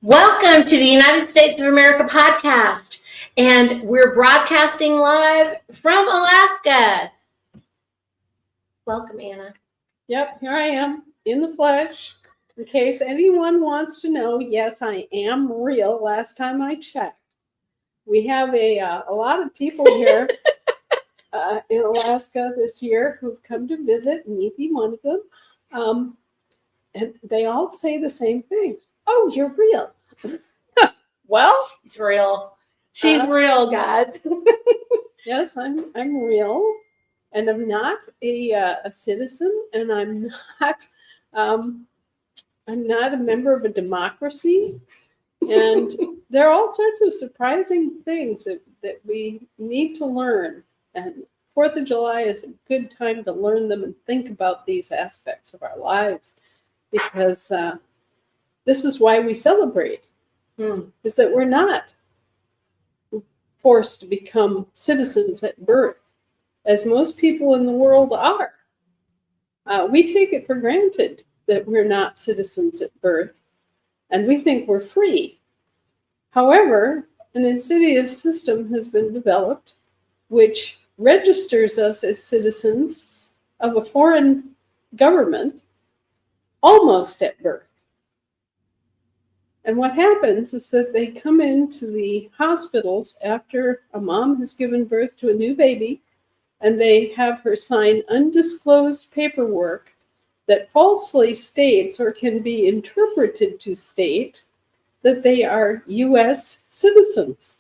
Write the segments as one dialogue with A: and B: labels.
A: Welcome to the United States of America podcast, and we're broadcasting live from Alaska. Welcome, Anna.
B: Yep, here I am in the flesh. In case anyone wants to know, yes, I am real. Last time I checked, we have a lot of people here in Alaska this year who've come to visit. Niti, one of them, and they all say the same thing. Oh, you're real.
A: Well, he's real. She's real, God.
B: Yes, I'm real, and I'm not a citizen, and I'm not a member of a democracy. And there are all sorts of surprising things that we need to learn. And 4th of July is a good time to learn them and think about these aspects of our lives, because this is why we celebrate, is that we're not forced to become citizens at birth, as most people in the world are. We take it for granted that we're not citizens at birth, and we think we're free. However, an insidious system has been developed which registers us as citizens of a foreign government almost at birth. And what happens is that they come into the hospitals after a mom has given birth to a new baby, and they have her sign undisclosed paperwork that falsely states, or can be interpreted to state, that they are U.S. citizens.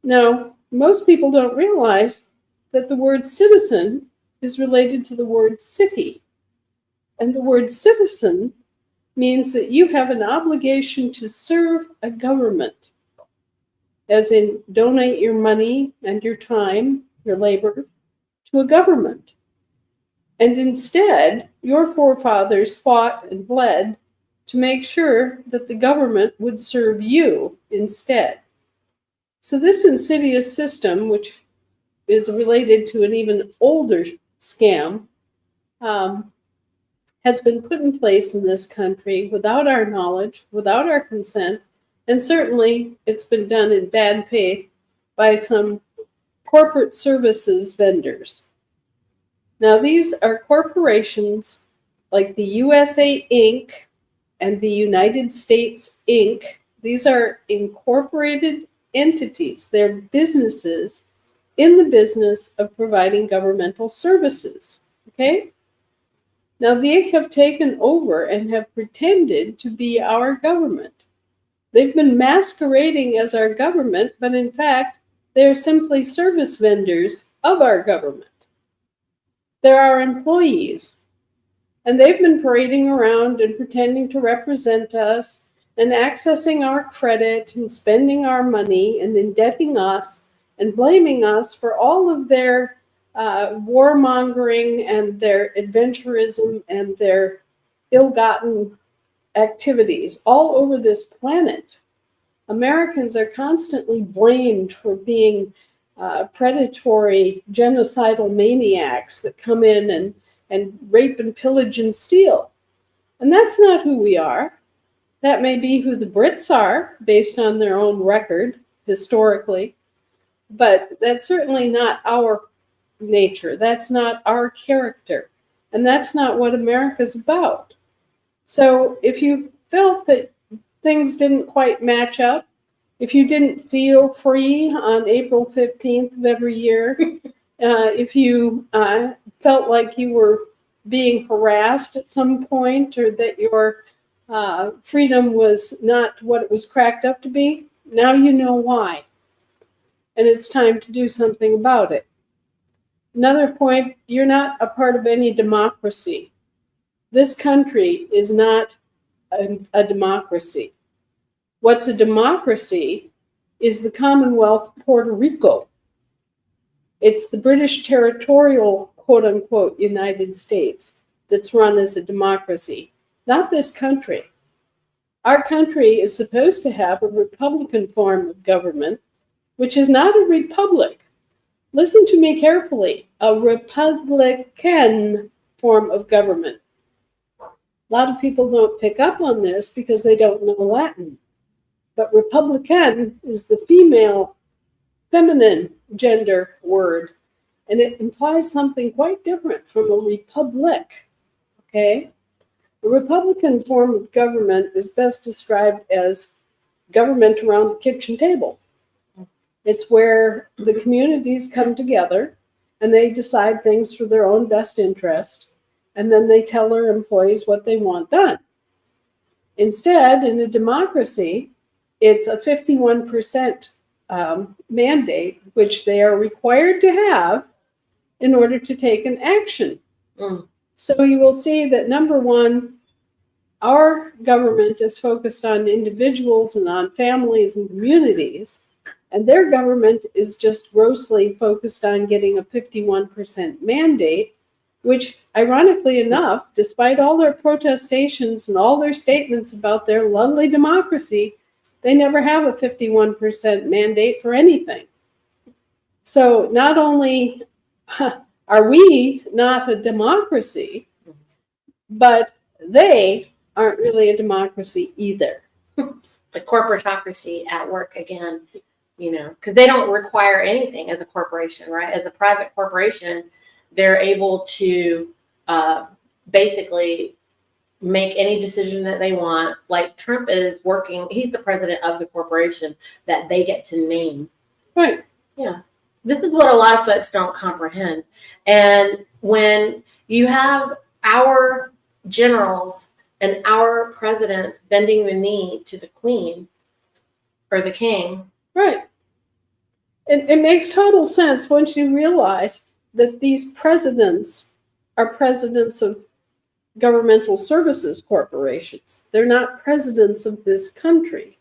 B: Now, most people don't realize that the word citizen is related to the word city. And the word citizen means that you have an obligation to serve a government, as in donate your money and your time, your labor, to a government. And instead, your forefathers fought and bled to make sure that the government would serve you instead. So this insidious system, which is related to an even older scam, has been put in place in this country without our knowledge, without our consent, and certainly it's been done in bad faith by some corporate services vendors. Now, these are corporations like the USA Inc. and the United States Inc. These are incorporated entities. They're businesses in the business of providing governmental services. Okay? Now, they have taken over and have pretended to be our government. They've been masquerading as our government, but in fact, they're simply service vendors of our government. They're our employees, and they've been parading around and pretending to represent us and accessing our credit and spending our money and indebting us and blaming us for all of their warmongering and their adventurism and their ill-gotten activities all over this planet. Americans are constantly blamed for being predatory, genocidal maniacs that come in and rape and pillage and steal. And that's not who we are. That may be who the Brits are, based on their own record, historically, but that's certainly not our nature. That's not our character. And that's not what America's about. So if you felt that things didn't quite match up, if you didn't feel free on April 15th of every year, if you felt like you were being harassed at some point, or that your freedom was not what it was cracked up to be, now you know why. And it's time to do something about it. Another point, you're not a part of any democracy. This country is not a democracy. What's a democracy is the Commonwealth of Puerto Rico. It's the British territorial, quote unquote, United States that's run as a democracy, not this country. Our country is supposed to have a republican form of government, which is not a republic. Listen to me carefully, a republican form of government. A lot of people don't pick up on this because they don't know Latin. But Republican is the feminine gender word, and it implies something quite different from a republic. Okay? A Republican form of government is best described as government around the kitchen table. It's where the communities come together and they decide things for their own best interest, and then they tell their employees what they want done. Instead, in a democracy, it's a 51% mandate, which they are required to have in order to take an action. So you will see that, number one, our government is focused on individuals and on families and communities, and their government is just grossly focused on getting a 51% mandate, which, ironically enough, despite all their protestations and all their statements about their lovely democracy, they never have a 51% mandate for anything. So not only are we not a democracy, but they aren't really a democracy either.
A: The corporatocracy at work again, because they don't require anything as a corporation, right? As a private corporation, they're able to basically make any decision that they want. Like Trump is working, he's the president of the corporation that they get to name.
B: Right.
A: Yeah. This is what a lot of folks don't comprehend. And when you have our generals and our presidents bending the knee to the queen or the king.
B: Right. It makes total sense once you realize that these presidents are presidents of governmental services corporations. They're not presidents of this country.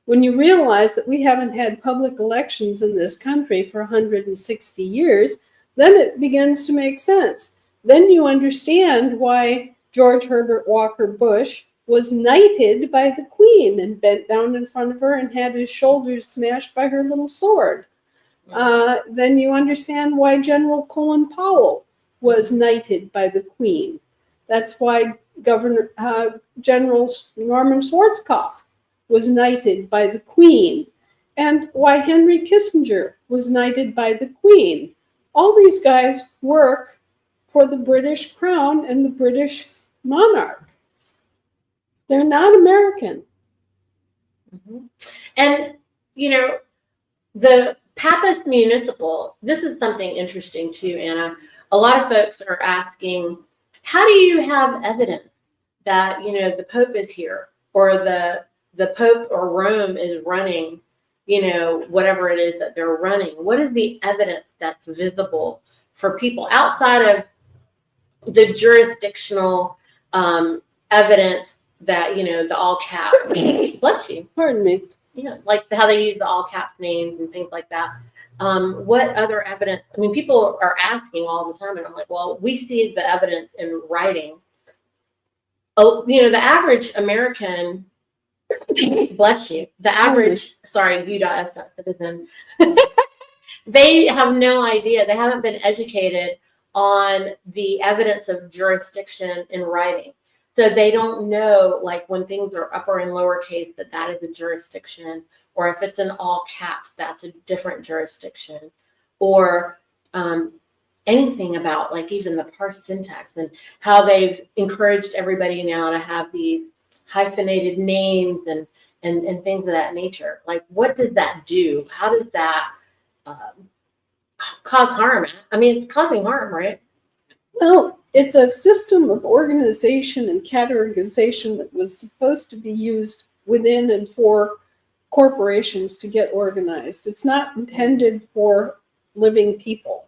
B: When you realize that we haven't had public elections in this country for 160 years, then it begins to make sense. Then you understand why George Herbert Walker Bush was knighted by the Queen and bent down in front of her and had his shoulders smashed by her little sword. Then you understand why General Colin Powell was knighted by the Queen. That's why General Norman Schwarzkopf was knighted by the Queen, and why Henry Kissinger was knighted by the Queen. All these guys work for the British Crown and the British monarch. They're not American.
A: Mm-hmm. And, the Papist municipal, this is something interesting too, Anna. A lot of folks are asking, how do you have evidence that, the Pope is here, or the Pope or Rome is running, whatever it is that they're running? What is the evidence that's visible for people outside of the jurisdictional evidence that, the all cap, bless you.
B: Pardon me.
A: Like how they use the all caps names and things like that. What other evidence? I mean, people are asking all the time, and I'm like, well, we see the evidence in writing. Oh, the average American, bless you, the average, sorry, U.S. citizen, they have no idea. They haven't been educated on the evidence of jurisdiction in writing. So they don't know, like, when things are upper and lowercase, that is a jurisdiction, or if it's in all caps, that's a different jurisdiction, or anything about, like, even the parse syntax and how they've encouraged everybody now to have these hyphenated names and things of that nature. Like, what does that do? How does that cause harm? I mean, it's causing harm, right?
B: Well, it's a system of organization and categorization that was supposed to be used within and for corporations to get organized. It's not intended for living people.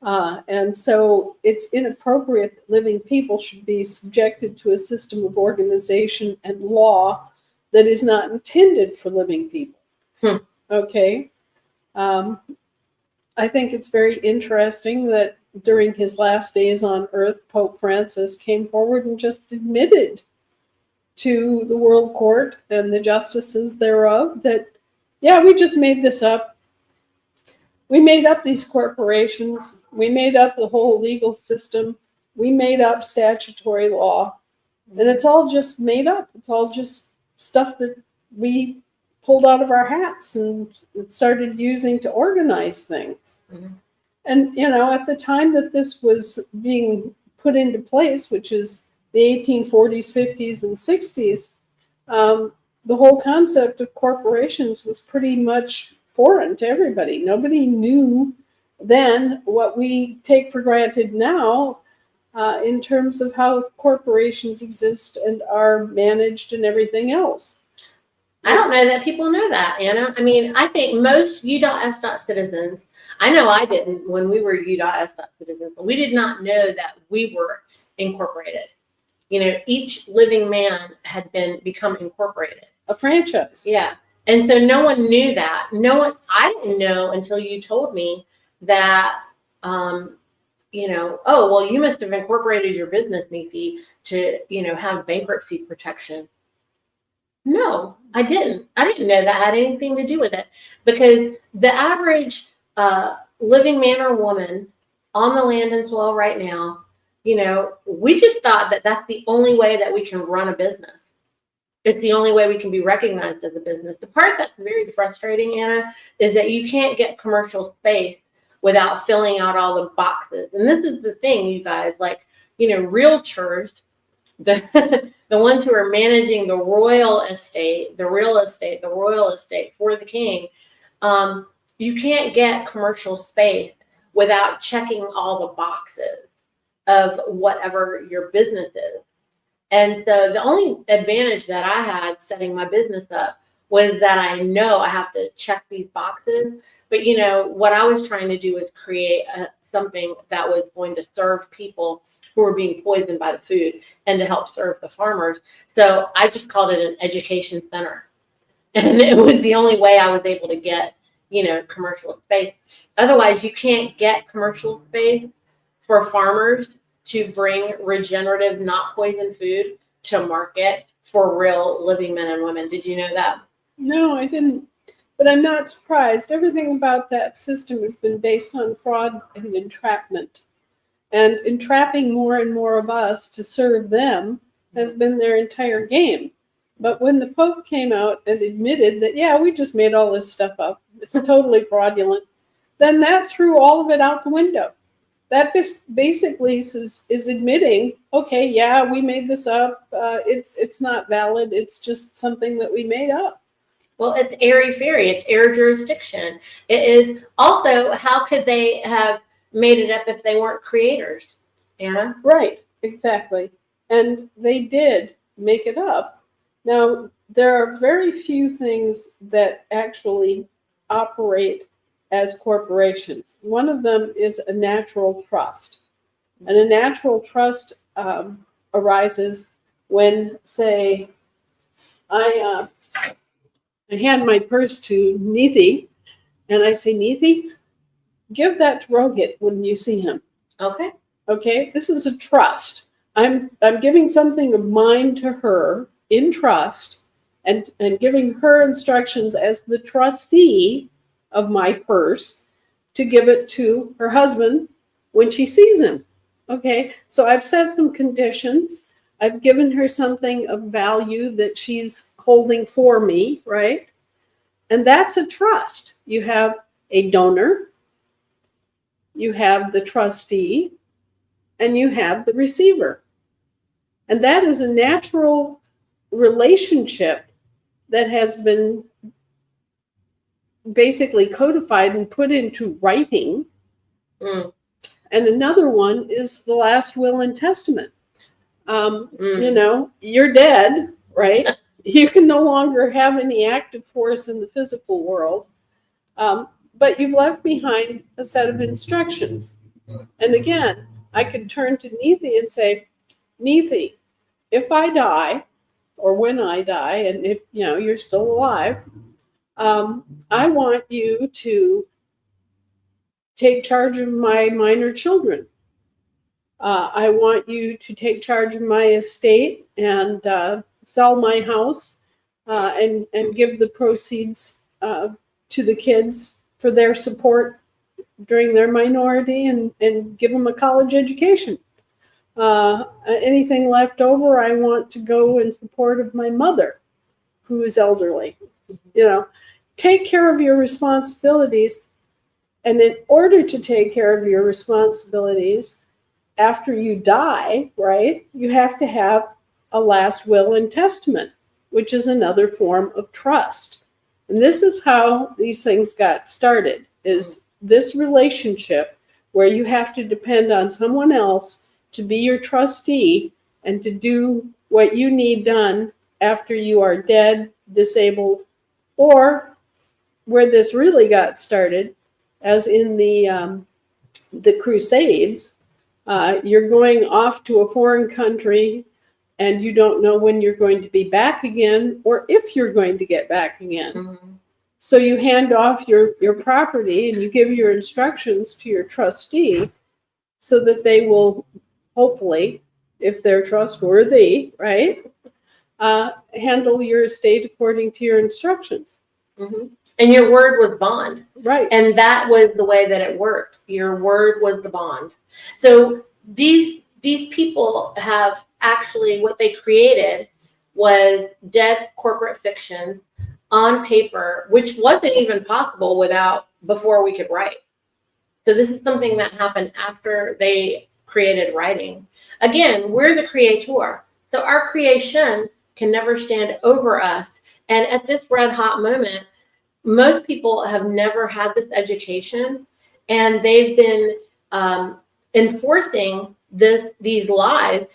B: And so it's inappropriate that living people should be subjected to a system of organization and law that is not intended for living people. Okay. I think it's very interesting that during his last days on earth, Pope Francis came forward and just admitted to the World Court and the justices thereof that, yeah, we just made this up. We made up these corporations. We made up the whole legal system. We made up statutory law. And it's all just made up. It's all just stuff that we pulled out of our hats and started using to organize things.
A: Mhm.
B: And, at the time that this was being put into place, which is the 1840s, 50s, and 60s, the whole concept of corporations was pretty much foreign to everybody. Nobody knew then what we take for granted now in terms of how corporations exist and are managed and everything else.
A: I don't know that people know that, Anna. I mean, I think most U.S. citizens, I know I didn't when we were U.S. citizens, but we did not know that we were incorporated. Each living man had become incorporated.
B: A franchise.
A: Yeah. And so no one knew that. I didn't know until you told me that, oh, well, you must have incorporated your business, Niti, to, have bankruptcy protection. No, I didn't. I didn't know that had anything to do with it, because the average living man or woman on the land and soil right now, we just thought that that's the only way that we can run a business. It's the only way we can be recognized as a business. The part that's very frustrating, Anna, is that you can't get commercial space without filling out all the boxes. And this is the thing, you guys, like, realtors, the ones who are managing the real estate for the king, you can't get commercial space without checking all the boxes of whatever your business is. And so the only advantage that I had setting my business up was that I know I have to check these boxes. But, what I was trying to do was create something that was going to serve people who were being poisoned by the food and to help serve the farmers. So I just called it an education center. And it was the only way I was able to get, commercial space. Otherwise, you can't get commercial space for farmers to bring regenerative, not poison food to market for real living men and women. Did you know that?
B: No, I didn't. But I'm not surprised. Everything about that system has been based on fraud and entrapment. And entrapping more and more of us to serve them has been their entire game. But when the Pope came out and admitted that, yeah, we just made all this stuff up, it's totally fraudulent, then that threw all of it out the window. That basically is admitting, okay, yeah, we made this up. It's not valid. It's just something that we made up.
A: Well, it's airy-fairy. It's air jurisdiction. It is also, how could they have made it up if they weren't creators, Anna?
B: Right, exactly. And they did make it up. Now, there are very few things that actually operate as corporations. One of them is a natural trust. And a natural trust arises when, say, I hand my purse to Niti, and I say, Niti, give that to Rohit when you see him.
A: Okay.
B: Okay, this is a trust. I'm giving something of mine to her in trust, and giving her instructions as the trustee of my purse to give it to her husband when she sees him. Okay, so I've set some conditions. I've given her something of value that she's holding for me, right? And that's a trust. You have a donor, you have the trustee, and you have the receiver. And that is a natural relationship that has been basically codified and put into writing. And another one is the last will and testament. You're dead, right? You can no longer have any active force in the physical world, but you've left behind a set of instructions. And again, I could turn to Niti and say, Niti, if I die, or when I die, and if you're still alive, I want you to take charge of my minor children. I want you to take charge of my estate and sell my house and give the proceeds to the kids for their support during their minority and give them a college education. Anything left over, I want to go in support of my mother, who is elderly. You know, take care of your responsibilities. And in order to take care of your responsibilities after you die, right, you have to have a last will and testament, which is another form of trust. And this is how these things got started, is this relationship where you have to depend on someone else to be your trustee and to do what you need done after you are dead, disabled, or where this really got started, as in the Crusades, you're going off to a foreign country and you don't know when you're going to be back again or if you're going to get back again.
A: Mm-hmm.
B: So you hand off your property and you give your instructions to your trustee so that they will hopefully, if they're trustworthy, right, handle your estate according to your instructions.
A: Mm-hmm. And your word was bond.
B: Right.
A: And that was the way that it worked. Your word was the bond. So these people have actually, what they created was dead corporate fictions on paper, which wasn't even possible before we could write. So this is something that happened after they created writing. Again, we're the creator. So our creation can never stand over us. And at this red hot moment, most people have never had this education, and they've been enforcing these lies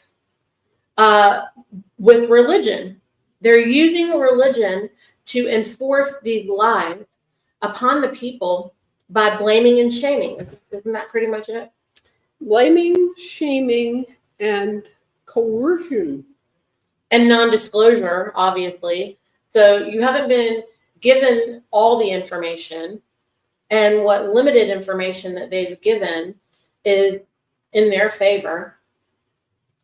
A: with religion. They're using religion to enforce these lies upon the people by blaming and shaming. Isn't that pretty much it?
B: Blaming, shaming, and coercion.
A: And non-disclosure, obviously. So you haven't been given all the information, and what limited information that they've given is in their favor,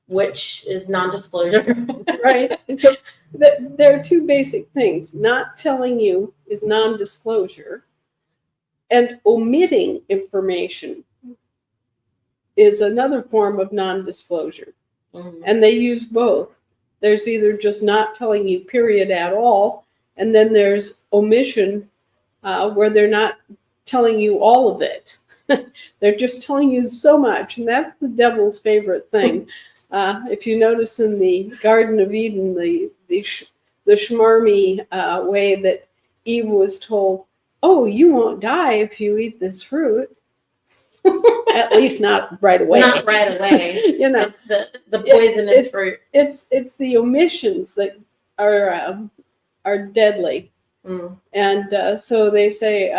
A: which is non-disclosure.
B: Right. And so there are two basic things. Not telling you is non-disclosure, and omitting information is another form of non-disclosure.
A: Mm-hmm.
B: And they use both. There's either just not telling you, period, at all, and then there's omission, where they're not telling you all of it. They're just telling you so much, and that's the devil's favorite thing. If you notice in the Garden of Eden, the schmarmy way that Eve was told, "Oh, you won't die if you eat this fruit." At least not right away.
A: Not right away.
B: You know,
A: it's the poisonous fruit.
B: It's the omissions that are deadly.
A: Mm.
B: And so they say,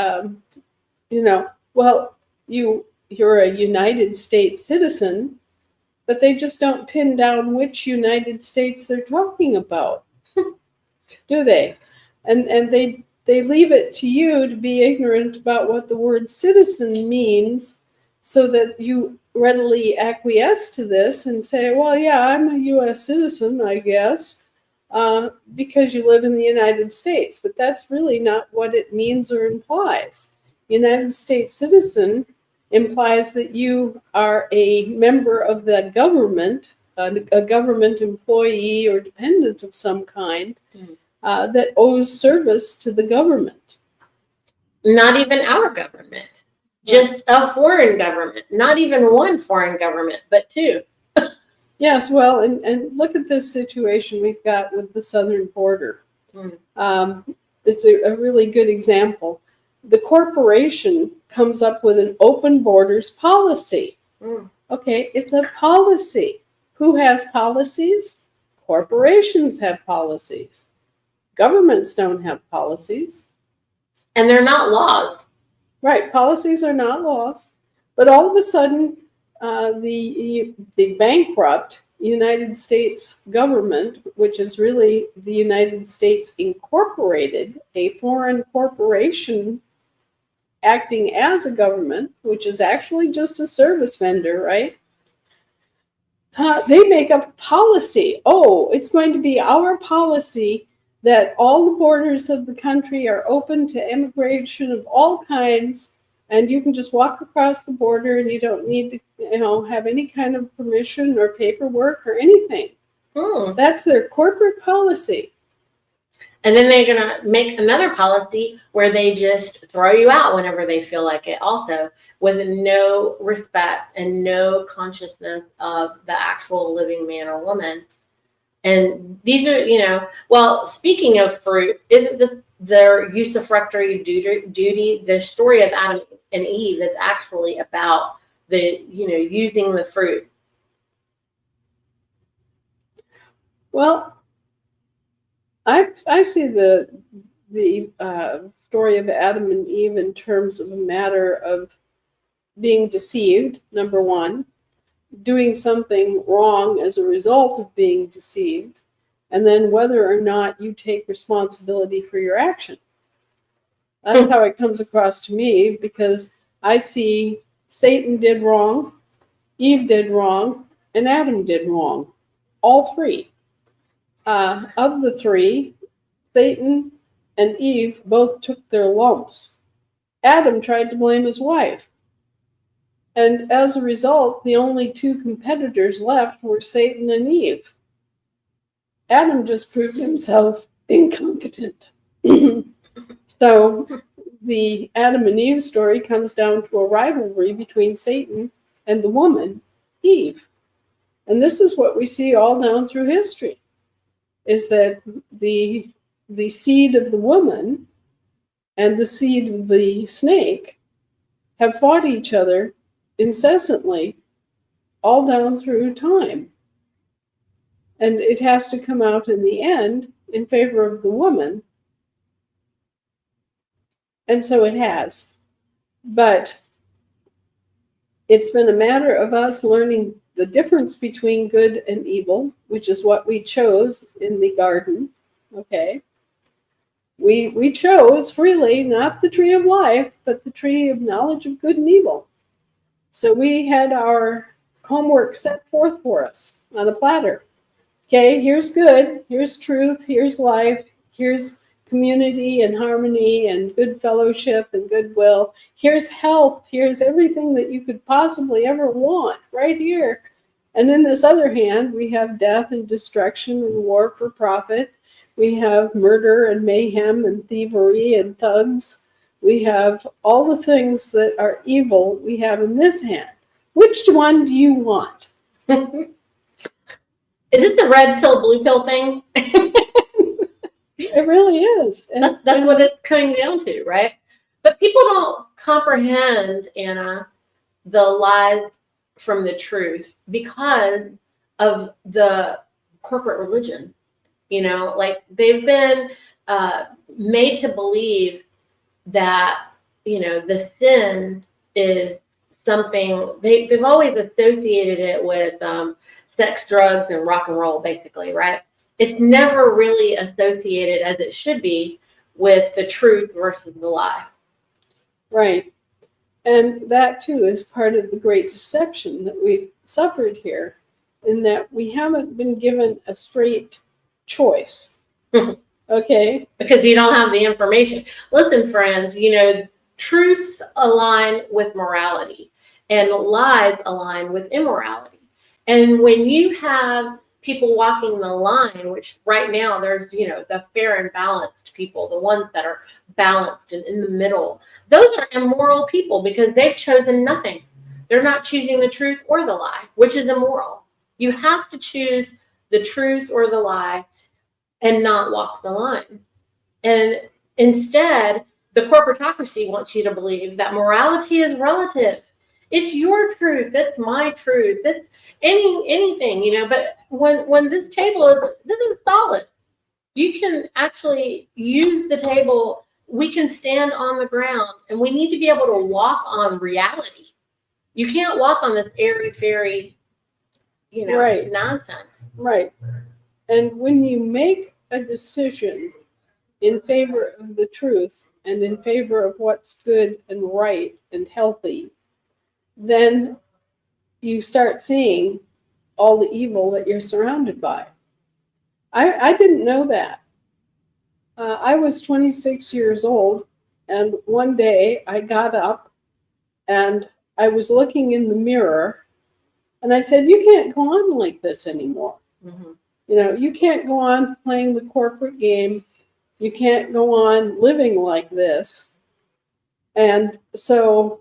B: well, you're a United States citizen, but they just don't pin down which United States they're talking about, do they? And they leave it to you to be ignorant about what the word citizen means, so that you readily acquiesce to this and say, well, yeah, I'm a U.S. citizen, I guess, because you live in the United States. But that's really not what it means or implies. United States citizen implies that you are a member of the government, a government employee or dependent of some kind, that owes service to the government.
A: Not even our government. Just a foreign government. Not even one foreign government, but two.
B: Yes, well, and look at this situation we've got with the southern border. It's a really good example. The corporation comes up with an open borders policy. Okay, it's a policy. Who has policies? Corporations have policies. Governments don't have policies.
A: And they're not laws.
B: Right, policies are not laws. But all of a sudden, the bankrupt United States government, which is really the United States Incorporated, a foreign corporation acting as a government, which is actually just a service vendor, right? They make up a policy. Oh, it's going to be our policy that all the borders of the country are open to immigration of all kinds, and you can just walk across the border and you don't need to, have any kind of permission or paperwork or anything. That's their corporate policy.
A: And then they're going to make another policy where they just throw you out whenever they feel like it, also with no respect and no consciousness of the actual living man or woman. And these are, well, speaking of fruit, isn't their usufructuary duty, the story of Adam and Eve is actually about using the fruit?
B: Well, I see the story of Adam and Eve in terms of a matter of being deceived, number one, doing something wrong as a result of being deceived, and then whether or not you take responsibility for your action. That's how it comes across to me, because I see Satan did wrong, Eve did wrong, and Adam did wrong. All three. Of the three, Satan and Eve both took their lumps. Adam tried to blame his wife. And as a result, the only two competitors left were Satan and Eve. Adam just proved himself incompetent. So the Adam and Eve story comes down to a rivalry between Satan and the woman, Eve. And this is what we see all down through history, is that the seed of the woman and the seed of the snake have fought each other incessantly all down through time. And it has to come out in the end in favor of the woman. And so it has. But it's been a matter of us learning the difference between good and evil, which is what we chose in the garden. Okay? We chose freely, not the tree of life, but the tree of knowledge of good and evil. So we had our homework set forth for us on a platter. Okay, here's good, here's truth, here's life, here's community and harmony and good fellowship and goodwill. Here's health, here's everything that you could possibly ever want right here. And in this other hand, we have death and destruction and war for profit. We have murder and mayhem and thievery and thugs. We have all the things that are evil we have in this hand. Which one do you want?
A: Is it the red pill, blue pill thing?
B: It really is.
A: And that's what it's coming down to, right? But people don't comprehend, Anna, the lies from the truth because of the corporate religion. Like they've been made to believe that, the sin is something, they've always associated it with sex, drugs, and rock and roll, basically, right? It's never really associated as it should be with the truth versus the lie.
B: Right. And that too is part of the great deception that we've suffered here, in that we haven't been given a straight choice. Okay?
A: Because you don't have the information. Listen, friends, truths align with morality and lies align with immorality. And when you have people walking the line, which right now there's, the fair and balanced people, the ones that are balanced and in the middle, those are immoral people because they've chosen nothing. They're not choosing the truth or the lie, which is immoral. You have to choose the truth or the lie and not walk the line. And instead, the corporatocracy wants you to believe that morality is relative. It's your truth. It's my truth. It's anything, But when this table is solid, you can actually use the table. We can stand on the ground, and we need to be able to walk on reality. You can't walk on this airy-fairy,
B: right.
A: nonsense.
B: Right. And when you make a decision in favor of the truth and in favor of what's good and right and healthy, then you start seeing all the evil that you're surrounded by. I didn't know that. I was 26 years old, and one day I got up and I was looking in the mirror, and I said, you can't go on like this anymore. Mm-hmm. You can't go on playing the corporate game You can't go on living like this. And so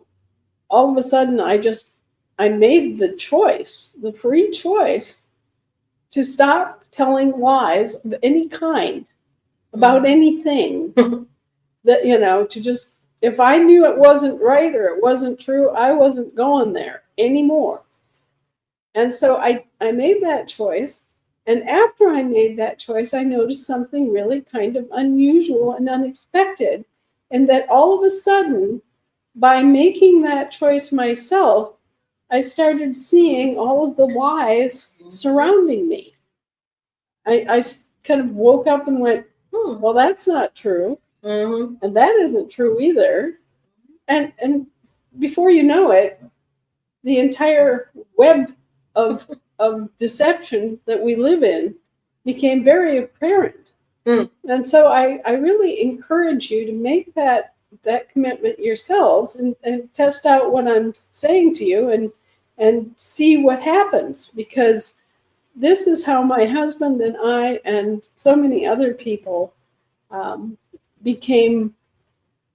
B: all of a sudden I made the choice, the free choice, to stop telling lies of any kind about anything. That, to just, if I knew it wasn't right or it wasn't true, I wasn't going there anymore. And so I made that choice. And after I made that choice, I noticed something really kind of unusual and unexpected. And that all of a sudden, by making that choice myself, I started seeing all of the lies surrounding me. I kind of woke up and went, well, that's not true.
A: Mm-hmm.
B: And that isn't true either. And before you know it, the entire web of deception that we live in became very apparent. And so I really encourage you to make that commitment yourselves and test out what I'm saying to you and see what happens, because this is how my husband and I and so many other people became,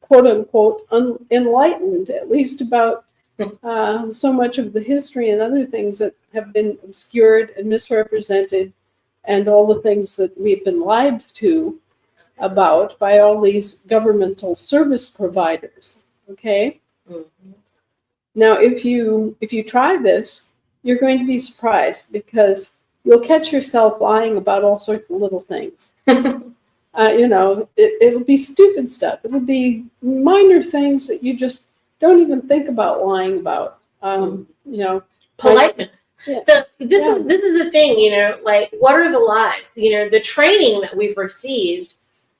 B: quote unquote, enlightened, at least about so much of the history and other things that have been obscured and misrepresented, and all the things that we've been lied to about by all these governmental service providers. Okay?
A: Mm-hmm.
B: Now, if you try this, you're going to be surprised, because you'll catch yourself lying about all sorts of little things. It'll be stupid stuff. It'll be minor things that you just don't even think about lying about.
A: Politeness.
B: Yeah.
A: So this is the thing, like, what are the lies? The training that we've received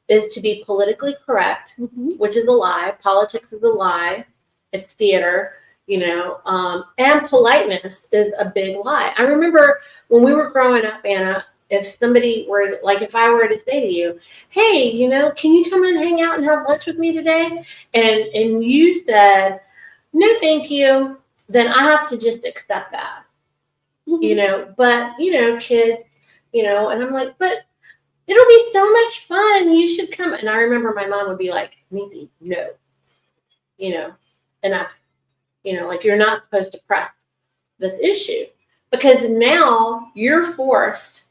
A: is to be politically correct, which is a lie. Politics is a lie. It's theater, and politeness is a big lie. I remember when we were growing up, Anna, if somebody were, like, if I were to say to you, hey, can you come and hang out and have lunch with me today? And you said, no, thank you, then I have to just accept that. But, kids, and I'm like, but it'll be so much fun. You should come. And I remember my mom would be like, Niti, no, enough. Like, you're not supposed to press this issue, because now you're forced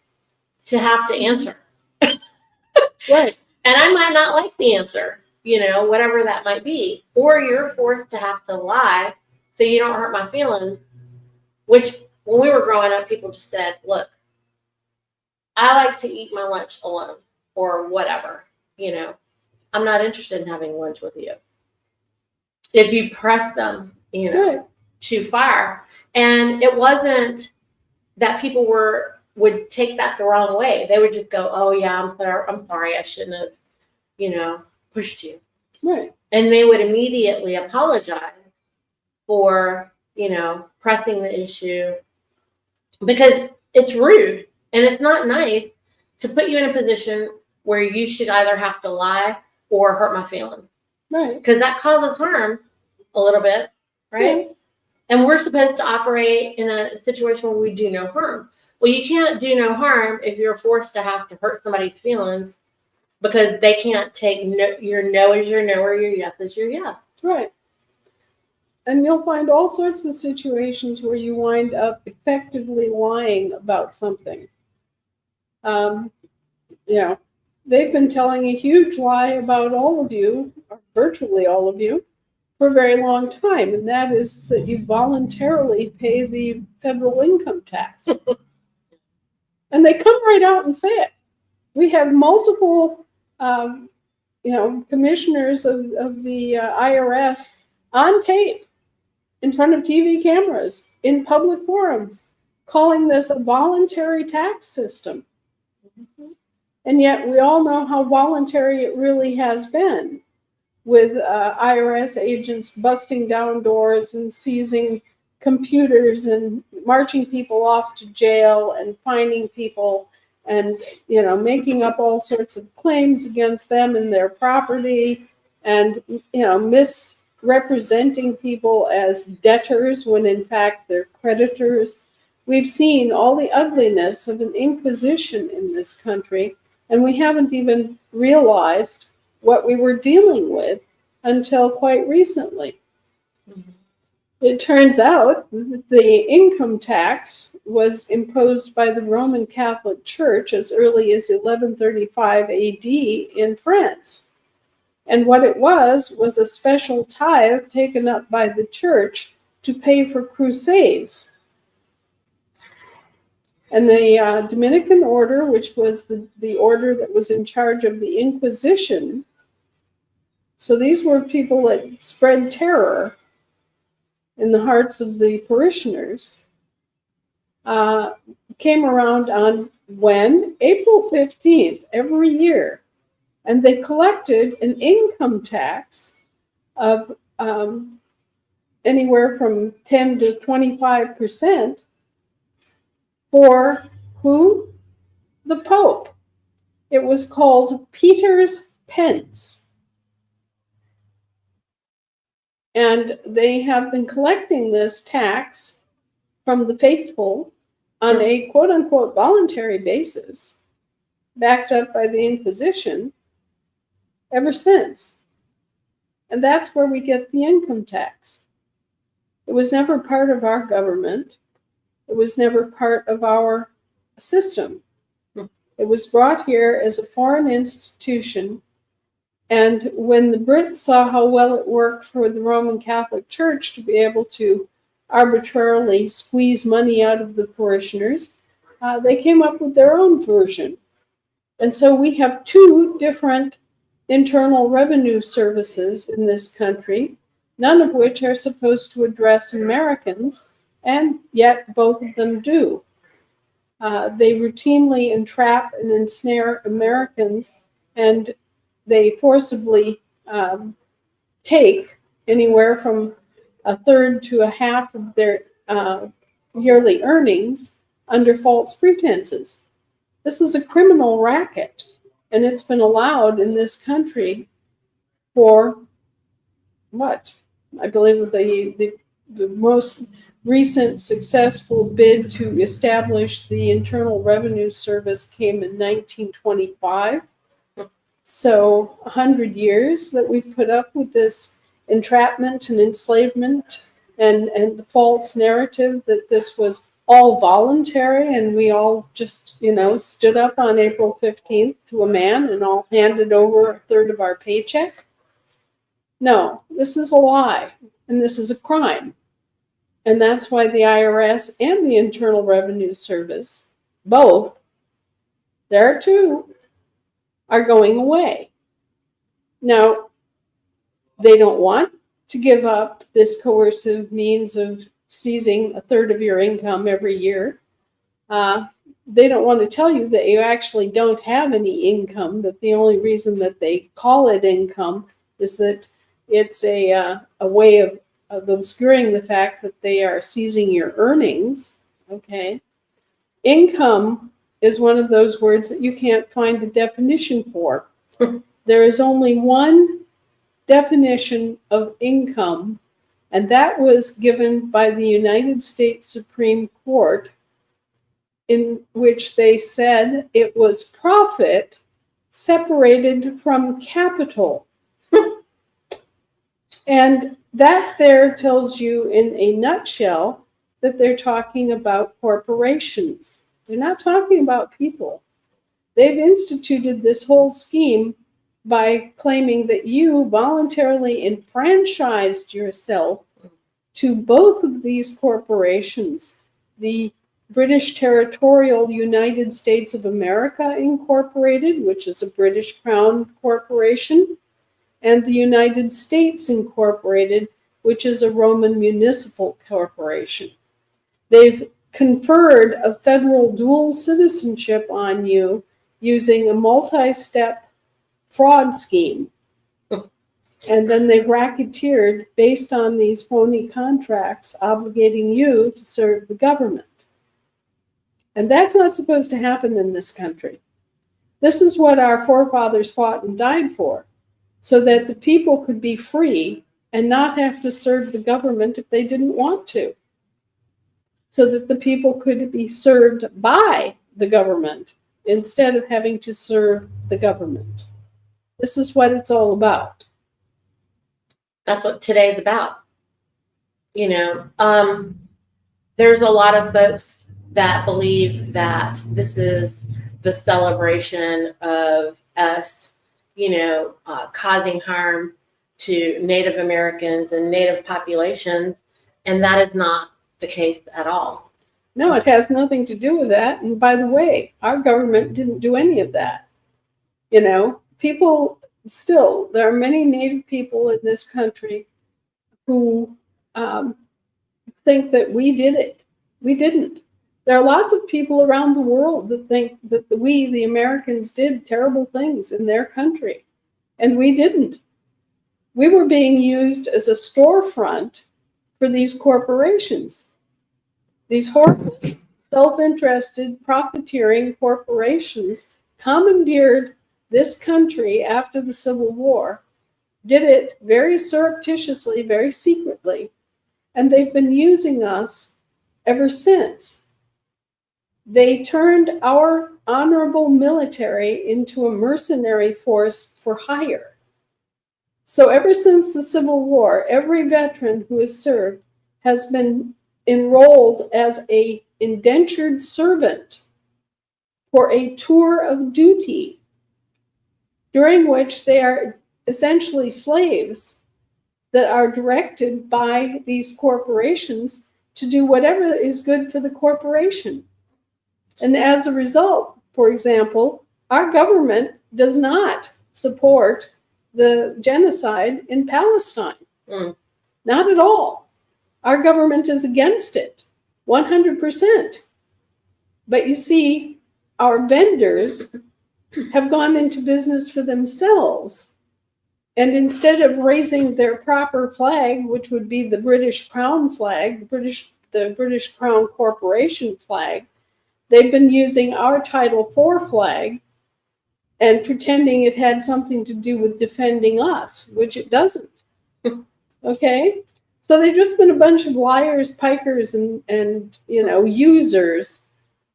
A: to have to answer.
B: Right.
A: And I might not like the answer, whatever that might be. Or you're forced to have to lie so you don't hurt my feelings, which when we were growing up, people just said, look, I like to eat my lunch alone or whatever. I'm not interested in having lunch with you. If you press them,
B: Right.
A: too far. And it wasn't that people would take that the wrong way. They would just go, oh yeah, I'm sorry, I shouldn't have, pushed you.
B: Right.
A: And they would immediately apologize for, pressing the issue, because it's rude and it's not nice to put you in a position where you should either have to lie or hurt my feelings.
B: Right.
A: Because that causes harm a little bit, right?
B: Yeah.
A: And we're supposed to operate in a situation where we do no harm. Well, you can't do no harm if you're forced to have to hurt somebody's feelings, because they can't take your no is your no or your yes is your yes.
B: Right. And you'll find all sorts of situations where you wind up effectively lying about something. They've been telling a huge lie about all of you, or virtually all of you, for a very long time, and that is that you voluntarily pay the federal income tax. And they come right out and say it. We have multiple, commissioners of the IRS on tape, in front of TV cameras, in public forums, calling this a voluntary tax system. And yet we all know how voluntary it really has been, with IRS agents busting down doors and seizing computers and marching people off to jail and fining people and, making up all sorts of claims against them and their property, and, misrepresenting people as debtors when in fact they're creditors. We've seen all the ugliness of an inquisition in this country, And we haven't even realized what we were dealing with until quite recently.
A: Mhm.
B: It turns out that the income tax was imposed by the Roman Catholic Church as early as 1135 AD in France. And what it was a special tithe taken up by the church to pay for crusades. And the Dominican order, which was the order that was in charge of the Inquisition, so these were people that spread terror in the hearts of the parishioners, came around on when? April 15th every year. And they collected an income tax of anywhere from 10 to 25% for who? The Pope. It was called Peter's Pence. And they have been collecting this tax from the faithful on a quote unquote voluntary basis, backed up by the Inquisition, ever since. And that's where we get the income tax. It was never part of our government. It was never part of our system. It was brought here as a foreign institution. And when the Brits saw how well it worked for the Roman Catholic Church to be able to arbitrarily squeeze money out of the parishioners, they came up with their own version. And so we have two different internal revenue services in this country, none of which are supposed to address Americans, and yet both of them do. They routinely entrap and ensnare Americans, and they forcibly take anywhere from a third to a half of their yearly earnings under false pretenses. This is a criminal racket, and it's been allowed in this country for what? I believe the most recent successful bid to establish the Internal Revenue Service came in 1925. So 100 years that we've put up with this entrapment and enslavement and the false narrative that this was all voluntary and we all just, stood up on April 15th to a man and all handed over a third of our paycheck. No, this is a lie and this is a crime. And that's why the IRS and the Internal Revenue Service, both, there too, are going away. Now, they don't want to give up this coercive means of seizing a third of your income every year. They don't want to tell you that you actually don't have any income, that the only reason that they call it income is that it's a way of obscuring the fact that they are seizing your earnings. Okay. Income is one of those words that you can't find a definition for. There is only one definition of income, and that was given by the United States Supreme Court, in which they said it was profit separated from capital. And that there tells you in a nutshell that they're talking about corporations. They're not talking about people. They've instituted this whole scheme by claiming that you voluntarily enfranchised yourself to both of these corporations, the British Territorial United States of America Incorporated, which is a British Crown corporation, and the United States Incorporated, which is a Roman municipal corporation. They've conferred a federal dual citizenship on you using a multi-step fraud scheme. And then they've racketeered based on these phony contracts obligating you to serve the government. And that's not supposed to happen in this country. This is what our forefathers fought and died for, so that the people could be free and not have to serve the government if they didn't want to, so that the people could be served by the government instead of having to serve the government. This is what it's all about.
A: That's what today's about. You know, there's a lot of folks that believe that this is the celebration of us, you know, causing harm to Native Americans and Native populations, and that is not the case at all.
B: No, it has nothing to do with that. And by the way, our government didn't do any of that. You know, people still, there are many Native people in this country who think that we did it. We didn't. There are lots of people around the world that think that we, the Americans, did terrible things in their country, and we didn't. We were being used as a storefront for these corporations. These horrible, self-interested, profiteering corporations commandeered this country after the Civil War, did it very surreptitiously, very secretly, and they've been using us ever since. They turned our honorable military into a mercenary force for hire. So ever since the Civil War, every veteran who has served has been enrolled as an indentured servant for a tour of duty, during which they are essentially slaves that are directed by these corporations to do whatever is good for the corporation. And as a result, for example, our government does not support the genocide in Palestine. Not at all. Our government is against it, 100%. But you see, our vendors have gone into business for themselves. And instead of raising their proper flag, which would be the British Crown flag, the British Crown Corporation flag, they've been using our Title IV flag and pretending it had something to do with defending us, which it doesn't. Okay? So they've just been a bunch of liars, pikers, and you know, users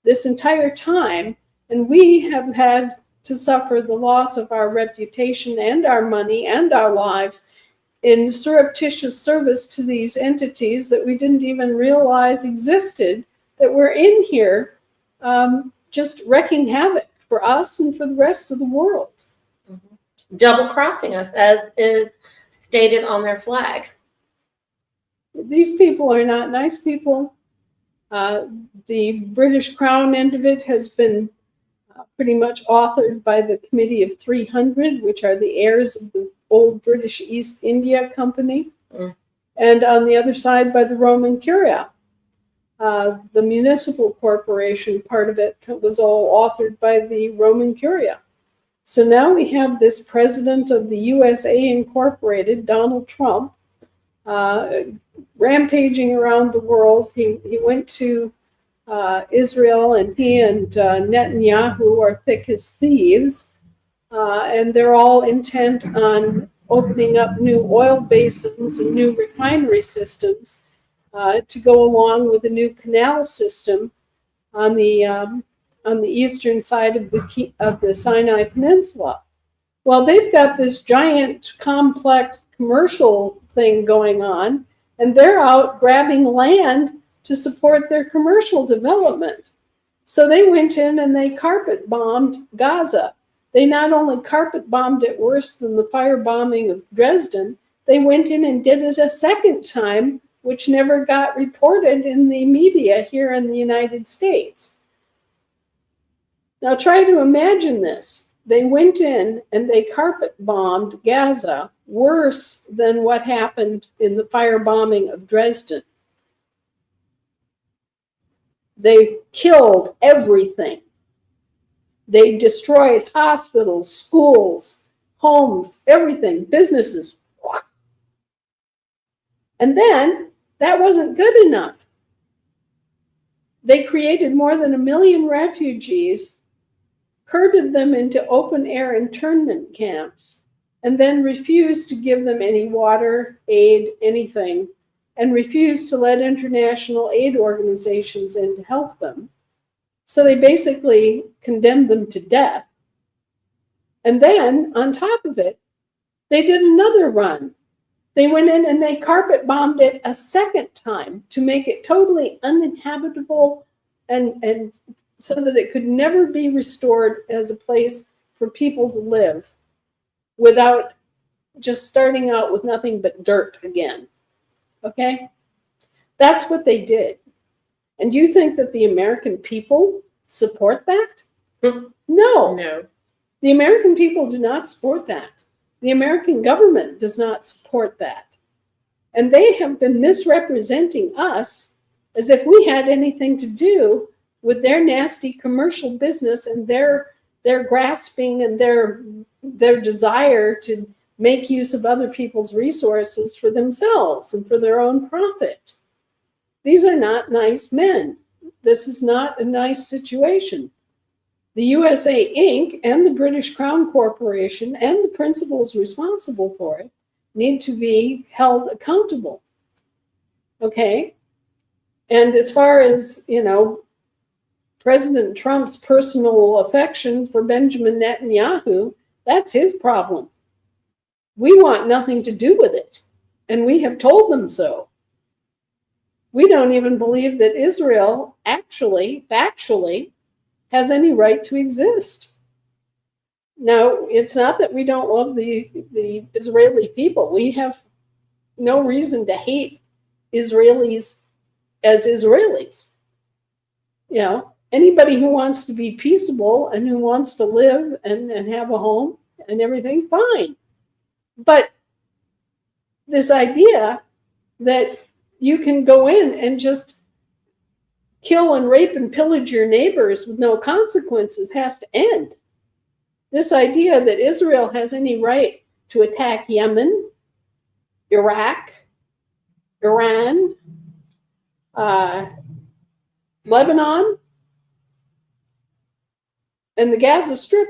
B: this entire time, and we have had to suffer the loss of our reputation and our money and our lives in surreptitious service to these entities that we didn't even realize existed, that were in here just wreaking havoc for us and for the rest of the world.
A: Double crossing us, as is stated on their flag.
B: These people are not nice people. The British Crown end of it has been pretty much authored by the Committee of 300, which are the heirs of the old British East India Company, and on the other side by the Roman Curia. The municipal corporation part of it was all authored by the Roman Curia. So now we have this president of the USA Incorporated, Donald Trump, rampaging around the world. He went to Israel, and he and Netanyahu are thick as thieves, and they're all intent on opening up new oil basins and new refinery systems to go along with a new canal system on the eastern side of the Sinai Peninsula. Well, they've got this giant, complex commercial thing going on, and they're out grabbing land to support their commercial development. So they went in and they carpet bombed Gaza. They not only carpet bombed it worse than the firebombing of Dresden, they went in and did it a second time, which never got reported in the media here in the United States. Now try to imagine this. They went in and they carpet bombed Gaza worse than what happened in the firebombing of Dresden. They killed everything. They destroyed hospitals, schools, homes, everything, businesses. And then that wasn't good enough. They created more than 1 million refugees, herded them into open-air internment camps, and then refused to give them any water, aid, anything, and refused to let international aid organizations in to help them. So they basically condemned them to death. And then, on top of it, they did another run. They went in and they carpet bombed it a second time to make it totally uninhabitable and so that it could never be restored as a place for people to live without just starting out with nothing but dirt again. Okay? That's what they did. And you think that the American people support that? No.
A: No.
B: The American people do not support that. The American government does not support that. And they have been misrepresenting us as if we had anything to do with their nasty commercial business and their grasping and their desire to make use of other people's resources for themselves and for their own profit. These are not nice men. This is not a nice situation. The USA Inc. and the British Crown Corporation and the principals responsible for it need to be held accountable. Okay? And as far as, President Trump's personal affection for Benjamin Netanyahu, that's his problem. We want nothing to do with it, and we have told them so. We don't even believe that Israel actually, factually, has any right to exist. Now, it's not that we don't love the Israeli people. We have no reason to hate Israelis as Israelis. Anybody who wants to be peaceable and who wants to live and have a home and everything, fine. But this idea that you can go in and just kill and rape and pillage your neighbors with no consequences has to end. This idea that Israel has any right to attack Yemen, Iraq, Iran, Lebanon, and the Gaza Strip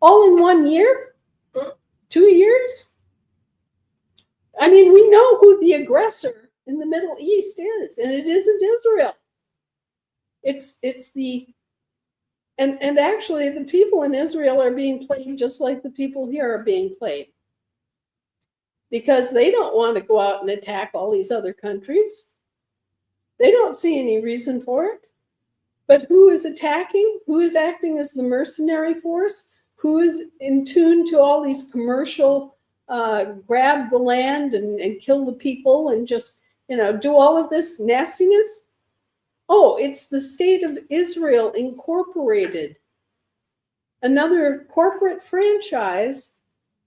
B: all in 1 year? 2 years? I mean, we know who the aggressor in the Middle East is, and it isn't Israel. It's the, and actually the people in Israel are being played just like the people here are being played. Because they don't want to go out and attack all these other countries. They don't see any reason for it. But who is attacking? Who is acting as the mercenary force? Who is in tune to all these commercial grab the land and kill the people and just, do all of this nastiness? Oh, it's the State of Israel Incorporated, another corporate franchise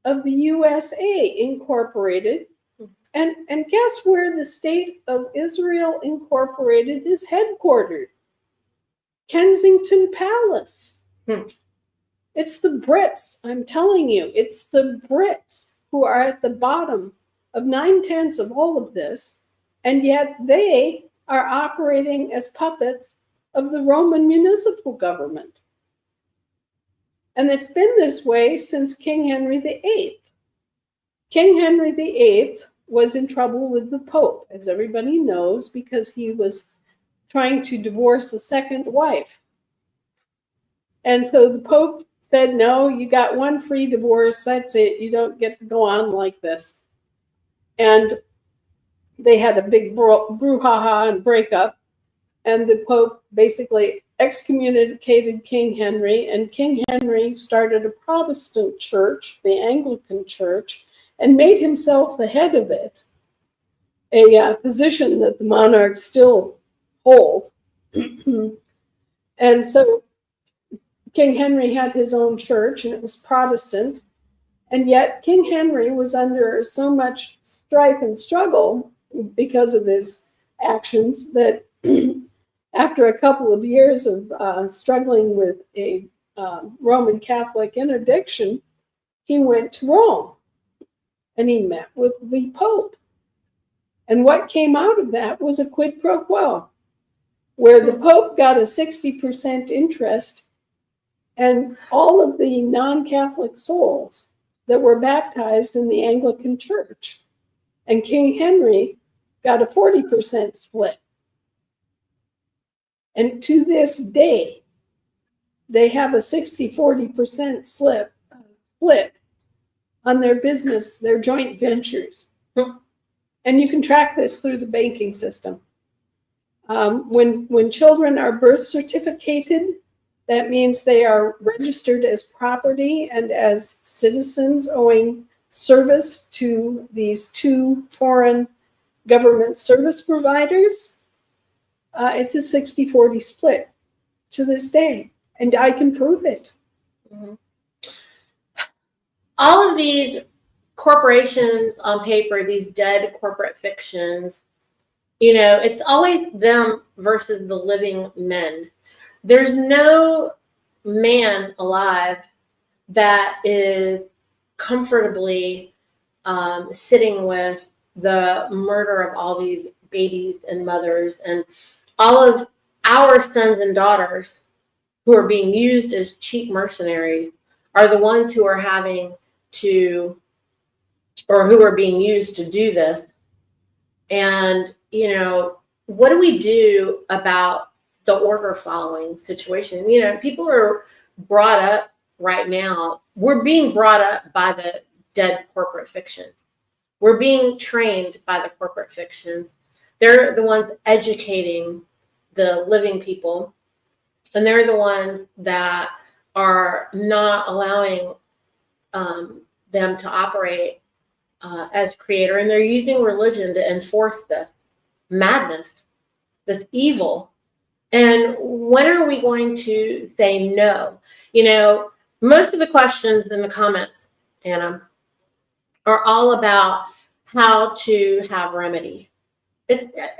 B: of the USA Incorporated. And guess where the State of Israel Incorporated is headquartered? Kensington Palace. It's the Brits, I'm telling you, it's the Brits who are at the bottom of 9/10 of all of this, and yet they are operating as puppets of the Roman municipal government. And it's been this way since King Henry VIII. King Henry VIII was in trouble with the Pope, as everybody knows, because he was trying to divorce a second wife. And so the Pope said, no, you got one free divorce, that's it, you don't get to go on like this. And they had a big brouhaha and breakup, and the Pope basically excommunicated King Henry, and King Henry started a Protestant church, the Anglican Church, and made himself the head of it, a position that the monarch still holds. And so King Henry had his own church, and it was Protestant, and yet King Henry was under so much strife and struggle because of his actions that after a couple of years of struggling with a Roman Catholic interdiction, he went to Rome and he met with the Pope. And what came out of that was a quid pro quo, where the Pope got a 60% interest, and all of the non-Catholic souls that were baptized in the Anglican Church. And King Henry got a 40% split. And to this day, they have a 60-40% split on their business, their joint ventures. And you can track this through the banking system. When children are birth certificated, that means they are registered as property and as citizens owing service to these two foreign government service providers. It's a 60-40 split to this day, and I can prove it.
A: Mm-hmm. All of these corporations on paper, these dead corporate fictions, it's always them versus the living men. There's no man alive that is comfortably sitting with the murder of all these babies and mothers and all of our sons and daughters who are being used as cheap mercenaries are the ones who are having to, or who are being used to do this. And, what do we do about the order following situation? People are brought up right now. We're being brought up by the dead corporate fictions. We're being trained by the corporate fictions. They're the ones educating the living people. And they're the ones that are not allowing them to operate as creator. And they're using religion to enforce this madness, this evil. And when are we going to say no? Most of the questions in the comments, Anna, are all about how to have remedy.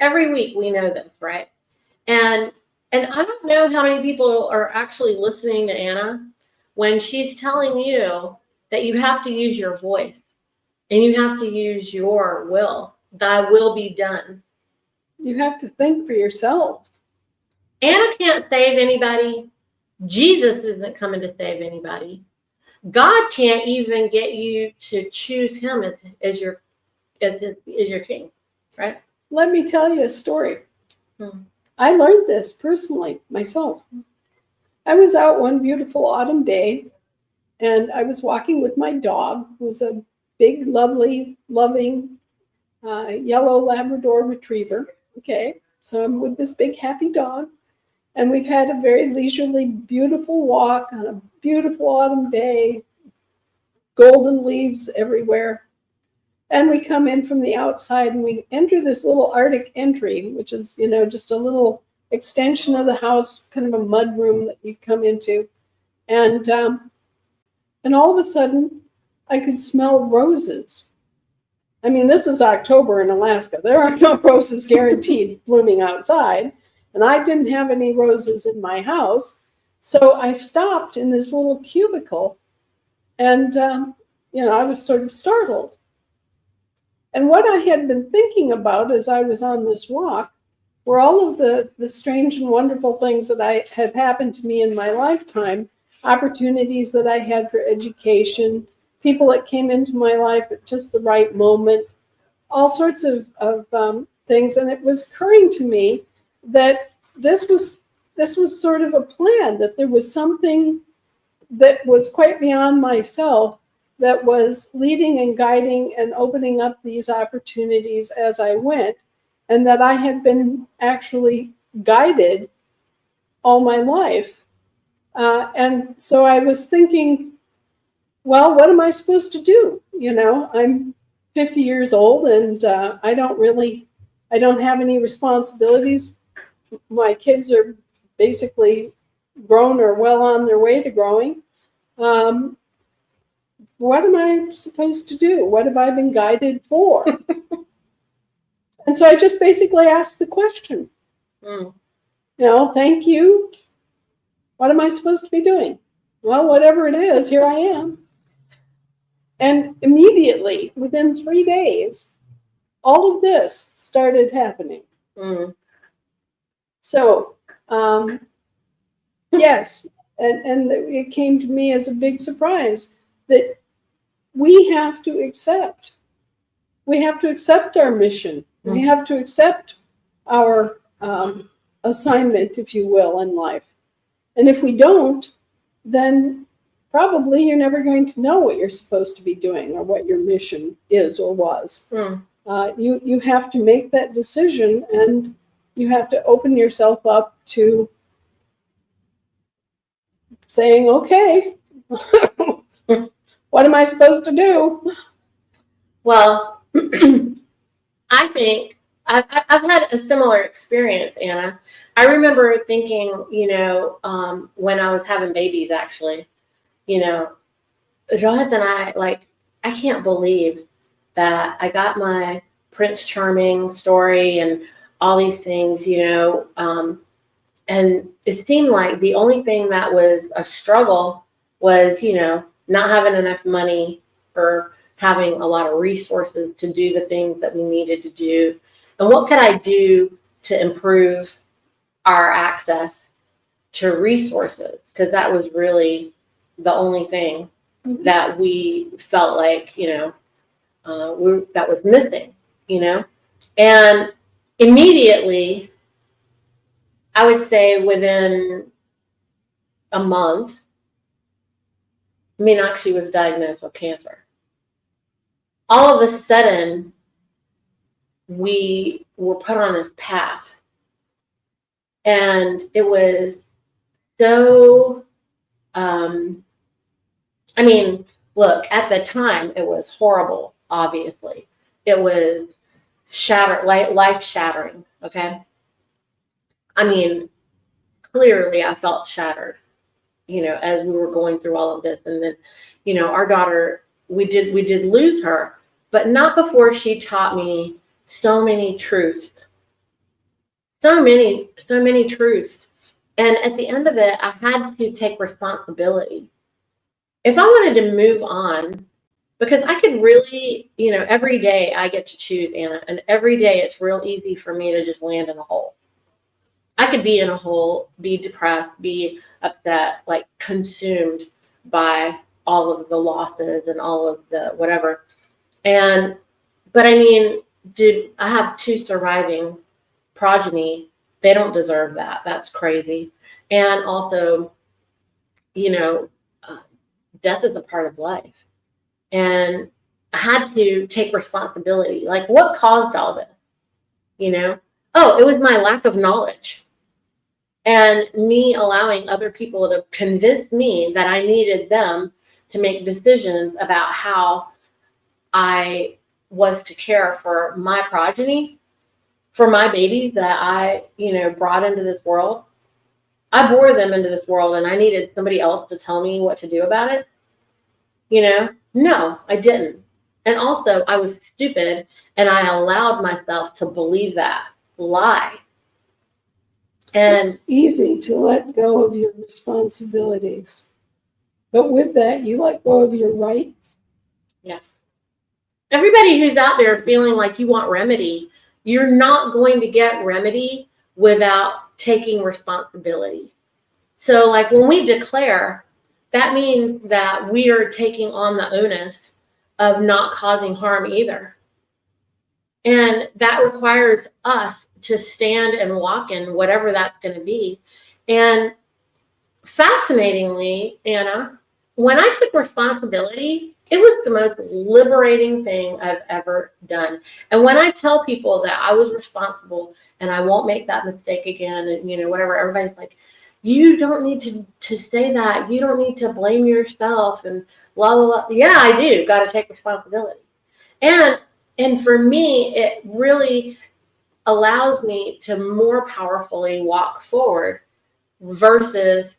A: Every week we know this, right? And I don't know how many people are actually listening to Anna when she's telling you that you have to use your voice and you have to use your will. Thy will be done.
B: You have to think for yourselves.
A: Anna can't save anybody. Jesus isn't coming to save anybody. God can't even get you to choose him as your king, right?
B: Let me tell you a story. I learned this personally myself. I was out one beautiful autumn day, and I was walking with my dog, who was a big, lovely, loving yellow Labrador retriever. Okay, so I'm with this big, happy dog, and we've had a very leisurely, beautiful walk on a beautiful autumn day, golden leaves everywhere. And we come in from the outside and we enter this little Arctic entry, which is, just a little extension of the house, kind of a mud room that you come into. And all of a sudden, I could smell roses. I mean, this is October in Alaska. There are no roses guaranteed blooming outside. And I didn't have any roses in my house. So I stopped in this little cubicle and, I was sort of startled. And what I had been thinking about as I was on this walk were all of the strange and wonderful things that had happened to me in my lifetime, opportunities that I had for education, people that came into my life at just the right moment, all sorts of things. And it was occurring to me that this was sort of a plan, that there was something that was quite beyond myself that was leading and guiding and opening up these opportunities as I went, and that I had been actually guided all my life. And so I was thinking, well, what am I supposed to do? I'm 50 years old and I don't have any responsibilities. My kids are basically grown or well on their way to growing. What am I supposed to do? What have I been guided for? And so I just basically asked the question, thank you. What am I supposed to be doing? Well, whatever it is, here I am. And immediately, within 3 days, all of this started happening. So, yes, and it came to me as a big surprise that we have to accept. We have to accept our mission. We have to accept our assignment, if you will, in life. And if we don't, then probably you're never going to know what you're supposed to be doing or what your mission is or was. You have to make that decision, and you have to open yourself up to saying, okay, what am I supposed to do?
A: Well, I think I've had a similar experience, Anna. I remember thinking, when I was having babies, actually, Jonathan and I can't believe that I got my Prince Charming story and all these things, and it seemed like the only thing that was a struggle was, not having enough money or having a lot of resources to do the things that we needed to do. And what could I do to improve our access to resources? Because that was really the only thing that we felt like, that was missing, And immediately, I would say within a month, Meenakshi was diagnosed with cancer. All of a sudden, we were put on this path. And it was so, look, at the time, it was horrible, obviously. It was life shattering, okay? Clearly I felt shattered, as we were going through all of this. And then, our daughter, we did lose her, but not before she taught me so many truths. So many truths. And at the end of it, I had to take responsibility. If I wanted to move on, because I could really, every day I get to choose, Anna, and every day it's real easy for me to just land in a hole. I could be in a hole, be depressed, be upset, like consumed by all of the losses and all of the whatever. But dude, I have 2 surviving progeny. They don't deserve that. That's crazy. And also, death is a part of life. And I had to take responsibility. Like, what caused all this? Oh, it was my lack of knowledge. And me allowing other people to convince me that I needed them to make decisions about how I was to care for my progeny, for my babies that I, brought into this world. I bore them into this world, and I needed somebody else to tell me what to do about it. No, I didn't. And also, I was stupid, and I allowed myself to believe that lie. And
B: it's easy to let go of your responsibilities. But with that, you let go of your rights.
A: Yes. Everybody who's out there feeling like you want remedy, you're not going to get remedy without taking responsibility. So like when we declare, that means that we are taking on the onus of not causing harm either. And that requires us to stand and walk in whatever that's going to be. And fascinatingly, Anna, when I took responsibility, it was the most liberating thing I've ever done. And when I tell people that I was responsible and I won't make that mistake again, and whatever, everybody's like, you don't need to say that. You don't need to blame yourself and blah, blah, blah. Yeah, I do. Got to take responsibility. And for me, it really allows me to more powerfully walk forward versus,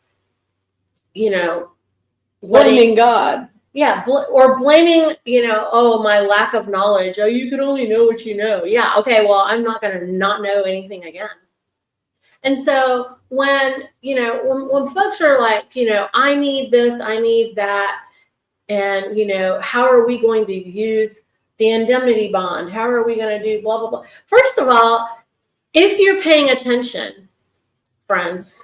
B: blaming God.
A: Yeah, or blaming, my lack of knowledge. Oh, you can only know what you know. Yeah, okay, well, I'm not going to not know anything again. And so when folks are like, I need this, I need that, and, how are we going to use the indemnity bond? How are we going to do blah, blah, blah? First of all, if you're paying attention, friends,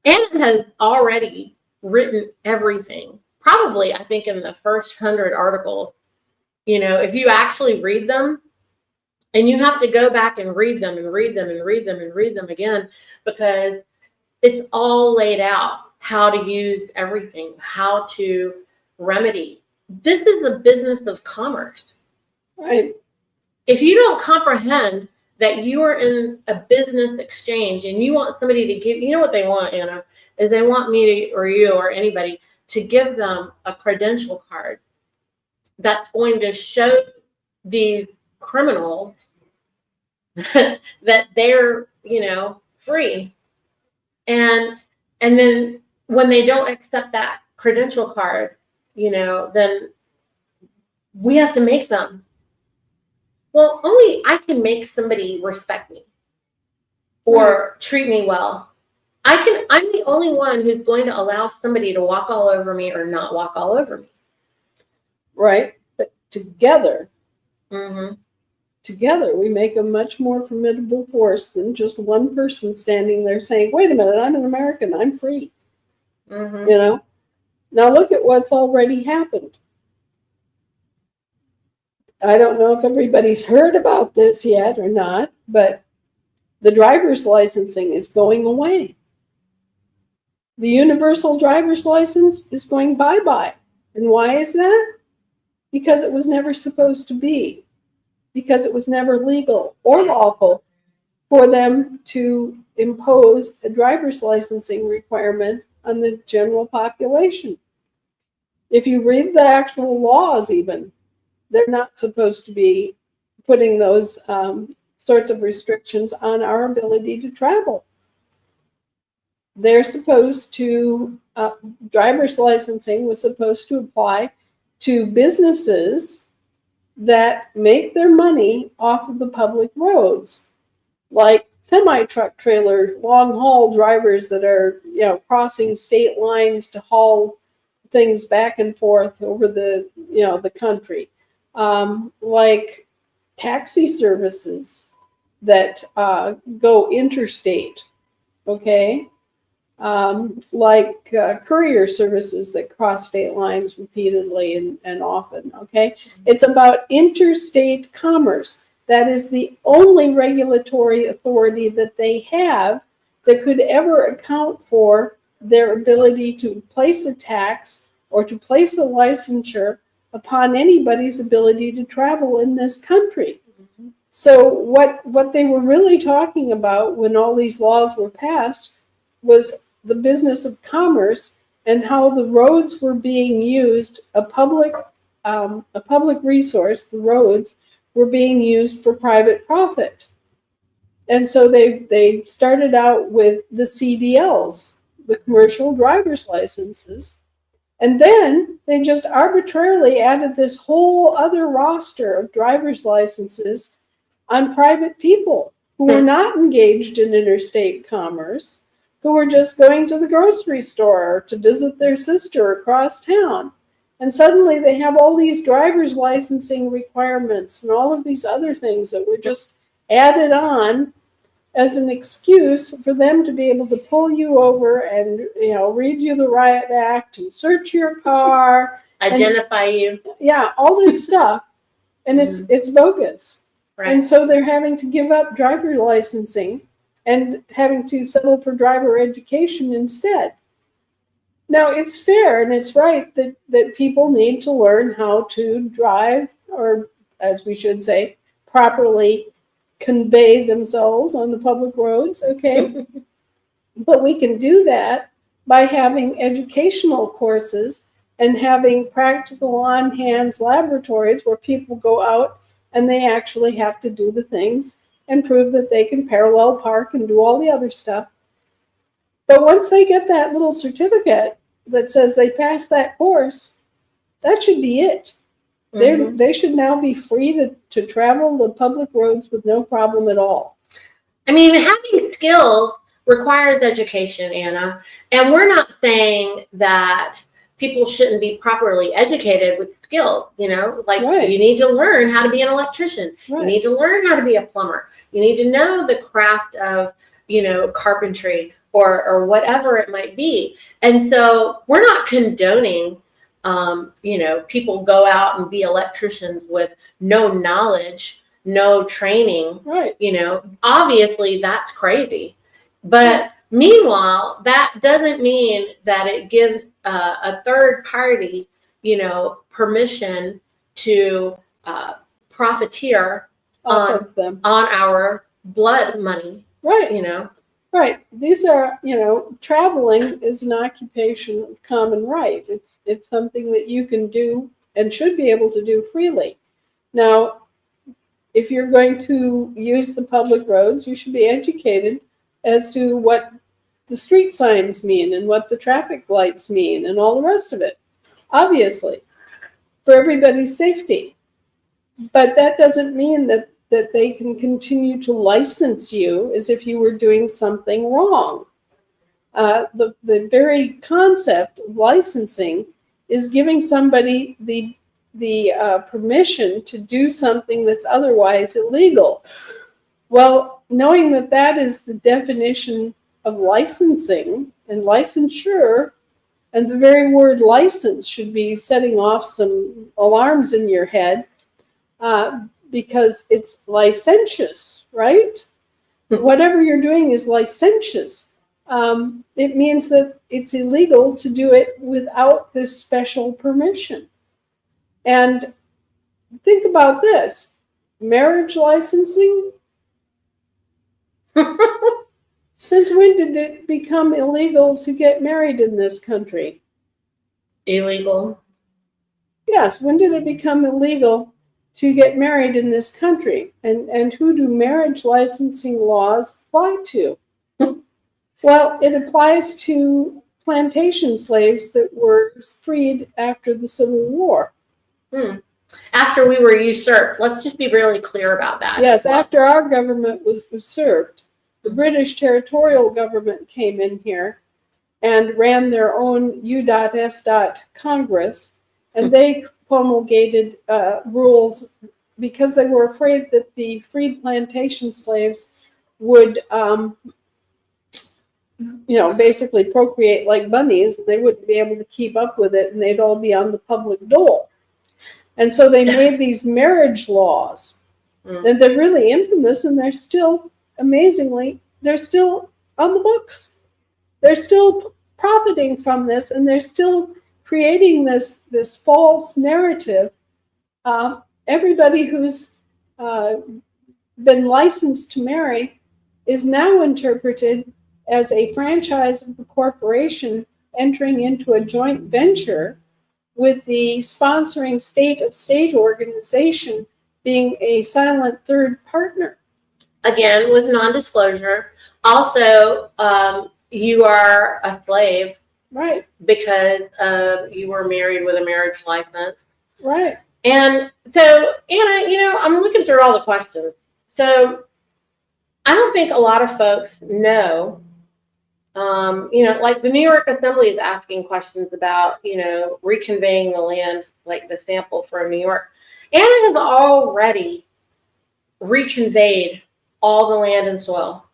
A: Anna has already written everything. Probably, I think, in the first 100 articles, if you actually read them, and you have to go back and read them and read them and read them and read them again, because it's all laid out how to use everything, how to remedy. This is the business of commerce.
B: Right.
A: If you don't comprehend that you are in a business exchange and you want somebody to give, you know what they want, Anna, is they want me to, or you or anybody to give them a credential card that's going to show these criminals that they're, free. And then when they don't accept that credential card, then we have to make them. Well, only I can make somebody respect me or treat me well. I'm the only one who's going to allow somebody to walk all over me or not walk all over me.
B: Right. But together,
A: Mm-hmm.
B: together we make a much more formidable force than just one person standing there saying, wait a minute, I'm an American, I'm free.
A: Mm-hmm.
B: Now look at what's already happened. I don't know if everybody's heard about this yet or not, but the driver's licensing is going away. The universal driver's license is going bye-bye. And why is that? Because it was never supposed to be. Because it was never legal or lawful for them to impose a driver's licensing requirement on the general population. If you read the actual laws even, they're not supposed to be putting those sorts of restrictions on our ability to travel. They're supposed to, driver's licensing was supposed to apply to businesses that make their money off of the public roads, like semi-truck trailer, long-haul drivers that are, crossing state lines to haul things back and forth over the, the country. Like taxi services that go interstate, okay? Like courier services that cross state lines repeatedly and often, okay? It's about interstate commerce. That is the only regulatory authority that they have that could ever account for their ability to place a tax or to place a licensure upon anybody's ability to travel in this country.
A: Mm-hmm.
B: So what they were really talking about when all these laws were passed was the business of commerce and how the roads were being used, a public resource, the roads, were being used for private profit. And so they started out with the CDLs, the commercial driver's licenses, and then they just arbitrarily added this whole other roster of driver's licenses on private people who were not engaged in interstate commerce, who were just going to the grocery store to visit their sister across town. And suddenly they have all these driver's licensing requirements and all of these other things that were just added on as an excuse for them to be able to pull you over and, read you the riot act and search your car.
A: Identify you.
B: Yeah, all this stuff. And it's bogus.
A: Right.
B: And so they're having to give up driver licensing and having to settle for driver education instead. Now, it's fair and it's right that people need to learn how to drive, or as we should say, properly convey themselves on the public roads, okay? But we can do that by having educational courses and having practical on-hands laboratories where people go out and they actually have to do the things and prove that they can parallel park and do all the other stuff. But once they get that little certificate that says they passed that course, that should be it. Mm-hmm. They should now be free to travel the public roads with no problem at all.
A: I mean, having skills requires education, Anna. And we're not saying that people shouldn't be properly educated with skills,
B: Right.
A: You need to learn how to be an electrician. Right. You need to learn how to be a plumber. You need to know the craft of, carpentry or whatever it might be. And so we're not condoning, people go out and be electricians with no knowledge, no training.
B: Right.
A: Obviously that's crazy. But Meanwhile, that doesn't mean that it gives a third party, permission to profiteer
B: Off
A: on
B: of them.
A: our blood money.
B: Right. Right. These are, traveling is an occupation of common right. It's something that you can do and should be able to do freely. Now, if you're going to use the public roads, you should be educated as to what the street signs mean and what the traffic lights mean and all the rest of it, obviously, for everybody's safety. But that doesn't mean that they can continue to license you as if you were doing something wrong. The very concept of licensing is giving somebody the permission to do something that's otherwise illegal. Well, knowing that that is the definition of licensing and licensure, and the very word license should be setting off some alarms in your head, because it's licentious, right? Whatever you're doing is licentious. It means that it's illegal to do it without this special permission. And think about this, marriage licensing. Since when did it become illegal to get married in this country?
A: Illegal?
B: Yes, when did it become illegal to get married in this country? And who do marriage licensing laws apply to? Well, it applies to plantation slaves that were freed after the Civil War.
A: After we were usurped. Let's just be really clear about that.
B: Yes, after our government was usurped, the British territorial government came in here and ran their own U.S. Congress, and they promulgated rules because they were afraid that the freed plantation slaves would, basically procreate like bunnies. They wouldn't be able to keep up with it, and they'd all be on the public dole. And so they made these marriage laws, and they're really infamous, and they're still, amazingly, they're still on the books. They're still profiting from this, and they're still creating this false narrative. Everybody who's been licensed to marry is now interpreted as a franchise of the corporation entering into a joint venture with the sponsoring state-of-state organization being a silent third partner.
A: Again, with non-disclosure. Also, you are a slave.
B: Right.
A: Because you were married with a marriage license.
B: Right.
A: And so, Anna, I'm looking through all the questions. So I don't think a lot of folks know, like the New York Assembly is asking questions about, reconveying the land, like the sample from New York. Anna has already reconveyed all the land and soil,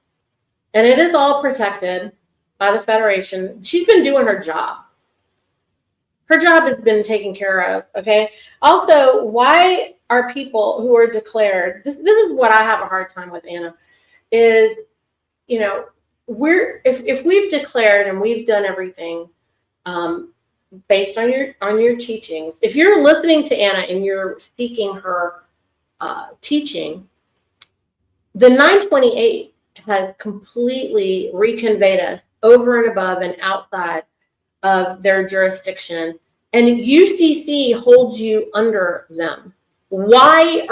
A: and it is all protected by the Federation. She's been doing her job. Her job has been taken care of, okay? Also, why are people who are declared, this is what I have a hard time with, Anna, is, if we've declared and we've done everything based on your teachings, if you're listening to Anna and you're seeking her teaching, the 928 has completely reconveyed us over and above and outside of their jurisdiction, and UCC holds you under them. Why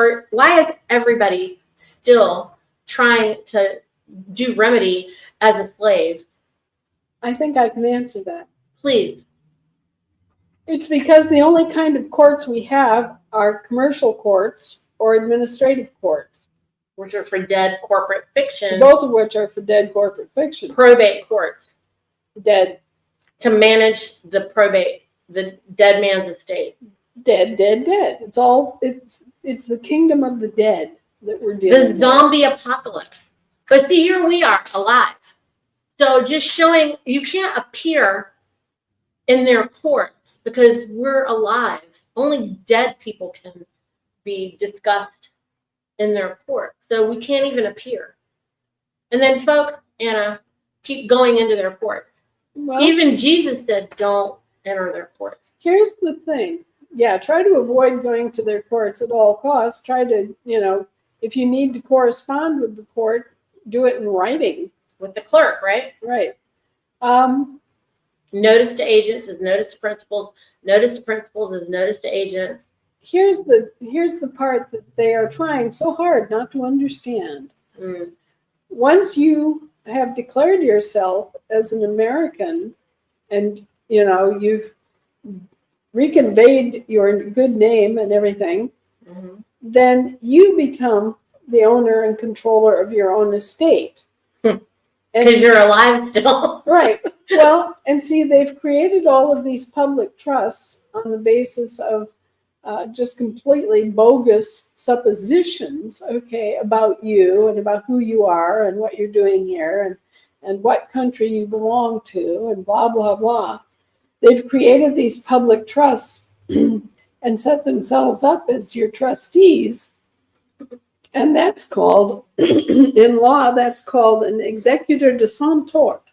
A: is everybody still trying to do remedy as a slave?
B: I think I can answer that.
A: Please.
B: It's because the only kind of courts we have are commercial courts or administrative courts,
A: which are for dead corporate fiction.
B: Both of which are for dead corporate fiction.
A: Probate courts.
B: Dead.
A: To manage the dead man's estate.
B: Dead. It's the kingdom of the dead that we're dealing with.
A: The zombie apocalypse. But see, here we are, alive. So just showing, you can't appear in their courts because we're alive. Only dead people can be discussed in their court. So we can't even appear. And then folks, Anna, keep going into their courts.
B: Well,
A: Even Jesus said, don't enter their courts.
B: here's the thing. Yeah, try to avoid going to their courts at all costs. Try to, if you need to correspond with the court, do it in writing.
A: With the clerk, right?
B: Right.
A: Notice to agents is notice to principals. Notice to principals is notice to agents.
B: Here's the part that they are trying so hard not to understand. Once you have declared yourself as an American and you've reconveyed your good name and everything, then you become the owner and controller of your own estate.
A: Because you're alive still.
B: Right. Well, and see, they've created all of these public trusts on the basis of just completely bogus suppositions, okay, about you and about who you are and what you're doing here and what country you belong to and blah, blah, blah. They've created these public trusts and set themselves up as your trustees. And that's called, in law, that's called an executor de sans tort,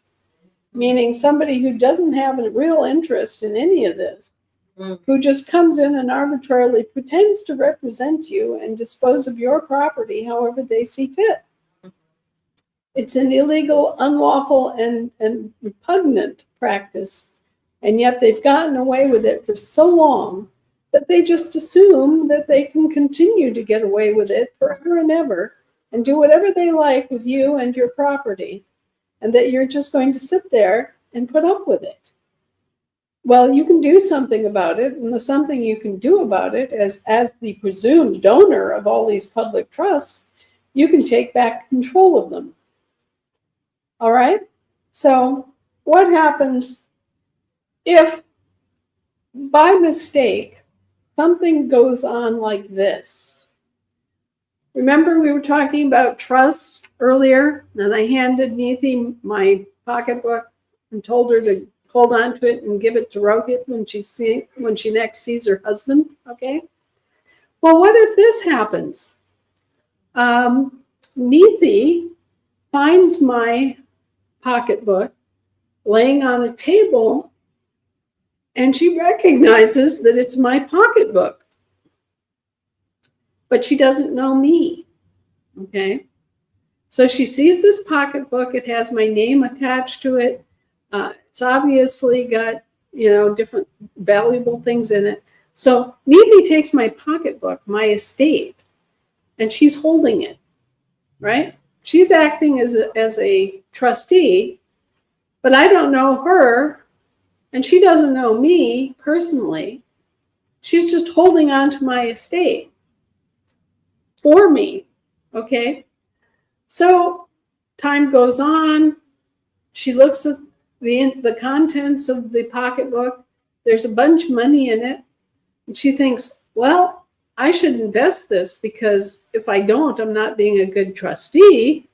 B: meaning somebody who doesn't have a real interest in any of this, who just comes in and arbitrarily pretends to represent you and dispose of your property however they see fit. It's an illegal, unlawful, and repugnant practice, and yet they've gotten away with it for so long that they just assume that they can continue to get away with it forever and ever and do whatever they like with you and your property, and that you're just going to sit there and put up with it. Well, you can do something about it, and the something you can do about it as the presumed donor of all these public trusts, you can take back control of them. All right? So what happens if by mistake something goes on like this? Remember we were talking about trusts earlier, and I handed Niti my pocketbook and told her to hold on to it and give it to Rohit when she next sees her husband, okay? Well, what if this happens? Niti finds my pocketbook laying on a table, and she recognizes that it's my pocketbook. But she doesn't know me, okay? So she sees this pocketbook. It has my name attached to it. It's obviously got, different valuable things in it. So Niti takes my pocketbook, my estate, and she's holding it, right? She's acting as a trustee, but I don't know her, and she doesn't know me personally. She's just holding on to my estate for me, okay? So time goes on. She looks at the contents of the pocketbook. There's a bunch of money in it. And she thinks, well, I should invest this because if I don't, I'm not being a good trustee.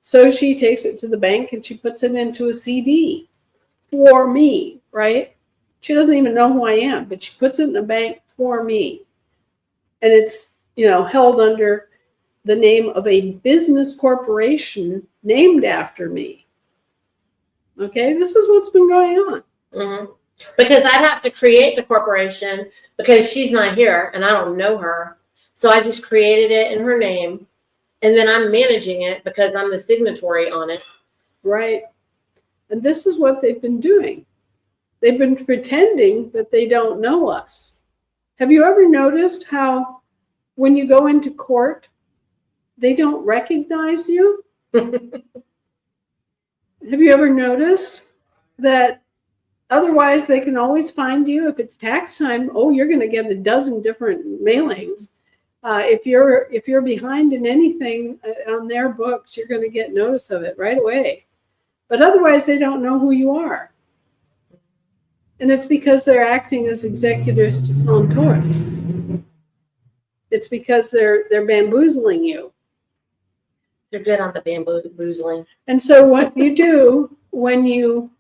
B: So she takes it to the bank and she puts it into a CD for me, right? She doesn't even know who I am, but she puts it in the bank for me. And it's, held under the name of a business corporation named after me. Okay, this is what's been going on.
A: Mm-hmm. Because I'd have to create the corporation because she's not here and I don't know her. So I just created it in her name, and then I'm managing it because I'm the signatory on it.
B: Right. And this is what they've been doing. They've been pretending that they don't know us. Have you ever noticed how when you go into court, they don't recognize you? Have you ever noticed that otherwise they can always find you if it's tax time? Oh, you're going to get a dozen different mailings. If you're behind in anything on their books, you're going to get notice of it right away. But otherwise, they don't know who you are. And it's because they're acting as executors de sans tort. It's because they're bamboozling you.
A: They're good on the bamboozling.
B: And so what you do when you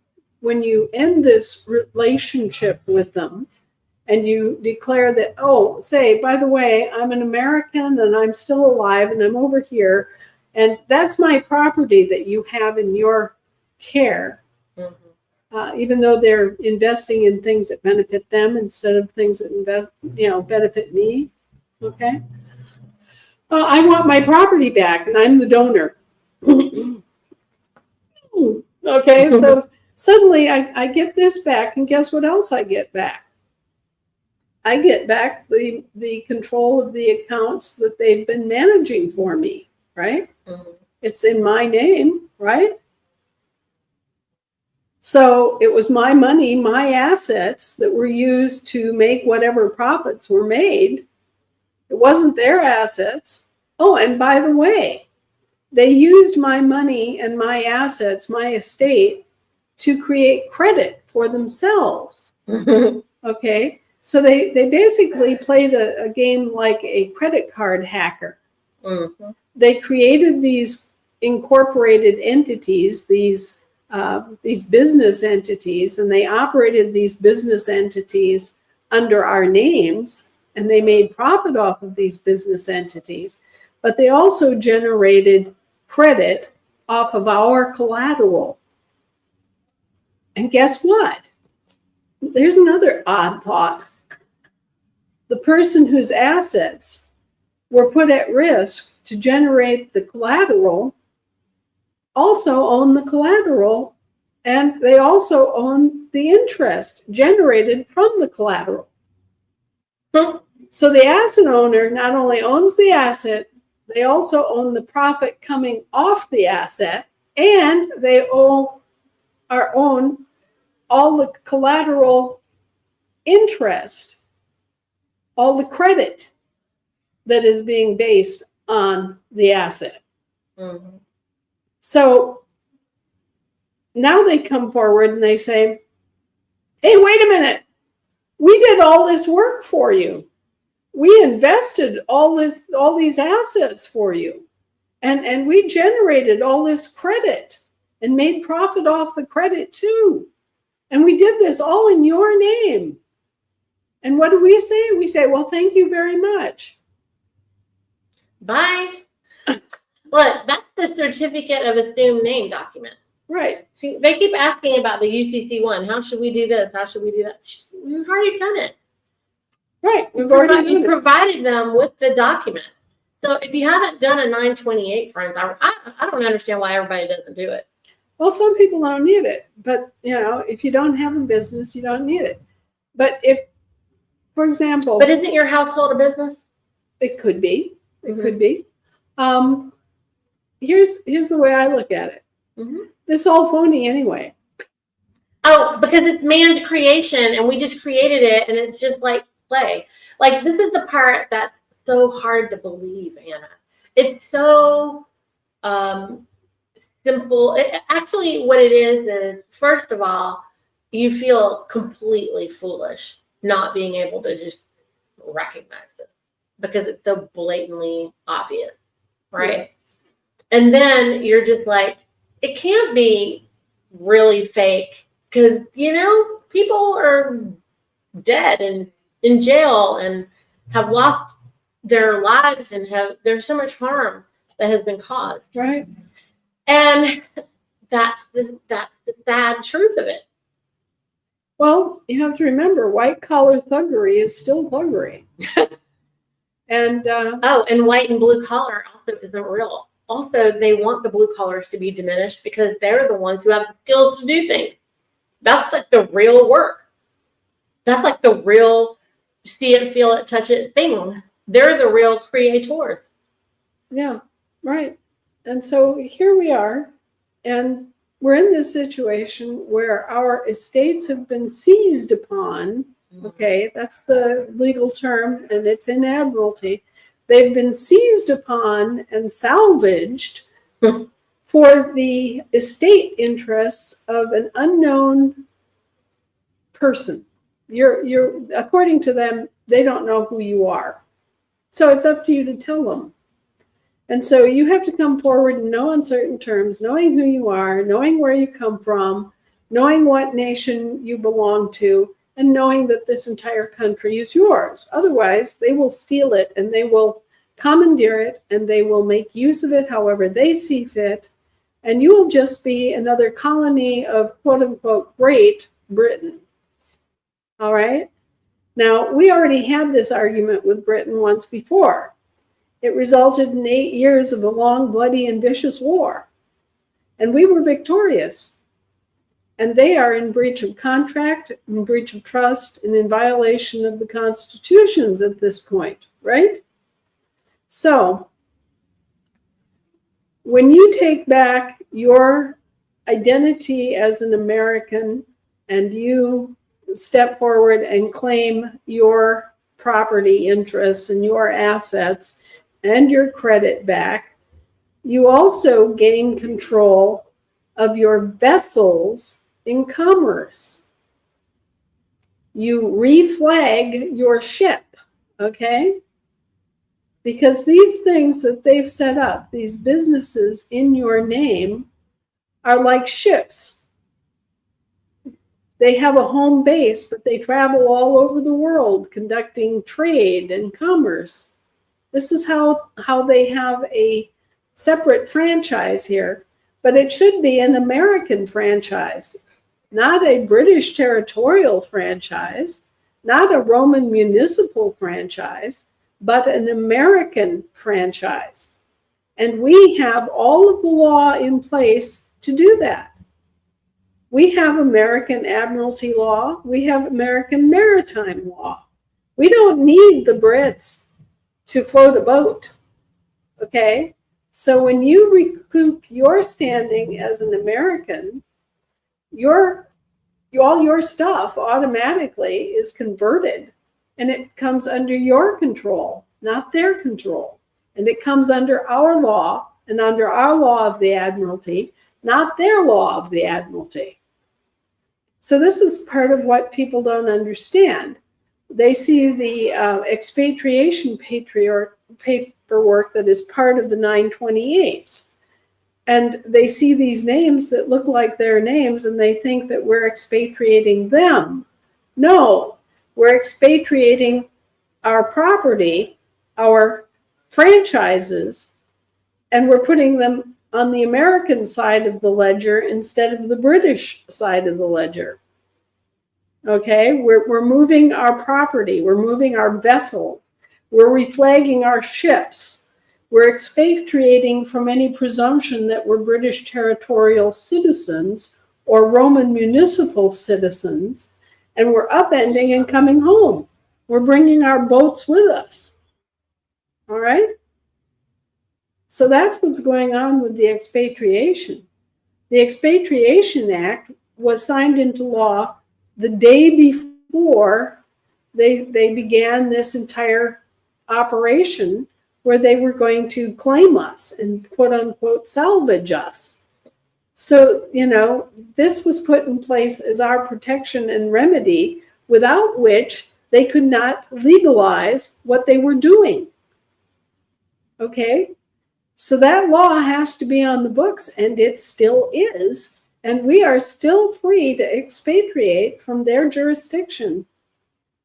B: end this relationship with them and you declare that, oh, say, by the way, I'm an American and I'm still alive and I'm over here, and that's my property that you have in your care,
A: Mhm.
B: even though they're investing in things that benefit them instead of things that benefit me. Okay. I want my property back, and I'm the donor. Okay, so suddenly I get this back, and guess what else I get back? I get back the control of the accounts that they've been managing for me, right?
A: Mhm.
B: It's in my name, right? So it was my money, my assets that were used to make whatever profits were made. It wasn't their assets. Oh, and by the way, they used my money and my assets, my estate, to create credit for themselves. Okay? So they basically played a game like a credit card hacker.
A: Mhm.
B: They created these incorporated entities, these business entities, and they operated these business entities under our names, and they made profit off of these business entities. But they also generated credit off of our collateral. And guess what? There's another odd thought. The person whose assets were put at risk to generate the collateral also own the collateral, and they also own the interest generated from the collateral. So the asset owner not only owns the asset, they also own the profit coming off the asset, and they own all the collateral interest, all the credit that is being based on the asset.
A: Mhm.
B: So now they come forward and they say, hey, wait a minute. We did all this work for you. We invested all these assets for you. And we generated all this credit and made profit off the credit too. And we did this all in your name. And what do we say? We say, well, thank you very much.
A: Bye. Look, that's the certificate of assumed name document.
B: Right.
A: See, they keep asking about the UCC one. How should we do this? How should we do that? We've already done it.
B: Right.
A: You provided them with the document. So if you haven't done a 928, friends, I don't understand why everybody doesn't do it.
B: Well, some people don't need it, but if you don't have a business, you don't need it. But if, for example,
A: but isn't your household a business?
B: It could be. It could be. Here's the way I look at it.
A: Mm-hmm.
B: This is all phony anyway.
A: Oh, because it's man's creation, and we just created it, and it's just like play. Like, this is the part that's so hard to believe, Anna. It's so simple. Actually, what it is first of all, you feel completely foolish not being able to just recognize this because it's so blatantly obvious, right? Yeah. And then you're just like, it can't be really fake because, people are dead and in jail and have lost their lives and there's so much harm that has been caused.
B: Right.
A: And that's the sad truth of it.
B: Well, you have to remember, white collar thuggery is still thuggery. And
A: and white and blue collar also isn't real. Also, they want the blue collars to be diminished because they're the ones who have the skills to do things. That's like the real work. That's like the real see it, feel it, touch it thing. They're the real creators.
B: Yeah, right. And so here we are, and we're in this situation where our estates have been seized upon. Okay, that's the legal term, and it's in admiralty. They've been seized upon and salvaged for the estate interests of an unknown person. You're according to them, they don't know who you are. So it's up to you to tell them. And so you have to come forward in no uncertain terms, knowing who you are, knowing where you come from, knowing what nation you belong to, and knowing that this entire country is yours. Otherwise, they will steal it and they will commandeer it and they will make use of it however they see fit. and you will just be another colony of quote unquote Great Britain. All right? Now, we already had this argument with Britain once before. It resulted in 8 years of a long, bloody, and vicious war. And we were victorious. And they are in breach of contract, in breach of trust, and in violation of the constitutions at this point, right? So, when you take back your identity as an American and you step forward and claim your property interests and your assets and your credit back, you also gain control of your vessels in commerce. You reflag your ship, okay? Because these things that they've set up, these businesses in your name, are like ships. They have a home base, but they travel all over the world conducting trade and commerce. This is how they have a separate franchise here, but it should be an American franchise, not a British territorial franchise, not a Roman municipal franchise, but an American franchise. And we have all of the law in place to do that. We have American Admiralty law. We have American maritime law. We don't need the Brits to float a boat, okay? So when you recoup your standing as an American, all your stuff automatically is converted, and it comes under your control, not their control. And it comes under our law and under our law of the Admiralty, not their law of the Admiralty. So this is part of what people don't understand. They see the expatriation paperwork that is part of the 928s. And they see these names that look like their names, and they think that we're expatriating them. No, we're expatriating our property, our franchises, and we're putting them on the American side of the ledger instead of the British side of the ledger. Okay, we're moving our property, we're moving our vessel, we're reflagging our ships, we're expatriating from any presumption that we're British territorial citizens or Roman municipal citizens, and we're upending and coming home. We're bringing our boats with us. All right? So that's what's going on with the expatriation. The Expatriation Act was signed into law the day before they began this entire operation where they were going to claim us and quote unquote salvage us. So, this was put in place as our protection and remedy, without which they could not legalize what they were doing. Okay? So that law has to be on the books, and it still is. And we are still free to expatriate from their jurisdiction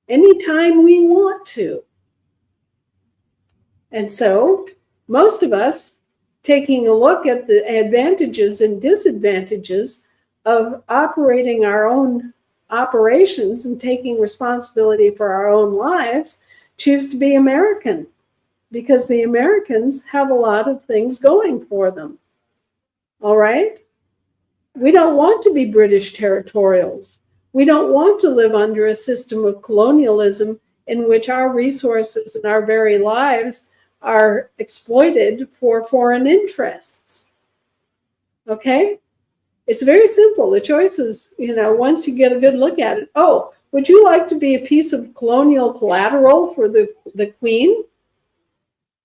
B: anytime we want to. And so most of us, taking a look at the advantages and disadvantages of operating our own operations and taking responsibility for our own lives, choose to be American, because the Americans have a lot of things going for them. All right? We don't want to be British territorials. We don't want to live under a system of colonialism in which our resources and our very lives are exploited for foreign interests. Okay? It's very simple. The choice is, once you get a good look at it, oh, would you like to be a piece of colonial collateral for the Queen?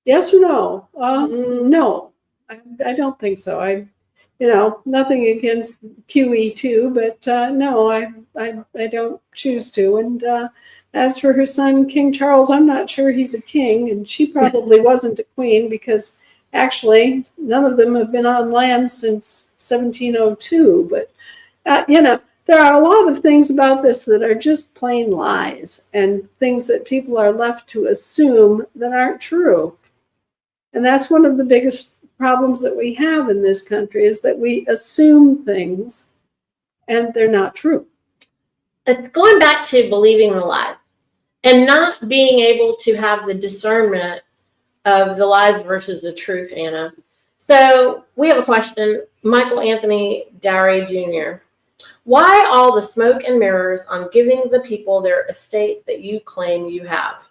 B: Yes or no? No, I don't think so. Nothing against QE2, but no, I don't choose to. And as for her son, King Charles, I'm not sure he's a king, and she probably wasn't a queen, because actually none of them have been on land since 1702. But, there are a lot of things about this that are just plain lies and things that people are left to assume that aren't true. And that's one of the biggest problems that we have in this country is that we assume things and they're not true.
A: It's going back to believing the lies and not being able to have the discernment of the lies versus the truth, Anna. So we have a question. Michael Anthony Dowry Jr. Why all the smoke and mirrors on giving the people their estates that you claim you have?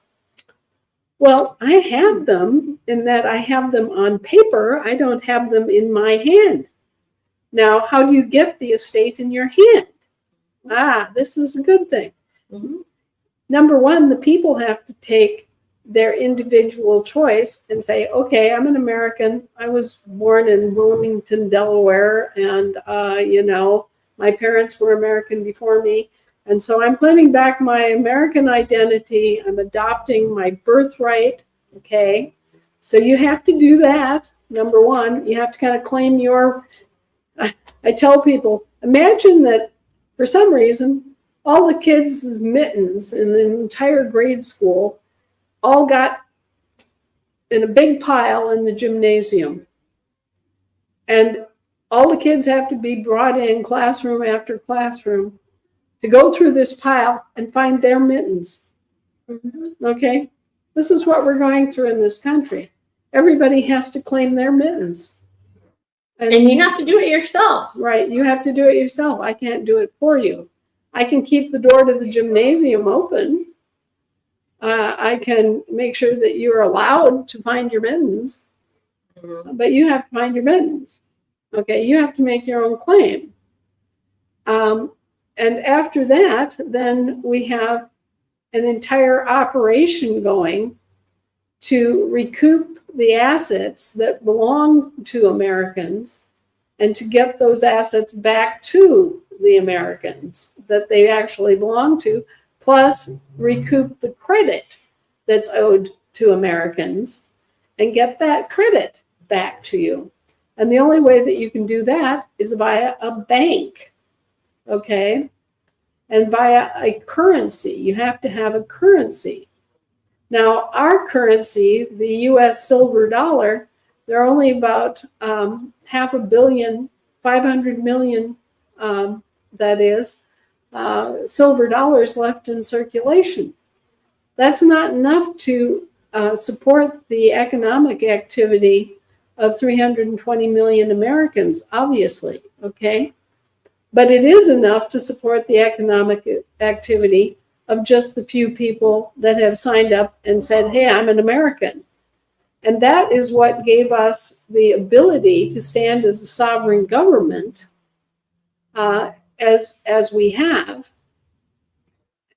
B: Well, I have them in that I have them on paper. I don't have them in my hand. Now, how do you get the estate in your hand? This is a good thing.
A: Mm-hmm.
B: Number one, the people have to take their individual choice and say, okay, I'm an American. I was born in Wilmington, Delaware, and, my parents were American before me. And so I'm claiming back my American identity. I'm adopting my birthright, okay? So you have to do that. Number one, you have to kind of claim I tell people, imagine that for some reason, all the kids' mittens in the entire grade school all got in a big pile in the gymnasium. And all the kids have to be brought in classroom after classroom to go through this pile and find their mittens.
A: Mm-hmm.
B: Okay? This is what we're going through in this country. Everybody has to claim their mittens.
A: And you have to do it yourself.
B: Right. You have to do it yourself. I can't do it for you. I can keep the door to the gymnasium open. I can make sure that you're allowed to find your mittens.
A: Mm-hmm.
B: But you have to find your mittens. Okay? You have to make your own claim. And after that, then we have an entire operation going to recoup the assets that belong to Americans and to get those assets back to the Americans that they actually belong to, plus recoup the credit that's owed to Americans and get that credit back to you. And the only way that you can do that is via a bank, okay? And via a currency. You have to have a currency. Now, our currency, the US silver dollar, there are only about 500 million, that is, silver dollars left in circulation. That's not enough to support the economic activity of 320 million Americans, obviously, okay? But it is enough to support the economic activity of just the few people that have signed up and said, hey, I'm an American. And that is what gave us the ability to stand as a sovereign government as we have.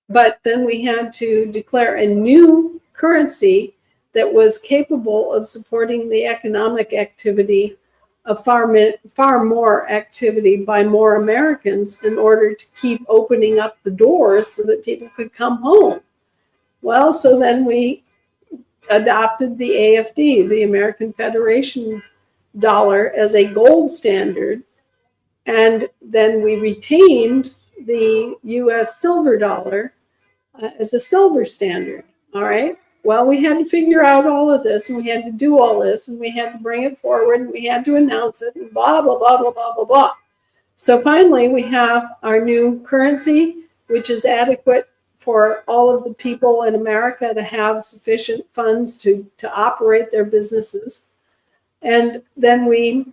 B: But then we had to declare a new currency that was capable of supporting the economic activity of far more activity by more Americans in order to keep opening up the doors so that people could come home. Well, so then we adopted the AFD, the American Federation dollar, as a gold standard. And then we retained the US silver dollar as a silver standard. All right. Well, we had to figure out all of this, and we had to do all this, and we had to bring it forward, and we had to announce it, and blah, blah, blah, blah, blah, blah, blah. So finally, we have our new currency, which is adequate for all of the people in America to have sufficient funds to operate their businesses. And then we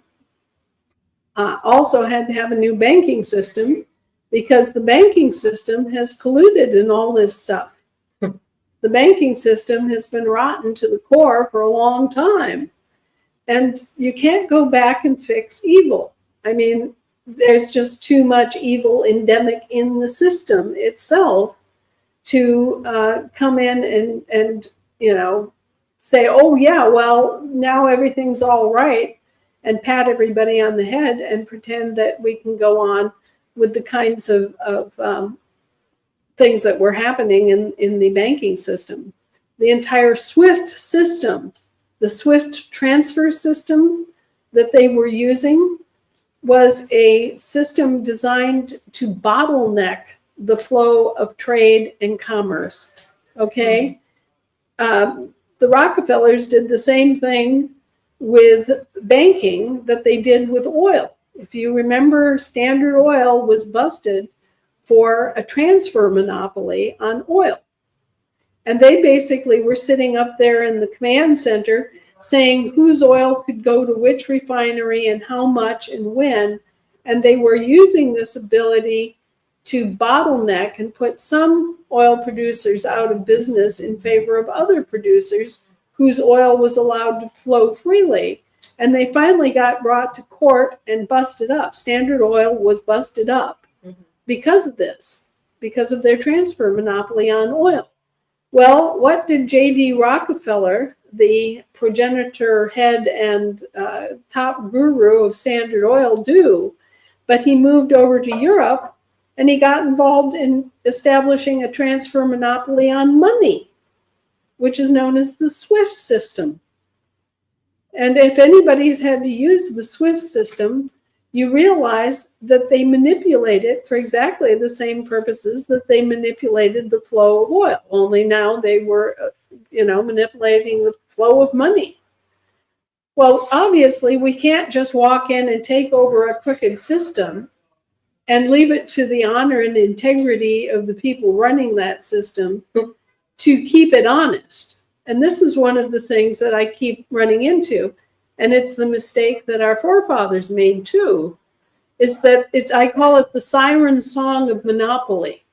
B: also had to have a new banking system, because the banking system has colluded in all this stuff. The banking system has been rotten to the core for a long time. And you can't go back and fix evil. I mean, there's just too much evil endemic in the system itself to come in and say, oh, yeah, well, now everything's all right, and pat everybody on the head and pretend that we can go on with the kinds of things that were happening in the banking system. The entire SWIFT system, the SWIFT transfer system that they were using, was a system designed to bottleneck the flow of trade and commerce, okay? The Rockefellers did the same thing with banking that they did with oil. If you remember, Standard Oil was busted for a transfer monopoly on oil. And they basically were sitting up there in the command center saying whose oil could go to which refinery and how much and when. And they were using this ability to bottleneck and put some oil producers out of business in favor of other producers whose oil was allowed to flow freely. And they finally got brought to court and busted up. Standard Oil was busted up because of this, because of their transfer monopoly on oil. Well, what did J.D. Rockefeller, the progenitor, head, and top guru of Standard Oil, do? But he moved over to Europe and he got involved in establishing a transfer monopoly on money, which is known as the SWIFT system. And if anybody's had to use the SWIFT system, you realize that they manipulate it for exactly the same purposes that they manipulated the flow of oil. Only now they were, manipulating the flow of money. Well, obviously, we can't just walk in and take over a crooked system and leave it to the honor and integrity of the people running that system to keep it honest. And this is one of the things that I keep running into. And it's the mistake that our forefathers made too, is that I call it the siren song of monopoly.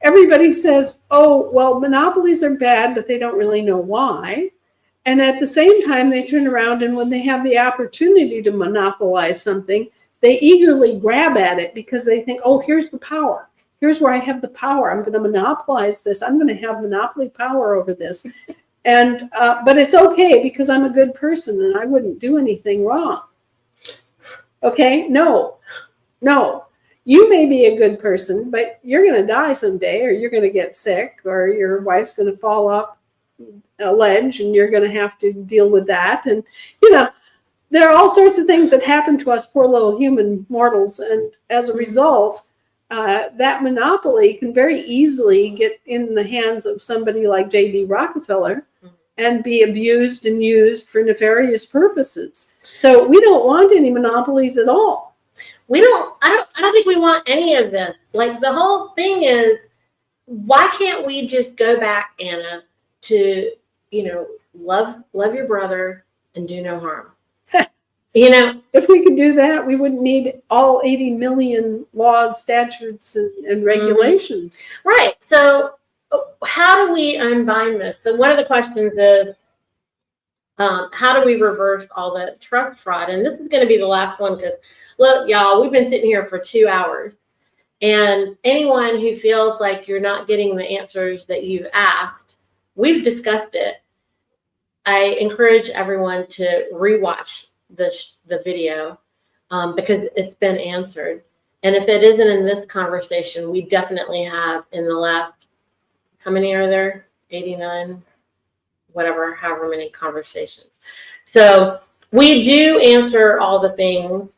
B: Everybody says, oh, well, monopolies are bad, but they don't really know why. And at the same time, they turn around and when they have the opportunity to monopolize something, they eagerly grab at it because they think, oh, here's the power. Here's where I have the power. I'm going to monopolize this. I'm going to have monopoly power over this. And but it's okay because I'm a good person and I wouldn't do anything wrong. Okay? No. You may be a good person, but you're going to die someday, or you're going to get sick, or your wife's going to fall off a ledge and you're going to have to deal with that. And, there are all sorts of things that happen to us poor little human mortals. And as a result, that monopoly can very easily get in the hands of somebody like J.D. Rockefeller and be abused and used for nefarious purposes. So we don't want any monopolies at all.
A: I don't think we want any of this. Like, the whole thing is, why can't we just go back, Anna, to, love your brother and do no harm?
B: If we could do that, we wouldn't need all 80 million laws, statutes, and regulations.
A: Right. So how do we unbind this? So one of the questions is, how do we reverse all the trust fraud? And this is going to be the last one because, look, y'all, we've been sitting here for 2 hours. And anyone who feels like you're not getting the answers that you've asked, we've discussed it. I encourage everyone to rewatch the video because it's been answered. And if it isn't in this conversation, we definitely have in the last, how many are there? 89, whatever, however many conversations. So we do answer all the things.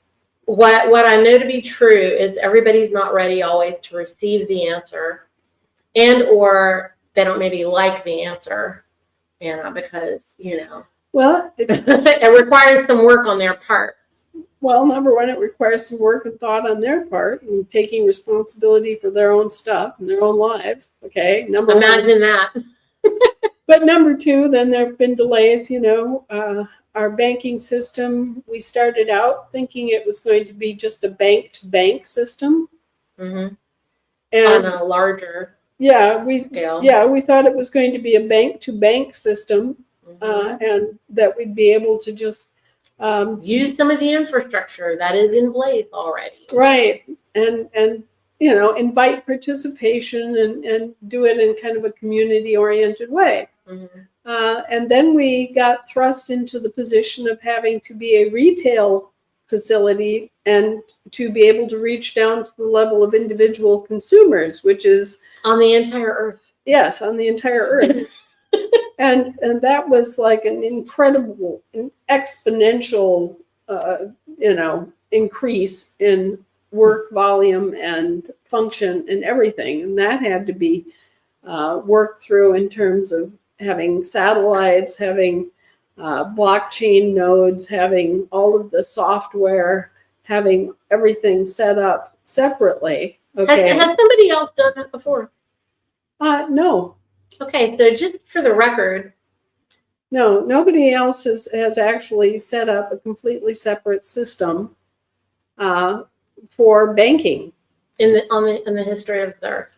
A: What I know to be true is everybody's not ready always to receive the answer, and or they don't maybe like the answer, because,
B: Well,
A: it requires some work on their part.
B: Well, number one, it requires some work and thought on their part and taking responsibility for their own stuff and their own lives. Okay.
A: Imagine that.
B: But number two, then there have been delays, our banking system. We started out thinking it was going to be just a bank to bank system.
A: Mm-hmm.
B: And
A: on a larger scale.
B: Yeah, we thought it was going to be a bank to bank system.
A: Mm-hmm.
B: And that we'd be able to just
A: use some of the infrastructure that is in place already.
B: Right. And invite participation and do it in kind of a community-oriented way.
A: Mm-hmm.
B: And then we got thrust into the position of having to be a retail facility and to be able to reach down to the level of individual consumers, which is
A: on the entire earth.
B: Yes, on the entire earth. And that was like an incredible, exponential, increase in work volume and function and everything. And that had to be worked through in terms of having satellites, having blockchain nodes, having all of the software, having everything set up separately. Okay.
A: Has somebody else done that before?
B: No.
A: Okay, so just for the record.
B: No, nobody else has actually set up a completely separate system for banking.
A: In the history of the earth.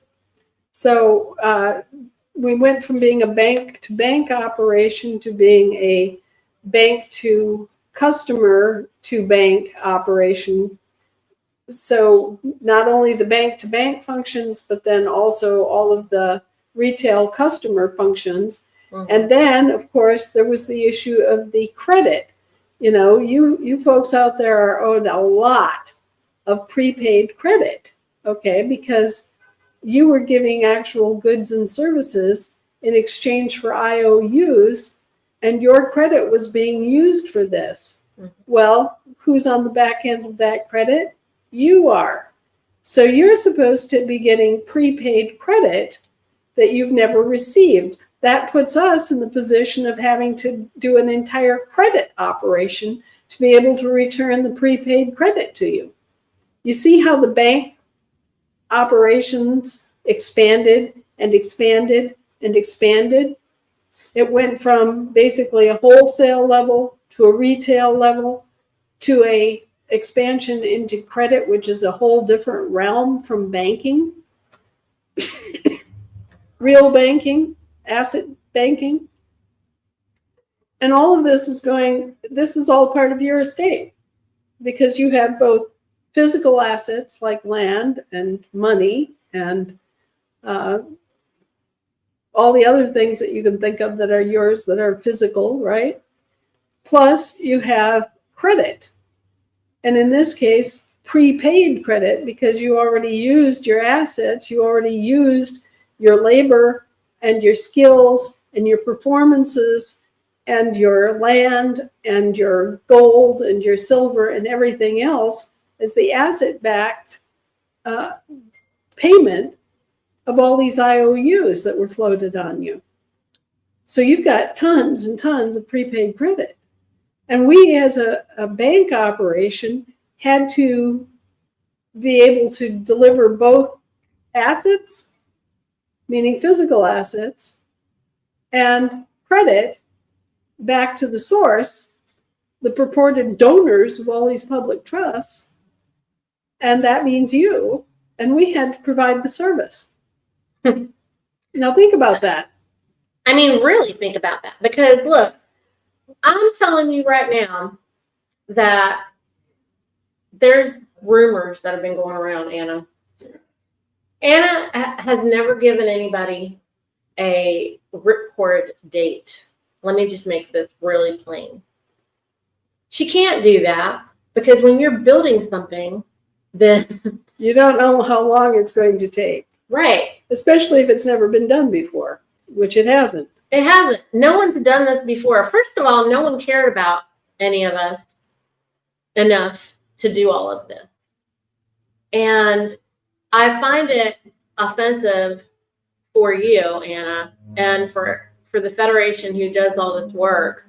B: So we went from being a bank-to-bank operation to being a bank-to-customer-to-bank operation. So not only the bank-to-bank functions, but then also all of the retail customer functions. Mm-hmm. And then, of course, there was the issue of the credit. You folks out there are owed a lot of prepaid credit, okay, because you were giving actual goods and services in exchange for IOUs, and your credit was being used for this. Mm-hmm. Well, who's on the back end of that credit? You are. So you're supposed to be getting prepaid credit that you've never received. That puts us in the position of having to do an entire credit operation to be able to return the prepaid credit to you. You see how the bank operations expanded and expanded and expanded? It went from basically a wholesale level to a retail level to a expansion into credit, which is a whole different realm from banking. Real banking, asset banking. And all of this is all part of your estate, because you have both physical assets like land and money and all the other things that you can think of that are yours that are physical, right? Plus you have credit. And in this case, prepaid credit, because you already used your assets, you already used your labor and your skills and your performances and your land and your gold and your silver and everything else as the asset-backed payment of all these IOUs that were floated on you. So you've got tons and tons of prepaid credit. And we, as a bank operation, had to be able to deliver both assets, meaning physical assets, and credit back to the source, the purported donors of all these public trusts. And that means you. And we had to provide the service. Now think about that.
A: I mean, really think about that. Because look, I'm telling you right now that there's rumors that have been going around, Anna. Anna has never given anybody a ripcord date. Let me just make this really plain. She can't do that because when you're building something, then
B: you don't know how long it's going to take.
A: Right.
B: Especially if it's never been done before, which it hasn't.
A: It hasn't. No one's done this before. First of all, no one cared about any of us enough to do all of this. And I find it offensive for you, Anna, and for the Federation who does all this work,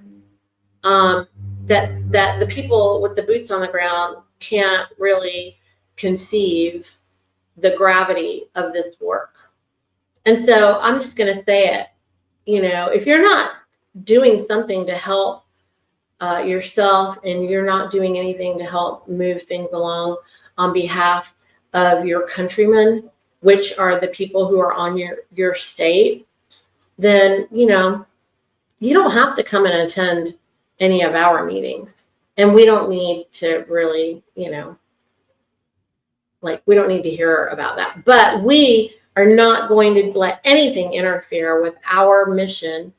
A: that the people with the boots on the ground can't really conceive the gravity of this work. And so I'm just going to say it. If you're not doing something to help yourself and you're not doing anything to help move things along on behalf of your countrymen, which are the people who are on your state, then, you don't have to come and attend any of our meetings. And we don't need to really, we don't need to hear about that. But we are not going to let anything interfere with our mission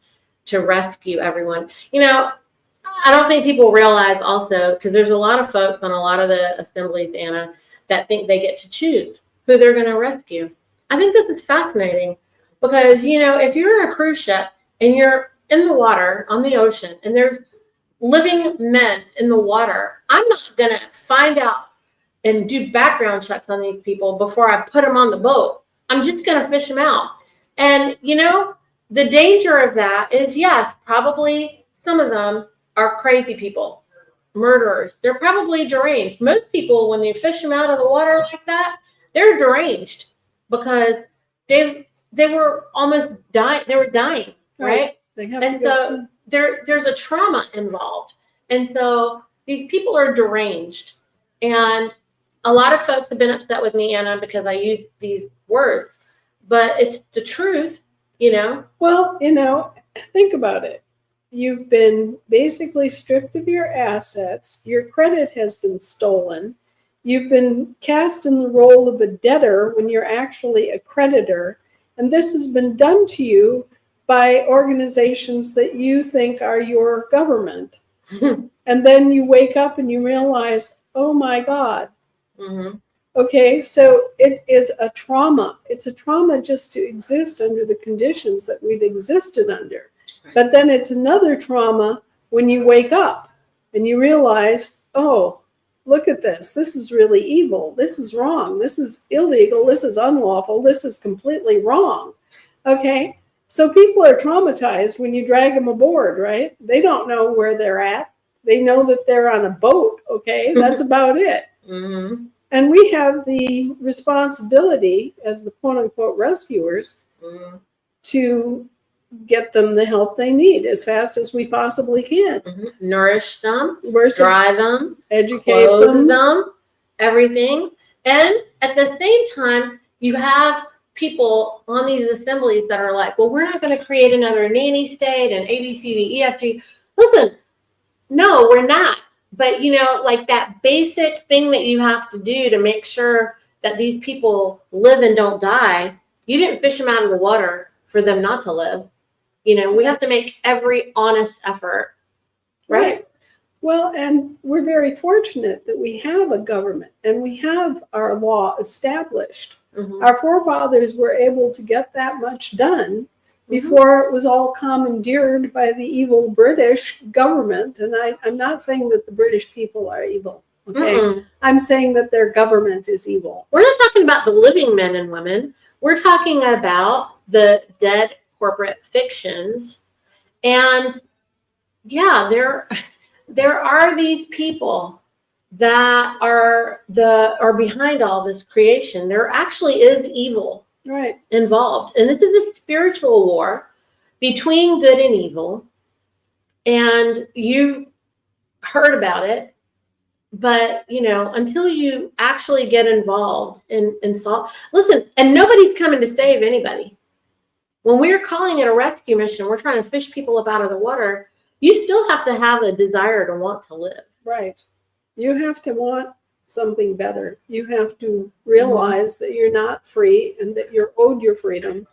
A: to rescue everyone. I don't think people realize also, because there's a lot of folks on a lot of the assemblies, Anna, that think they get to choose who they're going to rescue. I think this is fascinating because, if you're in a cruise ship and you're in the water on the ocean and there's living men in the water, I'm not going to find out and do background checks on these people before I put them on the boat. I'm just going to fish them out. And, the danger of that is, yes, probably some of them are crazy people, murderers. They're probably deranged. Most people, when they fish them out of the water like that, they're deranged because they were almost dying. They were dying, right?
B: They have
A: And so there's a trauma involved. And so these people are deranged. And a lot of folks have been upset with me, Anna, because I use these words. But it's the truth, you know?
B: Well, think about it. You've been basically stripped of your assets. Your credit has been stolen. You've been cast in the role of a debtor when you're actually a creditor. And this has been done to you by organizations that you think are your government. And then you wake up and you realize, oh my God.
A: Mm-hmm.
B: Okay, so it is a trauma. It's a trauma just to exist under the conditions that we've existed under.
A: Right.
B: But then it's another trauma when you wake up and you realize, oh, look at this. This is really evil. This is wrong. This is illegal. This is unlawful. This is completely wrong. Okay, so people are traumatized when you drag them aboard, right? They don't know where they're at. They know that they're on a boat, okay? That's about it.
A: Mm-hmm.
B: And we have the responsibility as the quote unquote rescuers to get them the help they need as fast as we possibly can.
A: Mm-hmm. Nourish them,
B: Versus
A: dry them,
B: educate
A: clothe them, everything. And at the same time, you have people on these assemblies that are like, well, we're not going to create another nanny state and A, B, C, D, E, F, G. Listen, no, we're not. But, like that basic thing that you have to do to make sure that these people live and don't die, you didn't fish them out of the water for them not to live. We have to make every honest effort, right?
B: Well, and we're very fortunate that we have a government and we have our law established.
A: Mm-hmm.
B: Our forefathers were able to get that much done before it was all commandeered by the evil British government. And I'm not saying that the British people are evil, okay?
A: Mm-mm.
B: I'm saying that their government is evil.
A: We're not talking about the living men and women. We're talking about the dead corporate fictions. And yeah, there are these people that are behind all this creation. There actually is evil involved. And this is a spiritual war between good and evil. And you've heard about it. But, until you actually get involved and solve, listen, and nobody's coming to save anybody. When we're calling it a rescue mission, we're trying to fish people up out of the water. You still have to have a desire to want to live.
B: Right. You have to want something better. You have to realize that you're not free and that you're owed your freedom.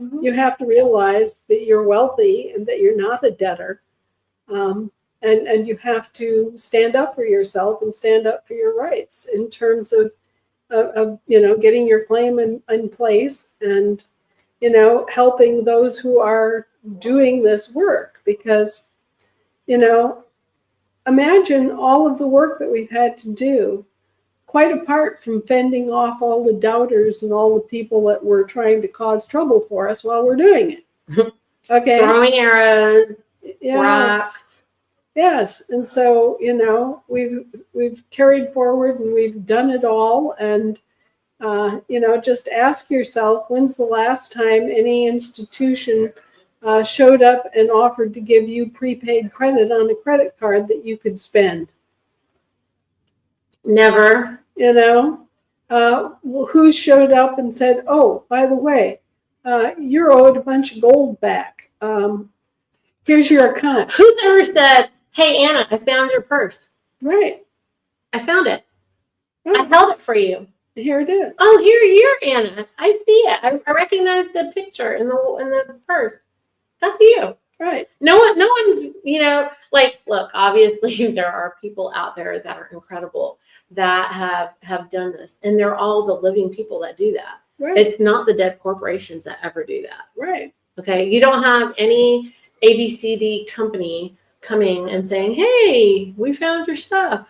B: Mm-hmm. You have to realize that you're wealthy and that you're not a debtor. And you have to stand up for yourself and stand up for your rights in terms of getting your claim in place and, helping those who are doing this work. Because, imagine all of the work that we've had to do, quite apart from fending off all the doubters and all the people that were trying to cause trouble for us while we're doing it. Okay.
A: Throwing arrows, rocks.
B: Yes. And so, we've carried forward and we've done it all. And, just ask yourself, when's the last time any institution showed up and offered to give you prepaid credit on a credit card that you could spend?
A: Never.
B: Who showed up and said, oh, by the way, you're owed a bunch of gold back. Here's your account.
A: Who's ever said, hey, Anna, I found your purse.
B: Right.
A: I found it.
B: Right.
A: I held it for you.
B: Here it is.
A: Oh, you're Anna. I see it. I recognize the picture in the purse. That's you.
B: Right.
A: No one, look, obviously there are people out there that are incredible that have done this. And they're all the living people that do that.
B: Right.
A: It's not the dead corporations that ever do that.
B: Right.
A: Okay. You don't have any ABCD company coming and saying, hey, we found your stuff.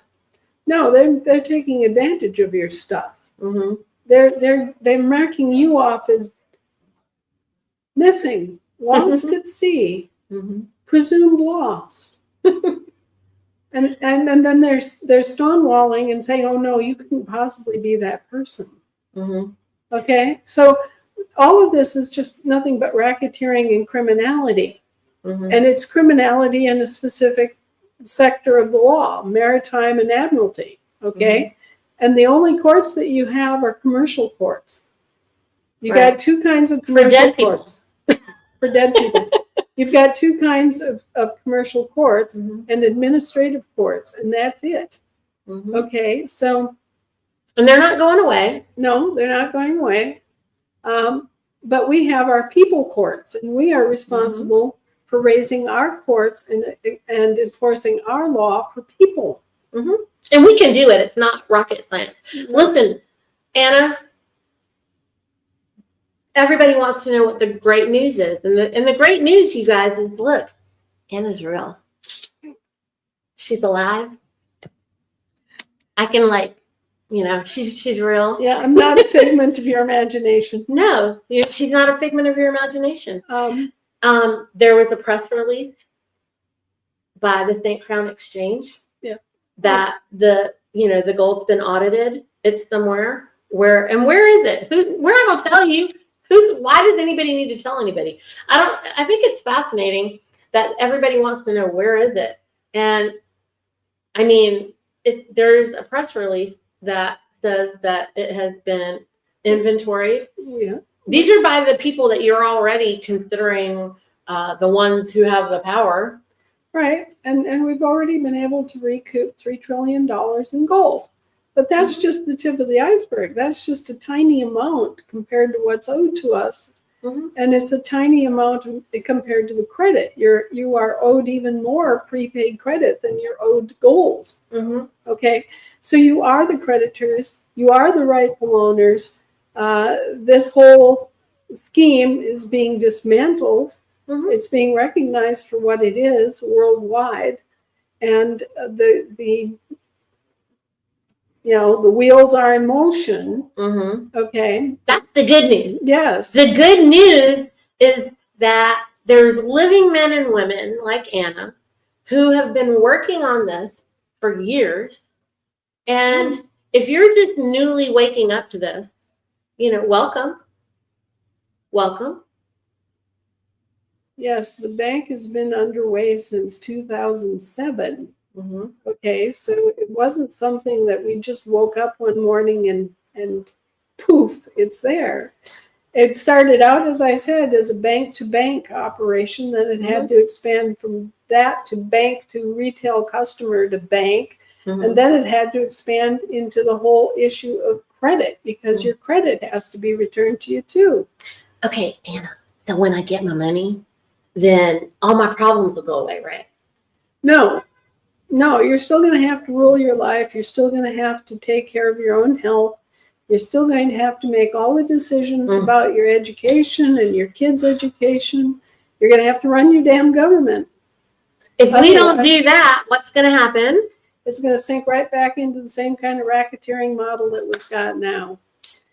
B: No, they're taking advantage of your stuff.
A: Mm-hmm.
B: They're marking you off as missing, lost at sea.
A: Mm-hmm.
B: presumed lost. And then there's stonewalling and saying, oh no, you couldn't possibly be that person.
A: Mm-hmm.
B: Okay, so all of this is just nothing but racketeering and criminality.
A: Mm-hmm.
B: And it's criminality in a specific sector of the law, maritime and admiralty. Okay,
A: Mm-hmm.
B: and the only courts that you have are commercial courts. You
A: Right.
B: got two kinds of
A: For
B: commercial
A: dead
B: courts. For dead people. You've got two kinds of commercial courts
A: Mm-hmm.
B: and administrative courts, and that's it.
A: Mm-hmm.
B: Okay, so
A: And they're not going away.
B: no, they're not going away. But we have our people courts, and we are responsible for raising our courts and enforcing our law for people.
A: Mm-hmm. And we can do it. It's not rocket science. Listen, Anna, everybody wants to know what the great news is. And the great news, you guys, is look, Anna's real. She's alive. I can she's real.
B: Yeah, I'm not a figment of your imagination.
A: No, she's not a figment of your imagination.
B: Um,
A: There was a press release by the St. Crown Exchange.
B: Yeah.
A: That the gold's been audited. It's somewhere. Where is it? We're not gonna tell you. Why does anybody need to tell anybody? I think it's fascinating that everybody wants to know where is it. And I mean, there's a press release that says that it has been inventoried.
B: yeah.
A: These are by the people that you're already considering the ones who have the power.
B: Right, and we've already been able to recoup $3 trillion in gold. But that's just the tip of the iceberg. That's just a tiny amount compared to what's owed to us.
A: Mm-hmm.
B: And it's a tiny amount compared to the credit. You are owed even more prepaid credit than you're owed gold.
A: Mm-hmm.
B: Okay, so you are the creditors. You are the rightful owners. This whole scheme is being dismantled.
A: Mm-hmm.
B: It's being recognized for what it is worldwide, and the wheels are in motion.
A: Mm-hmm.
B: Okay,
A: That's the good news.
B: yes.
A: The good news is that there's living men and women like Anna who have been working on this for years. And if you're just newly waking up to this, welcome. Welcome.
B: Yes, the bank has been underway since 2007.
A: Mm-hmm.
B: Okay, so it wasn't something that we just woke up one morning and poof, it's there. It started out, as I said, as a bank-to-bank operation. Then it had to expand from that to bank to retail customer to bank.
A: Mm-hmm.
B: And then it had to expand into the whole issue of credit, because your credit has to be returned to you too.
A: Okay, Anna, so when I get my money, then all my problems will go away, right?
B: No, you're still going to have to rule your life. You're still going to have to take care of your own health. You're still going to have to make all the decisions about your education and your kids' education. You're going to have to run your damn government.
A: If we don't do that, what's going to happen?
B: It's going to sink right back into the same kind of racketeering model that we've got now.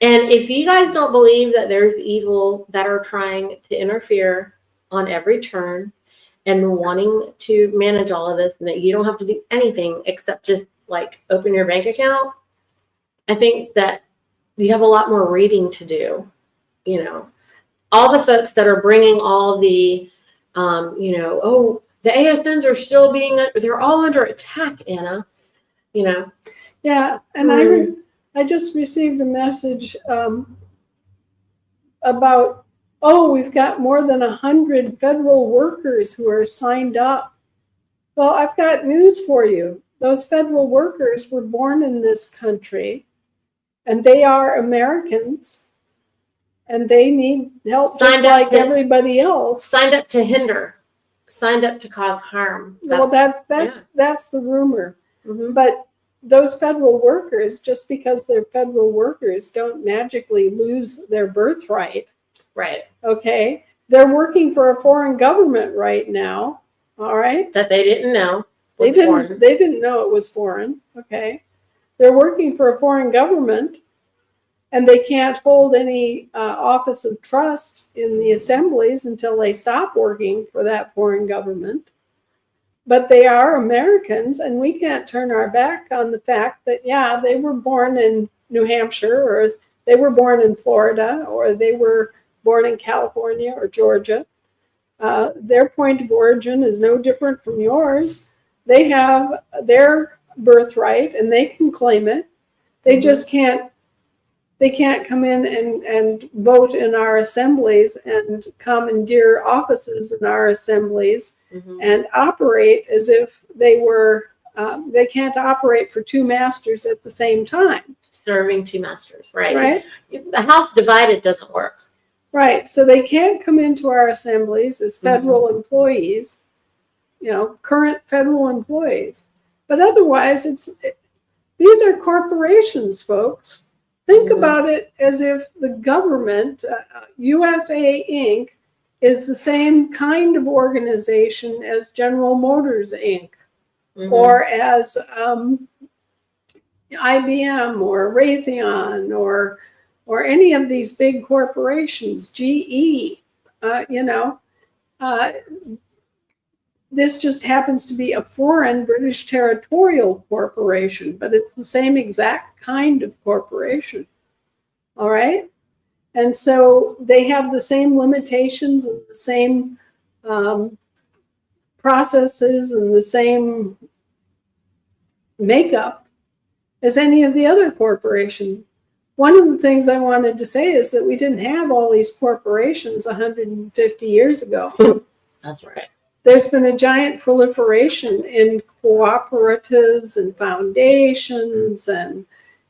A: And if you guys don't believe that there's evil that are trying to interfere on every turn and wanting to manage all of this, and that you don't have to do anything except just open your bank account, I think that you have a lot more reading to do. All the folks that are bringing all the, the ASNs are still they're all under attack, Anna.
B: Yeah, and I just received a message about, we've got more than 100 federal workers who are signed up. Well, I've got news for you. Those federal workers were born in this country, and they are Americans, and they need help just like everybody else.
A: Signed up to hinder, signed up to cause harm.
B: That's the rumor. Mm-hmm. But those federal workers, just because they're federal workers, don't magically lose their birthright.
A: Right.
B: Okay. They're working for a foreign government right now. All right.
A: That they didn't know.
B: They didn't know it was foreign. Okay. They're working for a foreign government, and they can't hold any office of trust in the assemblies until they stop working for that foreign government. But they are Americans, and we can't turn our back on the fact that, yeah, they were born in New Hampshire, or they were born in Florida, or they were born in California or Georgia. Their point of origin is no different from yours. They have their birthright and they can claim it. They just can't come in and vote in our assemblies and commandeer offices in our assemblies and operate as if they were, they can't operate for two masters at the same time.
A: Serving two masters, right?
B: Right.
A: The house divided doesn't work.
B: Right. So they can't come into our assemblies as federal employees, current federal employees. But otherwise, these are corporations, folks. Think about it as if the government, USA Inc., is the same kind of organization as General Motors Inc., or as IBM or Raytheon or any of these big corporations, GE, this just happens to be a foreign British territorial corporation, but it's the same exact kind of corporation. All right? And so they have the same limitations and the same processes and the same makeup as any of the other corporations. One of the things I wanted to say is that we didn't have all these corporations 150 years ago.
A: That's right.
B: There's been a giant proliferation in cooperatives and foundations and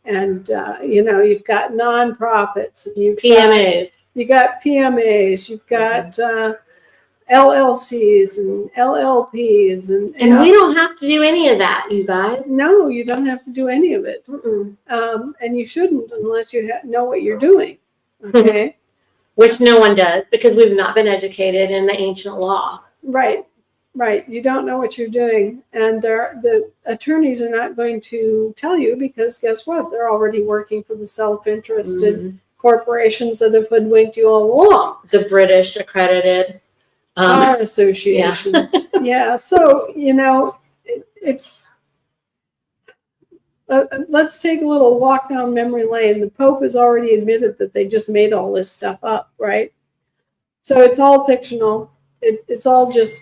B: you've got nonprofits and you've
A: PMAs.
B: You've got LLCs and LLPs
A: and we don't have to do any of that, you guys.
B: No, you don't have to do any of it. And you shouldn't unless you know what you're doing. Okay.
A: Which no one does because we've not been educated in the ancient law.
B: Right. You don't know what you're doing. And the attorneys are not going to tell you because guess what? They're already working for the self-interested corporations that have hoodwinked you all along.
A: The British accredited
B: Bar Association. Yeah. So, it's, let's take a little walk down memory lane. The Pope has already admitted that they just made all this stuff up, right? So it's all fictional. It's all just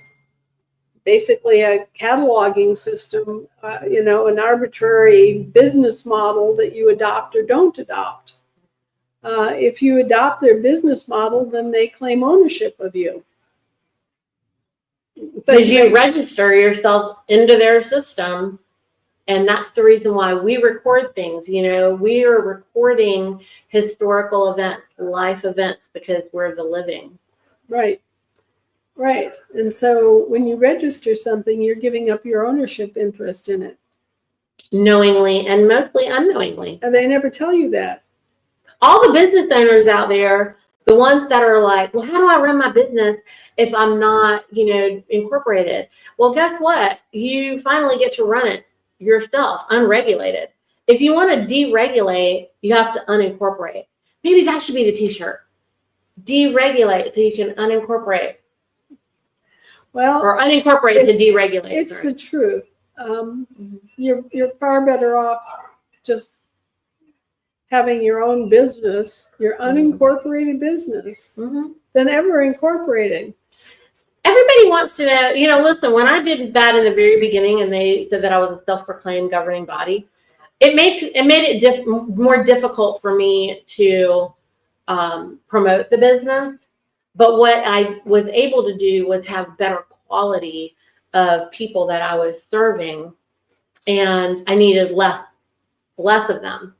B: basically a cataloging system, an arbitrary business model that you adopt or don't adopt. If you adopt their business model, then they claim ownership of you.
A: Because you register yourself into their system, and that's the reason why we record things. We are recording historical events, life events, because we're the living.
B: Right. And so when you register something, you're giving up your ownership interest in it.
A: Knowingly and mostly unknowingly.
B: And they never tell you that.
A: All the business owners out there, the ones that are like, well, how do I run my business if I'm not, incorporated? Well, guess what? You finally get to run it yourself, unregulated. If you want to deregulate, you have to unincorporate. Maybe that should be the t-shirt. Deregulate so you can unincorporate.
B: Well,
A: or unincorporate to deregulate.
B: It's the truth. You're far better off just having your own business, your unincorporated business, than ever incorporating.
A: Everybody wants to know, listen, when I did that in the very beginning and they said that I was a self-proclaimed governing body, it made it more difficult for me to promote the business. But what I was able to do was have better quality of people that I was serving, and I needed less of them.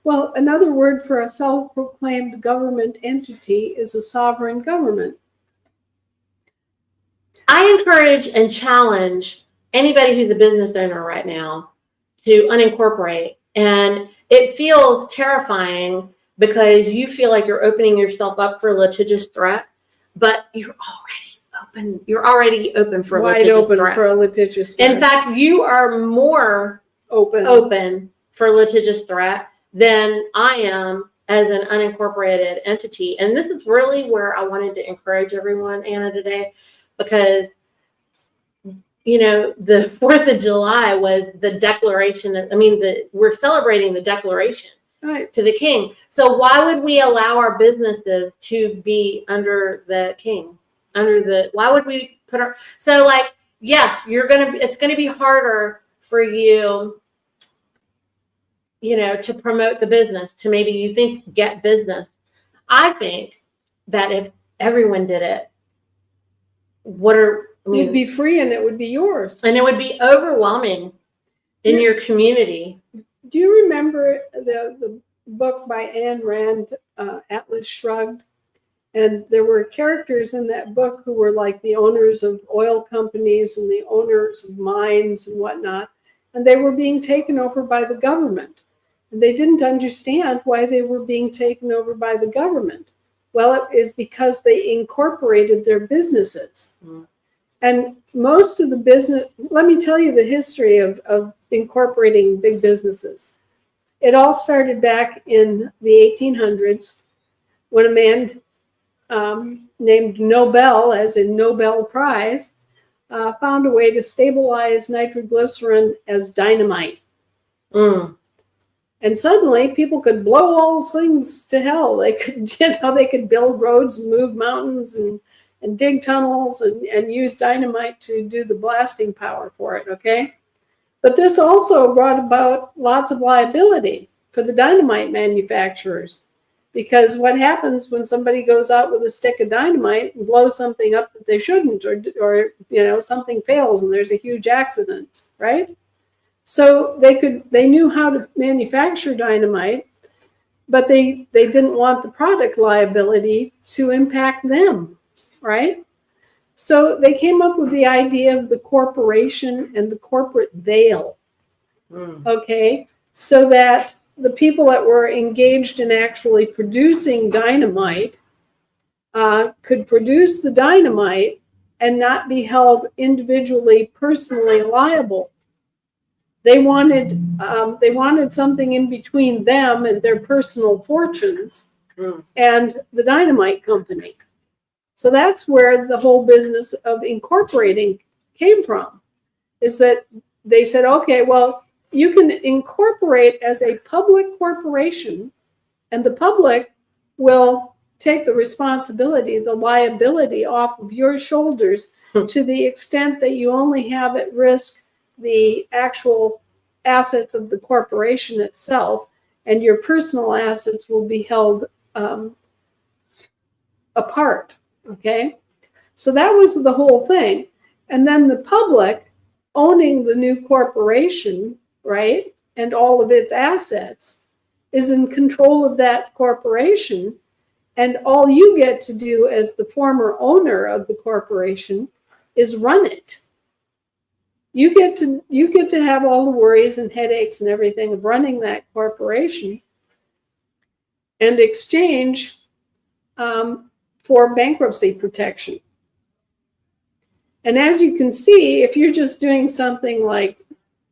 B: Well, another word for a self-proclaimed government entity is a sovereign government.
A: I encourage and challenge anybody who's a business owner right now to unincorporate. And it feels terrifying because you feel like you're opening yourself up for a litigious threat, but you're already open for a litigious threat.
B: For a litigious threat.
A: In fact, you are more open for a litigious threat than I am as an unincorporated entity. And this is really where I wanted to encourage everyone, Anna, today, because the 4th of July was the declaration. We're celebrating the declaration
B: Right.
A: to the king. So why would we allow our businesses to be under the king? Why would we put yes, it's going to be harder for you, to promote the business, to maybe you think get business. I think that if everyone did it,
B: you'd be free and it would be yours.
A: And it would be overwhelming in your community.
B: Do you remember the book by Ayn Rand, Atlas Shrugged? And there were characters in that book who were like the owners of oil companies and the owners of mines and whatnot. And they were being taken over by the government. And they didn't understand why they were being taken over by the government. Well, it is because they incorporated their businesses. Mm. And most of the business, let me tell you the history of incorporating big businesses. It all started back in the 1800s when a man named Nobel, as in Nobel Prize, found a way to stabilize nitroglycerin as dynamite. Mm. And suddenly people could blow all things to hell. They could build roads and move mountains and dig tunnels and use dynamite to do the blasting power for it, okay? But this also brought about lots of liability for the dynamite manufacturers, because what happens when somebody goes out with a stick of dynamite and blows something up that they shouldn't, or something fails and there's a huge accident, right? So they knew how to manufacture dynamite, but they didn't want the product liability to impact them, right? So they came up with the idea of the corporation and the corporate veil, okay? So that the people that were engaged in actually producing dynamite could produce the dynamite and not be held individually, personally liable. They wanted something in between them and their personal fortunes and the dynamite company. So that's where the whole business of incorporating came from, is that they said, okay, well, you can incorporate as a public corporation, and the public will take the responsibility, the liability off of your shoulders to the extent that you only have at risk the actual assets of the corporation itself, and your personal assets will be held apart. Okay, so that was the whole thing. And then the public owning the new corporation, right, and all of its assets, is in control of that corporation. And all you get to do as the former owner of the corporation is run it. You get to have all the worries and headaches and everything of running that corporation, and exchange for bankruptcy protection. And as you can see, if you're just doing something like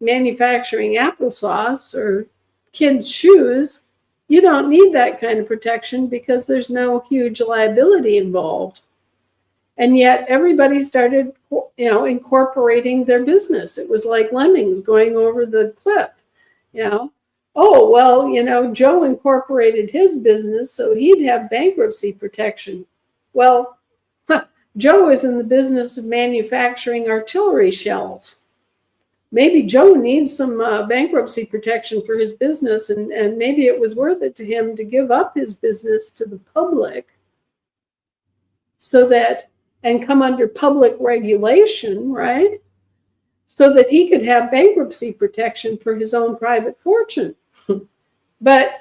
B: manufacturing applesauce or kids' shoes, you don't need that kind of protection because there's no huge liability involved. And yet everybody started, incorporating their business. It was like lemmings going over the cliff, Oh, well, Joe incorporated his business, so he'd have bankruptcy protection. Well, Joe is in the business of manufacturing artillery shells. Maybe Joe needs some bankruptcy protection for his business, and maybe it was worth it to him to give up his business to the public and come under public regulation, right? So that he could have bankruptcy protection for his own private fortune. But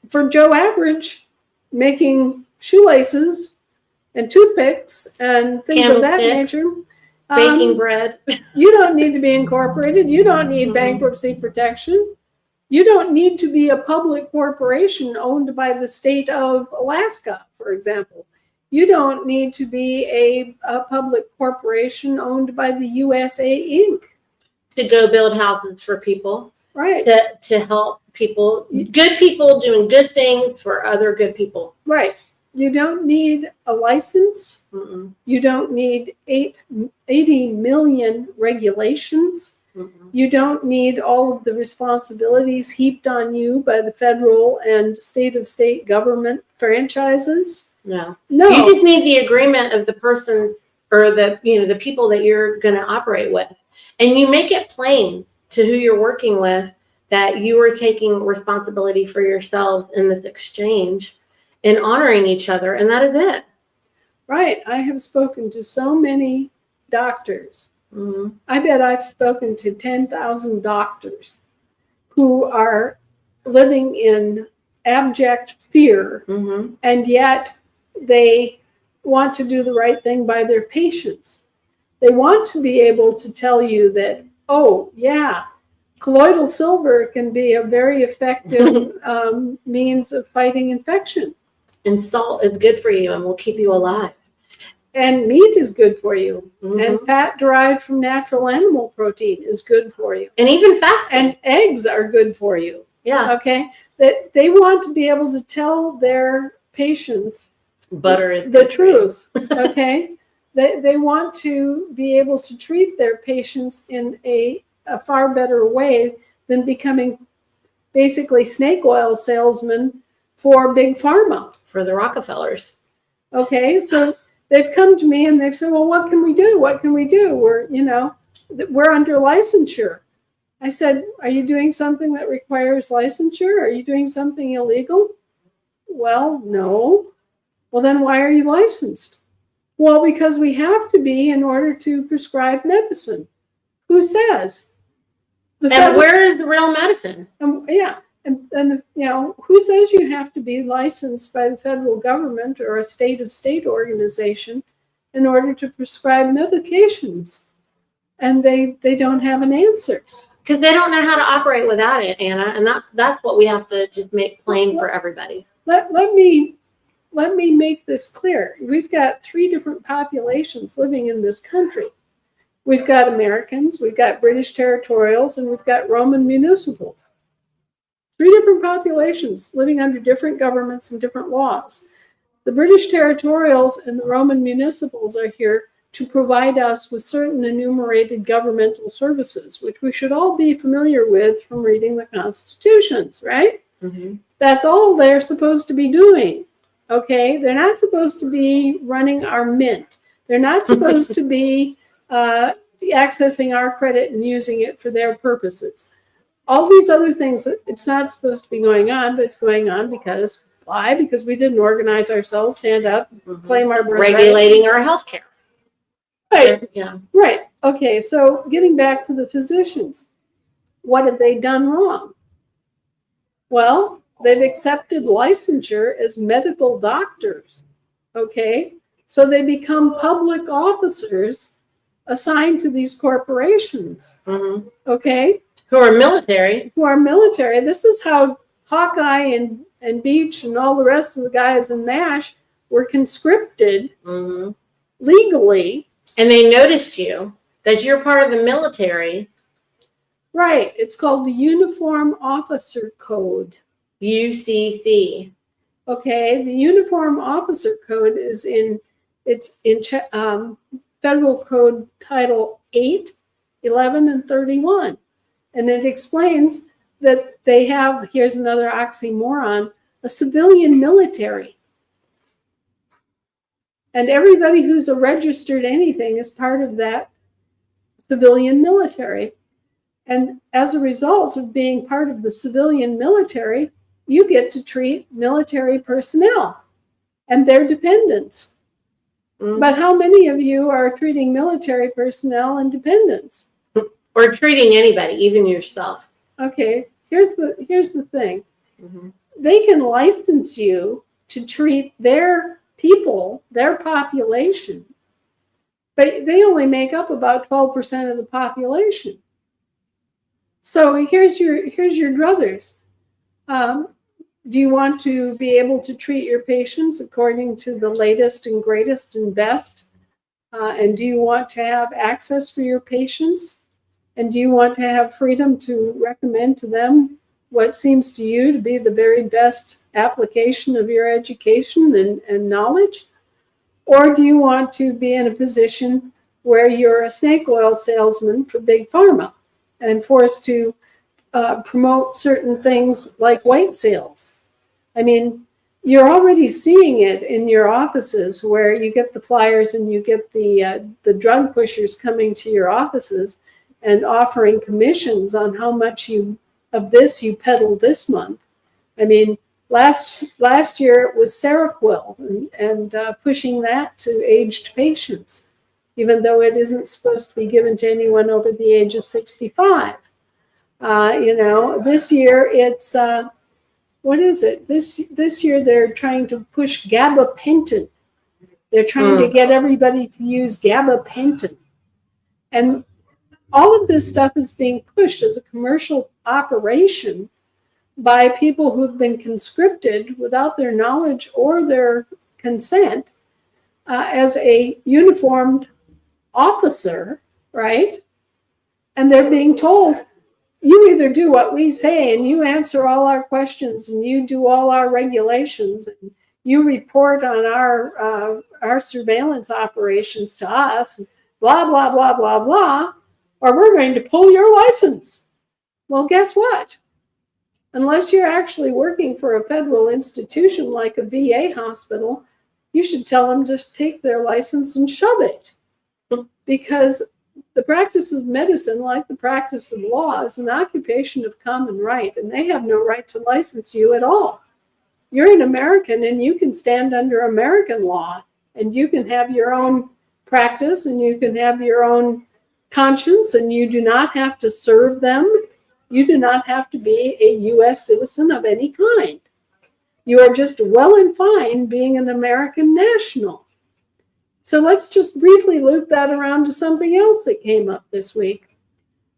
B: for Joe Average, making shoelaces and toothpicks and things of that nature,
A: baking bread,
B: you don't need to be incorporated. You don't need bankruptcy protection. You don't need to be a public corporation owned by the state of Alaska, for example. You don't need to be a public corporation owned by the USA Inc.
A: to go build houses for people.
B: Right.
A: to help people, good people doing good things for other good people.
B: Right. You don't need a license.
A: Mm-mm.
B: You don't need 80 million regulations.
A: Mm-mm.
B: You don't need all of the responsibilities heaped on you by the federal and state government franchises.
A: No.
B: No.
A: You just need the agreement of the person or the people that you're going to operate with. And you make it plain to who you're working with that you are taking responsibility for yourselves in this exchange and honoring each other. And that is it.
B: Right. I have spoken to so many doctors.
A: Mm-hmm.
B: I bet I've spoken to 10,000 doctors who are living in abject fear,
A: Mm-hmm.
B: and yet they want to do the right thing by their patients. They want to be able to tell you that, oh, yeah, colloidal silver can be a very effective means of fighting infection.
A: And salt is good for you and will keep you alive.
B: And meat is good for you.
A: Mm-hmm.
B: And fat derived from natural animal protein is good for you.
A: And even fasting.
B: And eggs are good for you.
A: Yeah.
B: Okay. That they want to be able to tell their patients
A: butter is
B: the truth. Okay. They want to be able to treat their patients in a far better way than becoming basically snake oil salesmen for big pharma.
A: For the Rockefellers.
B: Okay. So they've come to me and they've said, well, what can we do? What can we do? We're under licensure. I said, are you doing something that requires licensure? Are you doing something illegal? Well, no. Well, then why are you licensed? Well, because we have to be in order to prescribe medicine. Who says?
A: Where is the real medicine?
B: Yeah. And who says you have to be licensed by the federal government or a state organization in order to prescribe medications? And they don't have an answer.
A: Because they don't know how to operate without it, Anna. And that's what we have to just make plain for everybody.
B: Let me make this clear. We've got 3 different populations living in this country. We've got Americans, we've got British territorials, and we've got Roman municipals. 3 different populations living under different governments and different laws. The British territorials and the Roman municipals are here to provide us with certain enumerated governmental services, which we should all be familiar with from reading the constitutions, right?
A: Mm-hmm.
B: That's all they're supposed to be doing, okay? They're not supposed to be running our mint. They're not supposed to be accessing our credit and using it for their purposes. All these other things, it's not supposed to be going on, but it's going on because, why? Because we didn't organize ourselves, stand up, claim our birthright.
A: Regulating our health care.
B: Right.
A: Yeah.
B: Right. Okay, so getting back to the physicians, what have they done wrong? Well, they've accepted licensure as medical doctors, okay? So they become public officers assigned to these corporations, okay?
A: Who are military.
B: This is how Hawkeye and Beach and all the rest of the guys in MASH were conscripted legally.
A: And they noticed you, that you're part of the military.
B: Right. It's called the Uniform Officer Code.
A: UCC.
B: Okay. The Uniform Officer Code is in Federal Code Title 8, 11, and 31. And it explains that they have, here's another oxymoron, a civilian military. And everybody who's a registered anything is part of that civilian military. And as a result of being part of the civilian military, you get to treat military personnel and their dependents. But how many of you are treating military personnel and dependents?
A: Or treating anybody, even yourself.
B: Okay, here's the thing. They can license you to treat their people, their population, but they only make up about 12% of the population. So here's your druthers. Do you want to be able to treat your patients according to the latest and greatest and best? And do you want to have access for your patients And do you want to have freedom to recommend to them what seems to you to be the very best application of your education and knowledge? Or do you want to be in a position where you're a snake oil salesman for Big Pharma and forced to promote certain things like white sales? I mean, you're already seeing it in your offices where you get the flyers and you get the drug pushers coming to your offices and offering commissions on how much of this you peddled this month. I mean, last year it was Seroquel and pushing that to aged patients, even though it isn't supposed to be given to anyone over the age of 65. This year it's what is it? This year they're trying to push gabapentin. They're trying to get everybody to use gabapentin. And all of this stuff is being pushed as a commercial operation by people who've been conscripted without their knowledge or their consent as a uniformed officer, right? And they're being told, you either do what we say and you answer all our questions and you do all our regulations and you report on our surveillance operations to us, blah, blah, blah, blah, blah, or we're going to pull your license. Well, guess what? Unless you're actually working for a federal institution like a VA hospital, you should tell them to take their license and shove it. Because the practice of medicine, like the practice of law, is an occupation of common right, and they have no right to license you at all. You're an American, and you can stand under American law, and you can have your own practice, and you can have your own conscience, and you do not have to serve them. You do not have to be a U.S. citizen of any kind. You are just well and fine being an American national. So let's just briefly loop that around to something else that came up this week,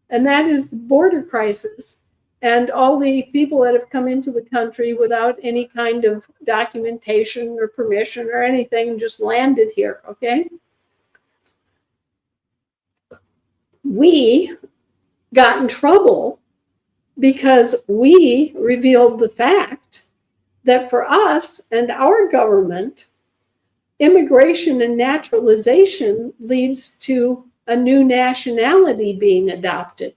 B: and that is the border crisis and all the people that have come into the country without any kind of documentation or permission or anything, just landed here, okay? We got in trouble because we revealed the fact that for us and our government, immigration and naturalization leads to a new nationality being adopted,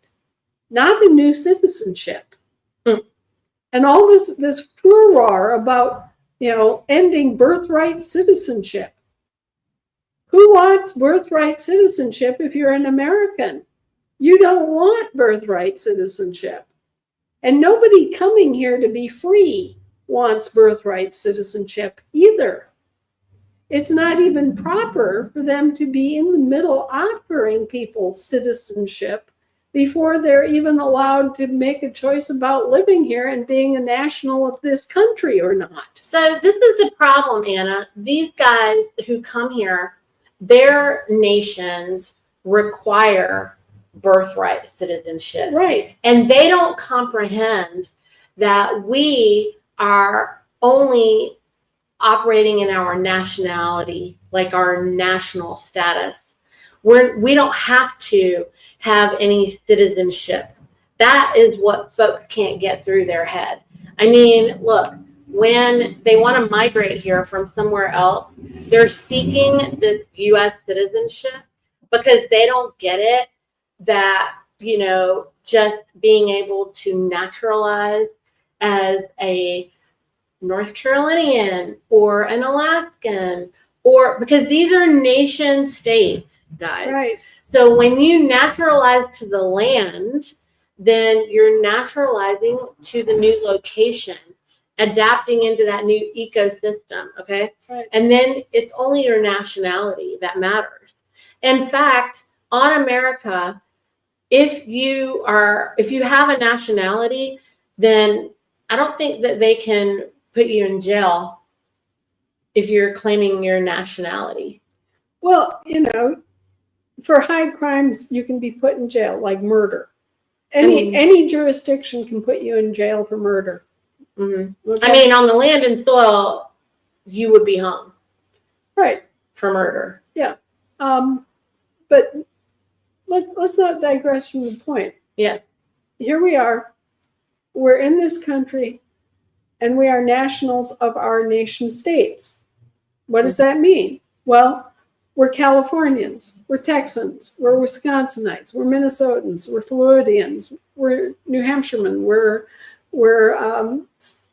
B: not a new citizenship. And all this furor about, ending birthright citizenship. Who wants birthright citizenship if you're an American? You don't want birthright citizenship. And nobody coming here to be free wants birthright citizenship either. It's not even proper for them to be in the middle offering people citizenship before they're even allowed to make a choice about living here and being a national of this country or not.
A: So this is the problem, Anna. These guys who come here, their nations require birthright citizenship.
B: Right.
A: And they don't comprehend that we are only operating in our nationality, like our national status. We don't have to have any citizenship. That is what folks can't get through their head. I mean, look, when they want to migrate here from somewhere else, they're seeking this U.S. citizenship because they don't get it that, just being able to naturalize as a North Carolinian or an Alaskan, or because these are nation states, guys.
B: Right.
A: So when you naturalize to the land, then you're naturalizing to the new location, adapting into that new ecosystem, okay?
B: Right.
A: And then it's only your nationality that matters. In fact, on America, if you have a nationality, then I don't think that they can put you in jail if you're claiming your nationality.
B: Well, for high crimes, you can be put in jail, like murder. Any jurisdiction can put you in jail for murder.
A: Mm-hmm. Okay? I mean, on the land and soil, you would be hung.
B: Right.
A: For murder.
B: Yeah. But let's not digress from the point.
A: Yeah.
B: Here we are. We're in this country, and we are nationals of our nation states. What does that mean? Well, we're Californians, we're Texans, we're Wisconsinites, we're Minnesotans, we're Floridians, we're New Hampshiremen, we're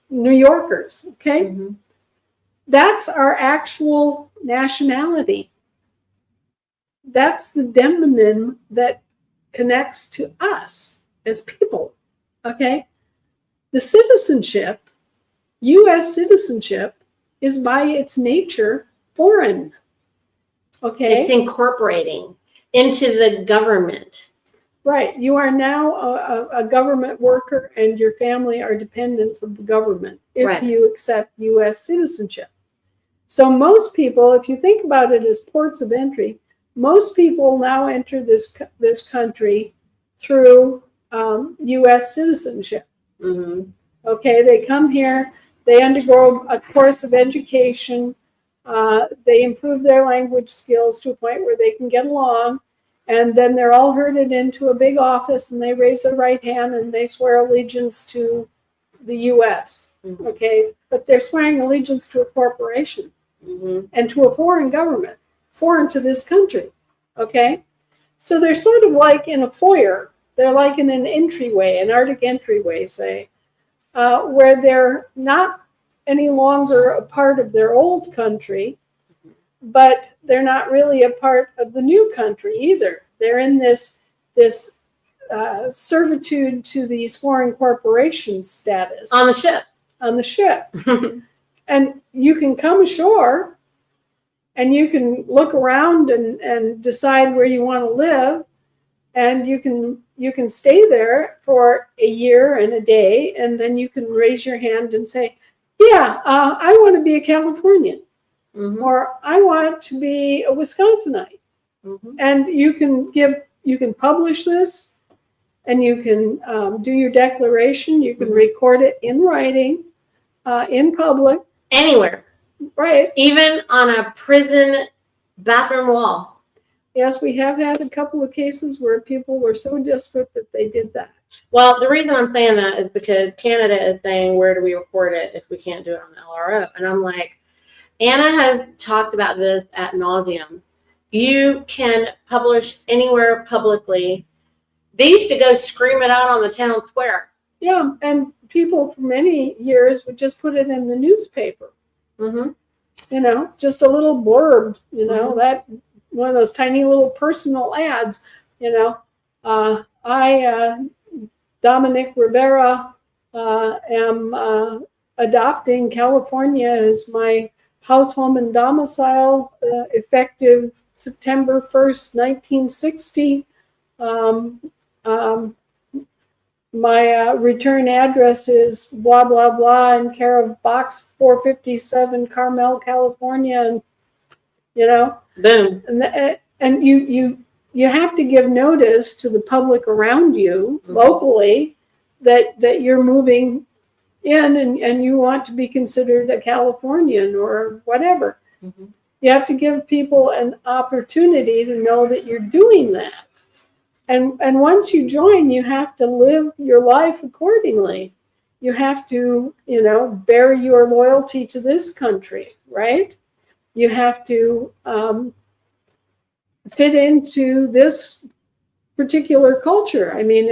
B: New Yorkers, okay?
A: Mm-hmm.
B: That's our actual nationality. That's the demonym that connects to us as people, okay? The citizenship, U.S. citizenship, is by its nature foreign, okay?
A: It's incorporating into the government.
B: Right. You are now a government worker, and your family are dependents of the government if
A: Right.
B: you accept U.S. citizenship. So most people, if you think about it as ports of entry, most people now enter this country through U.S. citizenship.
A: Mm-hmm.
B: Okay, they come here, they undergo a course of education, they improve their language skills to a point where they can get along, and then they're all herded into a big office, and they raise their right hand and they swear allegiance to the U.S.
A: Mm-hmm.
B: Okay, but they're swearing allegiance to a corporation.
A: Mm-hmm.
B: And to a foreign government, foreign to this country, okay? So they're sort of like in a foyer. They're like in an entryway, an Arctic entryway, say, where they're not any longer a part of their old country, but they're not really a part of the new country either. They're in this servitude to these foreign corporations status.
A: On the ship.
B: On the ship. And you can come ashore and you can look around and decide where you want to live. And you can stay there for a year and a day. And then you can raise your hand and say, yeah, I want to be a Californian.
A: Mm-hmm.
B: Or I want to be a Wisconsinite.
A: Mm-hmm.
B: And you can publish this, and you can do your declaration. You can record it in writing, in public.
A: Anywhere.
B: Right.
A: Even on a prison bathroom wall.
B: Yes, we have had a couple of cases where people were so desperate that they did that.
A: Well, the reason I'm saying that is because Canada is saying, where do we record it if we can't do it on the LRO? And I'm like, Anna has talked about this ad nauseum. You can publish anywhere publicly. They used to go scream it out on the town square.
B: Yeah, and people for many years would just put it in the newspaper.
A: Mm-hmm.
B: You know, just a little blurb, you know,
A: Mm-hmm.
B: that one of those tiny little personal ads, you know. I, Dominic Rivera, am adopting California as my house, home, and domicile effective September 1st, 1960. My return address is blah, blah, blah, in care of box 457, Carmel, California. And, you know,
A: Boom.
B: And you have to give notice to the public around you locally that you're moving in and you want to be considered a Californian or whatever.
A: Mm-hmm.
B: You have to give people an opportunity to know that you're doing that. And once you join, you have to live your life accordingly. You have to, you know, bear your loyalty to this country, right? You have to fit into this particular culture. I mean,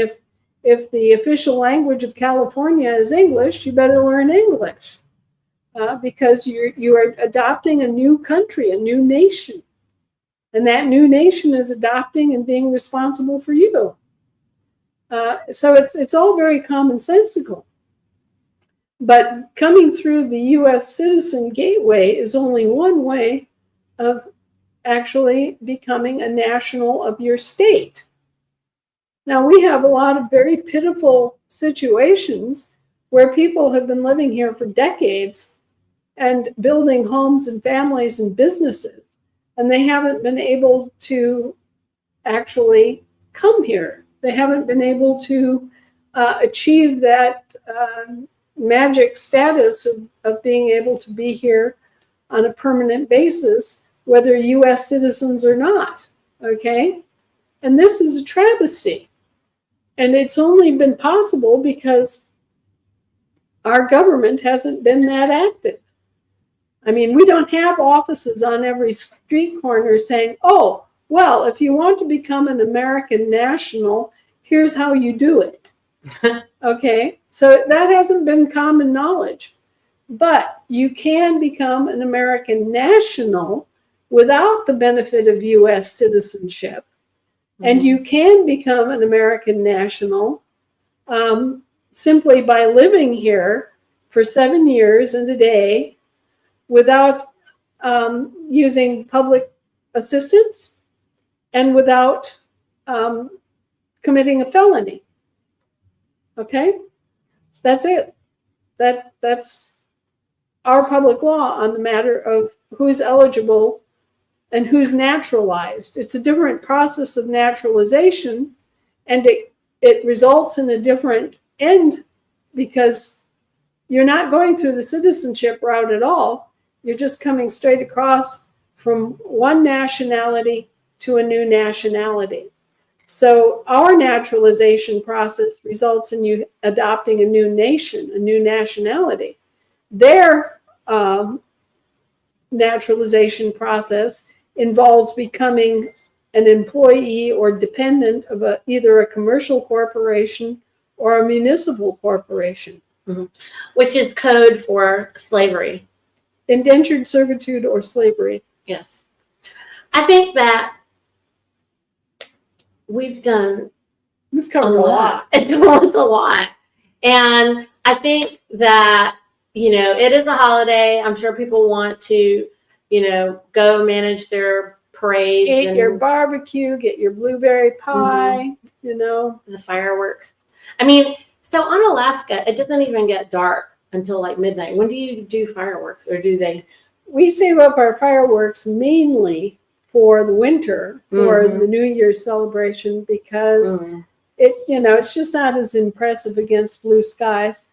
B: if the official language of California is English, you better learn English because you are adopting a new country, a new nation. And that new nation is adopting and being responsible for you. So it's all very commonsensical. But coming through the U.S. citizen gateway is only one way of actually becoming a national of your state. Now, we have a lot of very pitiful situations where people have been living here for decades and building homes and families and businesses, and they haven't been able to actually come here. They haven't been able to achieve that magic status of being able to be here on a permanent basis, whether U.S. citizens or not, okay? And this is a travesty. And it's only been possible because our government hasn't been that active. I mean, we don't have offices on every street corner saying, oh, well, if you want to become an American national, here's how you do it. Okay, so that hasn't been common knowledge. But you can become an American national without the benefit of U.S. citizenship. And you can become an American national simply by living here for 7 years and a day without using public assistance and without committing a felony. Okay? That's it. That's our public law on the matter of who's eligible and who's naturalized. It's a different process of naturalization, and it results in a different end because you're not going through the citizenship route at all. You're just coming straight across from one nationality to a new nationality. So our naturalization process results in you adopting a new nation, a new nationality. Their naturalization process involves becoming an employee or dependent of either a commercial corporation or a municipal corporation.
A: Mm-hmm. Which is code for slavery.
B: Indentured servitude or slavery.
A: Yes. I think that we've covered a lot. It's a lot. And I think that, it is a holiday. I'm sure people want to, go manage their parades.
B: Eat your barbecue, get your blueberry pie,
A: The fireworks. I mean, so on Alaska, it doesn't even get dark until like midnight. When do you do fireworks, or do they?
B: We save up our fireworks mainly for the winter, for the New Year's celebration, because it's just not as impressive against blue skies.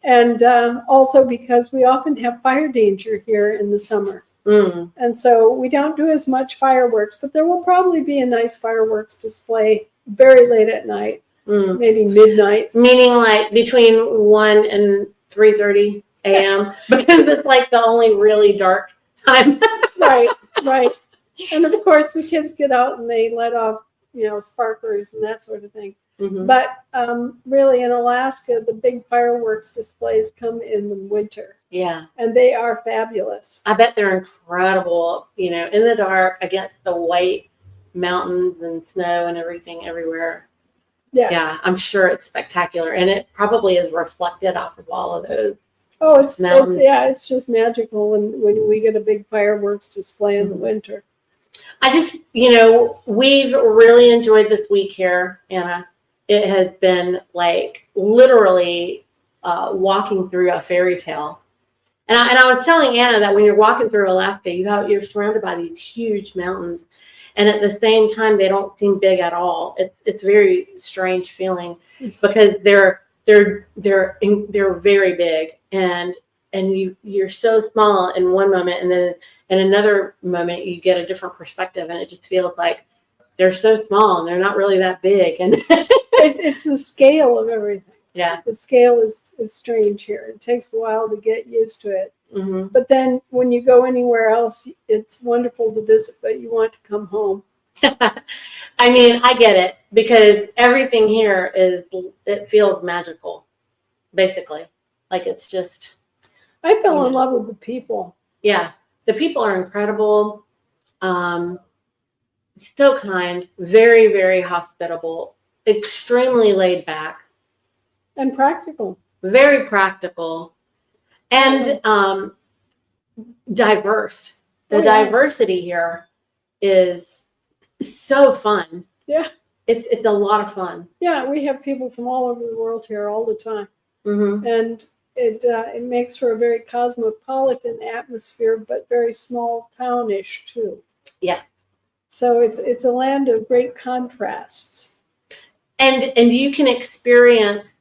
B: And also because we often have fire danger here in the summer. And so we don't do as much fireworks, but there will probably be a nice fireworks display very late at night, maybe midnight.
A: Meaning like between 1 and 3:30 a.m. because it's like the only really dark time.
B: Right. And of course the kids get out and they let off, sparklers and that sort of thing. But really in Alaska, the big fireworks displays come in the winter.
A: Yeah.
B: And they are fabulous.
A: I bet they're incredible, in the dark against the white mountains and snow and everything everywhere.
B: Yes.
A: Yeah, I'm sure it's spectacular. And it probably is reflected off of all of those.
B: Oh, it's just magical when we get a big fireworks display in the winter.
A: I just, we've really enjoyed this week here, Anna. It has been like literally walking through a fairy tale. And I was telling Anna that when you're walking through Alaska, you're surrounded by these huge mountains, and at the same time they don't seem big at all. It's very strange feeling because they're very big, and you're so small in one moment, and then in another moment you get a different perspective, and it just feels like they're so small and they're not really that big. And
B: it's the scale of everything.
A: Yeah,
B: the scale is strange here. It takes a while to get used to it. But then when you go anywhere else, it's wonderful to visit, but you want to come home.
A: I mean, I get it, because everything here it feels magical, basically. Like it's just.
B: I fell in love with the people.
A: Yeah, the people are incredible. So kind, very, very hospitable, extremely laid back.
B: And practical.
A: Very practical. And diverse. The diversity here is so fun.
B: Yeah.
A: It's a lot of fun.
B: Yeah, we have people from all over the world here all the time. And it makes for a very cosmopolitan atmosphere, but very small townish too.
A: Yeah. So
B: it's a land of great contrasts.
A: And you can experience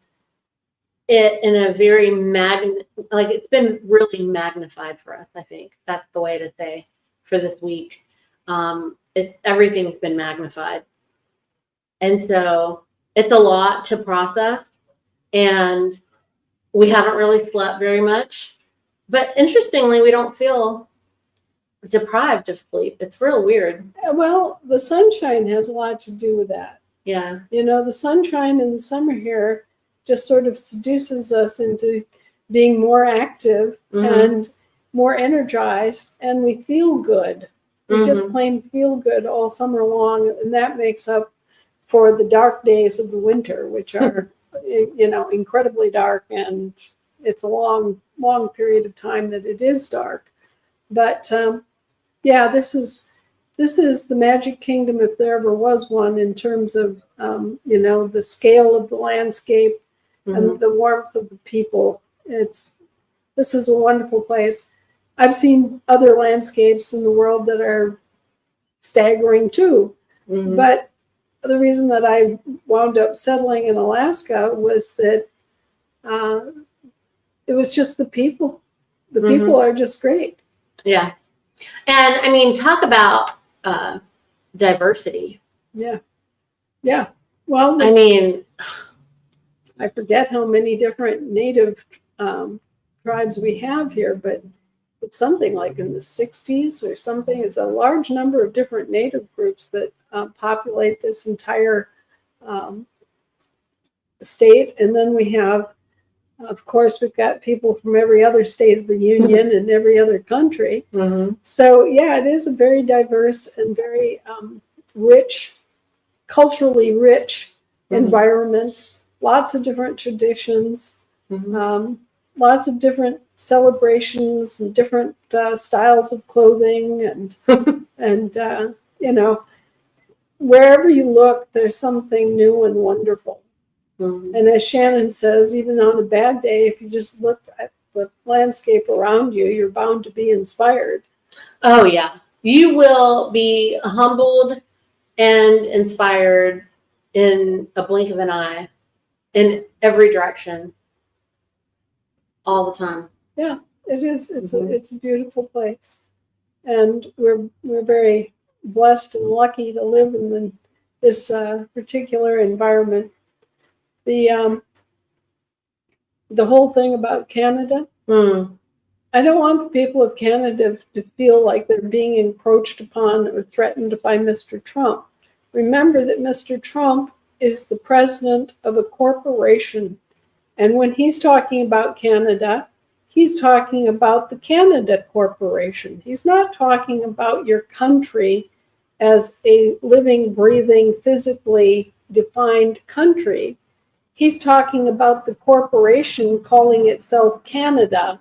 A: it in a very it's been really magnified for us. I think that's the way to say for this week. Everything's been magnified. And so it's a lot to process, and we haven't really slept very much. But interestingly, we don't feel deprived of sleep. It's real weird.
B: Well, the sunshine has a lot to do with that.
A: Yeah.
B: You know, the sunshine in the summer here just sort of seduces us into being more active and more energized, and we feel good. We just plain feel good all summer long, and that makes up for the dark days of the winter, which are, you know, incredibly dark, and it's a long, long period of time that it is dark. But yeah, this is the Magic Kingdom, if there ever was one, in terms of you know, the scale of the landscape and the warmth of the people. This is a wonderful place. I've seen other landscapes in the world that are staggering too, but the reason that I wound up settling in Alaska was that it was just the people. The people are just great.
A: Yeah. And I mean, talk about diversity.
B: Yeah. Yeah. Well,
A: I mean,
B: I forget how many different native tribes we have here, but it's something like in the 60s or something. It's a large number of different native groups that populate this entire state. And then we have, of course, we've got people from every other state of the union and every other country. So, yeah, it is a very diverse and very rich, culturally rich environment. Lots of different traditions, lots of different celebrations and different styles of clothing, and you know, wherever you look, there's something new and wonderful. And as Shannon says, even on a bad day, if you just look at the landscape around you, you're bound to be inspired.
A: Oh yeah, you will be humbled and inspired in a blink of an eye, in every direction, all the time.
B: Yeah, it is. It's a beautiful place, and we're very blessed and lucky to live in this particular environment. The whole thing about Canada, I don't want the people of Canada to feel like they're being encroached upon or threatened by Mr. Trump. Remember that Mr. Trump is the president of a corporation, and when he's talking about Canada, he's talking about the Canada Corporation. He's not talking about your country as a living, breathing, physically defined country. He's talking about the corporation calling itself Canada,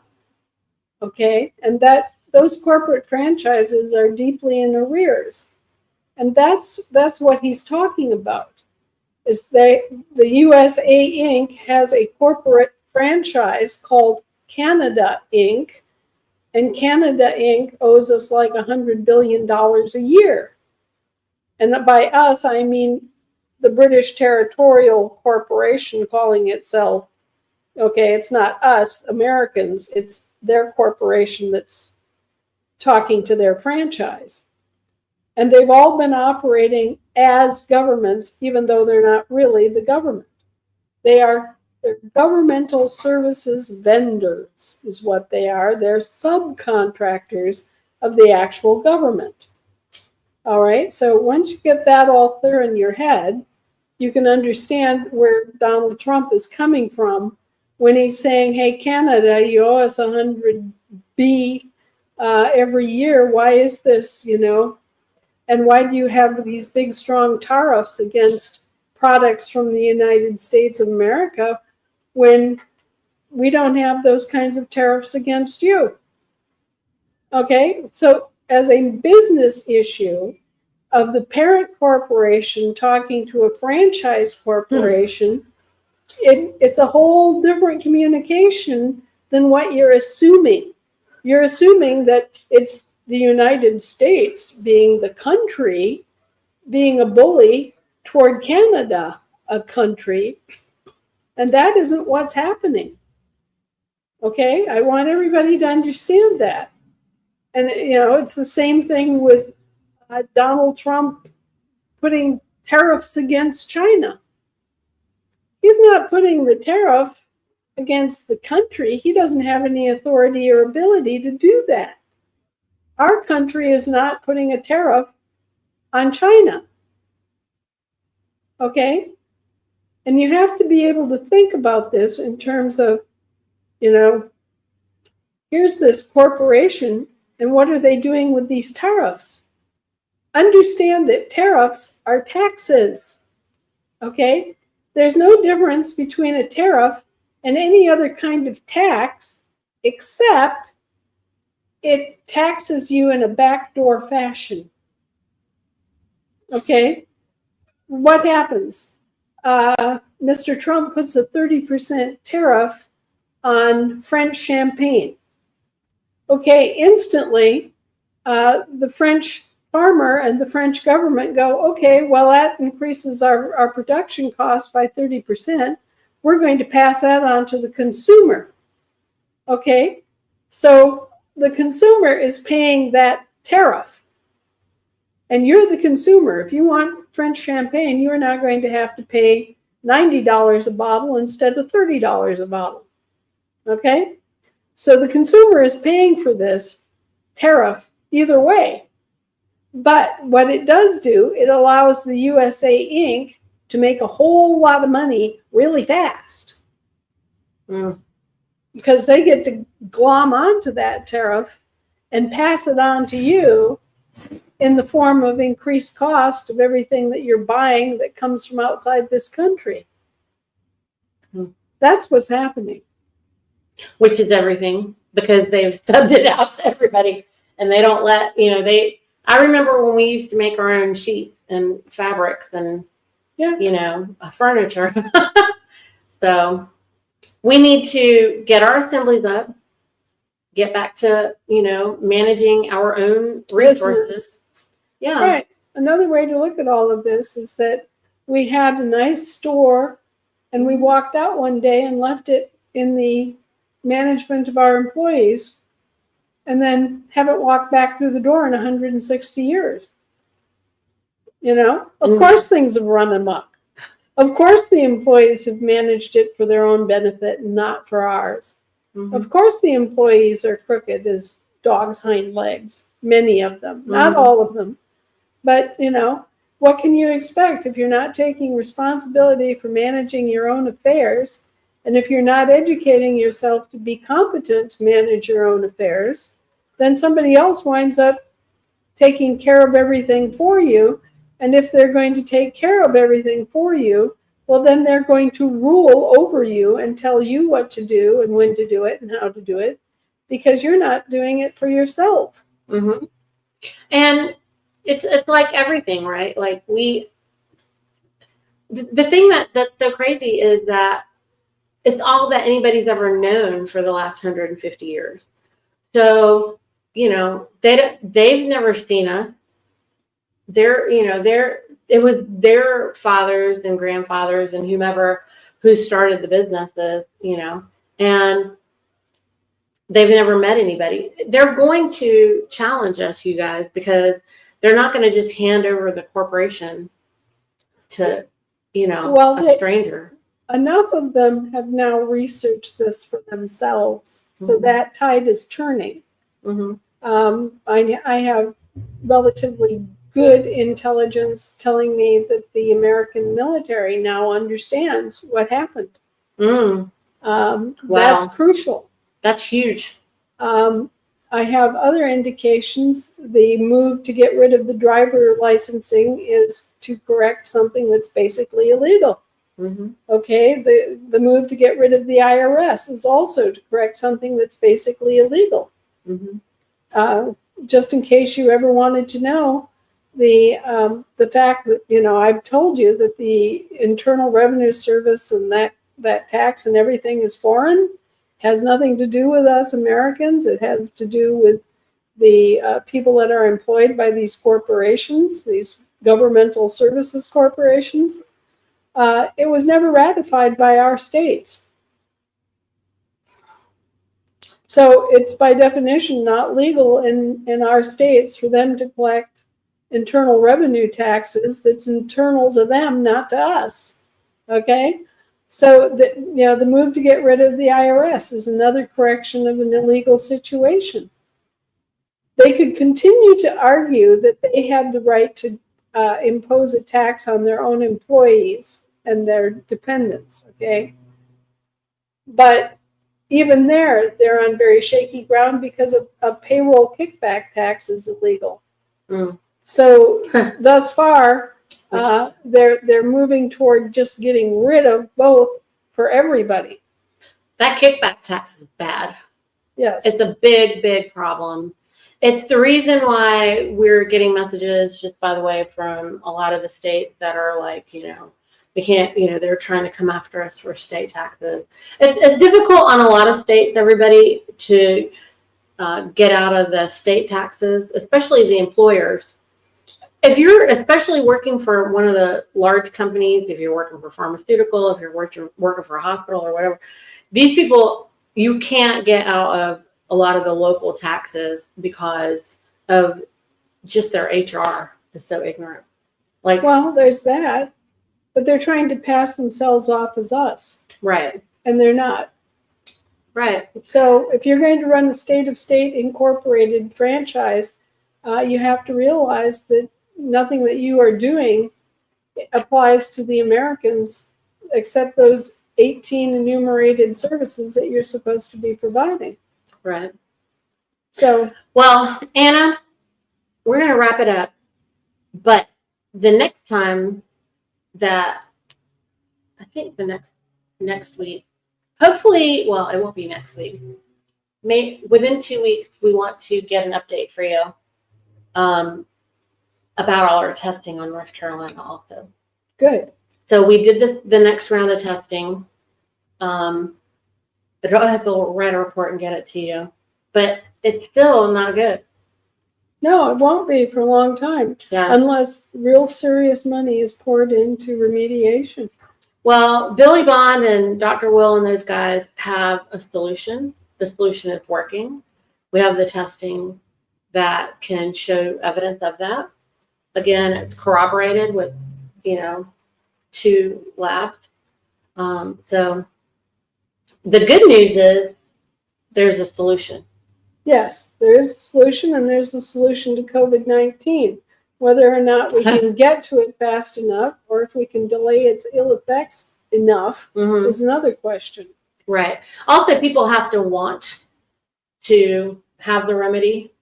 B: okay? And that those corporate franchises are deeply in arrears. And that's what he's talking about. Is the USA Inc. has a corporate franchise called Canada Inc., and Canada Inc. owes us like $100 billion a year. And by us, I mean the British Territorial Corporation calling itself, okay, it's not us, Americans, it's their corporation that's talking to their franchise. And they've all been operating as governments, even though they're not really the government. They're governmental services vendors is what they are. They're subcontractors of the actual government. All right, so once you get that all clear in your head, you can understand where Donald Trump is coming from when he's saying, hey, Canada, you owe us $100 billion every year. Why is this, you know? And why do you have these big, strong tariffs against products from the United States of America when we don't have those kinds of tariffs against you? Okay, so as a business issue of the parent corporation talking to a franchise corporation, it's a whole different communication than what you're assuming. You're assuming that it's the United States being the country, being a bully toward Canada, a country, and that isn't what's happening. Okay, I want everybody to understand that. And, you know, it's the same thing with Donald Trump putting tariffs against China. He's not putting the tariff against the country. He doesn't have any authority or ability to do that. Our country is not putting a tariff on China. Okay? And you have to be able to think about this in terms of, here's this corporation, and what are they doing with these tariffs? Understand that tariffs are taxes. Okay? There's no difference between a tariff and any other kind of tax, except it taxes you in a backdoor fashion. Okay? What happens? Mr. Trump puts a 30% tariff on French champagne. Okay, instantly, the French farmer and the French government go, okay, well, that increases our production cost by 30%. We're going to pass that on to the consumer. Okay, so the consumer is paying that tariff. And you're the consumer. If you want French champagne, you are now going to have to pay $90 a bottle instead of $30 a bottle. Okay? So the consumer is paying for this tariff either way. But what it does do, it allows the USA Inc. to make a whole lot of money really fast. Because they get to glom onto that tariff and pass it on to you in the form of increased cost of everything that you're buying that comes from outside this country. That's what's happening.
A: Which is everything, because they've stubbed it out to everybody, and they don't let, I remember when we used to make our own sheets and fabrics and, furniture. So we need to get our assemblies up, get back to, managing our own resources.
B: Business.
A: Yeah.
B: Right. Another way to look at all of this is that we had a nice store and we walked out one day and left it in the management of our employees, and then haven't walked back through the door in 160 years. Of course things have run amok. Of course the employees have managed it for their own benefit and not for ours. Mm-hmm. Of course the employees are crooked as dogs' hind legs. Many of them, not all of them. But, what can you expect if you're not taking responsibility for managing your own affairs? And if you're not educating yourself to be competent to manage your own affairs, then somebody else winds up taking care of everything for you. And if they're going to take care of everything for you, well, then they're going to rule over you and tell you what to do and when to do it and how to do it, because you're not doing it for yourself.
A: Mm-hmm. And it's like everything, right? Like the thing that's so crazy is that it's all that anybody's ever known for the last 150 years. So, they've never seen us. It was their fathers and grandfathers and whomever who started the businesses, and they've never met anybody. They're going to challenge us, you guys, because they're not going to just hand over the corporation to, a stranger.
B: Enough of them have now researched this for themselves, so that tide is turning. Mm-hmm. I have relatively good intelligence telling me that the American military now understands what happened. Wow. That's crucial.
A: That's huge.
B: I have other indications. The move to get rid of the driver licensing is to correct something that's basically illegal. Mm-hmm. Okay, the move to get rid of the IRS is also to correct something that's basically illegal. Mm-hmm. Just in case you ever wanted to know, the fact that, I've told you that the Internal Revenue Service and that tax and everything is foreign, has nothing to do with us Americans. It has to do with the people that are employed by these corporations, these governmental services corporations. It was never ratified by our states. So it's by definition not legal in our states for them to collect internal revenue taxes that's internal to them, not to us. Okay? So the move to get rid of the IRS is another correction of an illegal situation. They could continue to argue that they had the right to impose a tax on their own employees and their dependents, okay? But even there, they're on very shaky ground because a payroll kickback tax is illegal. So thus far, they're moving toward just getting rid of both for everybody.
A: That kickback tax is bad.
B: Yes.
A: It's a big, big problem. It's the reason why we're getting messages, just by the way, from a lot of the states that are like, we can't, they're trying to come after us for state taxes. It's difficult on a lot of states, everybody, to get out of the state taxes, especially the employers. If you're especially working for one of the large companies, if you're working for pharmaceutical, if you're working for a hospital or whatever, these people, you can't get out of a lot of the local taxes because of just their HR is so ignorant.
B: Well, there's that, but they're trying to pass themselves off as us.
A: Right.
B: And they're not.
A: Right.
B: So if you're going to run a state-of-state incorporated franchise, you have to realize that nothing that you are doing applies to the Americans except those 18 enumerated services that you're supposed to be providing.
A: Right.
B: So,
A: well, Anna, we're going to wrap it up. But the next time that, I think the next week, hopefully, well, it won't be next week. Within 2 weeks, we want to get an update for you about all our testing on North Carolina also.
B: Good.
A: So we did the next round of testing. I don't have to write a report and get it to you, but it's still not good.
B: No, it won't be for a long time, unless real serious money is poured into remediation.
A: Well, Billy Bond and Dr. Will and those guys have a solution. The solution is working. We have the testing that can show evidence of that. Again, it's corroborated with, 2 labs. So the good news is there's a solution.
B: Yes, there is a solution, and there's a solution to COVID-19. Whether or not we can get to it fast enough, or if we can delay its ill effects enough, is another question.
A: Right. Also, people have to want to have the remedy,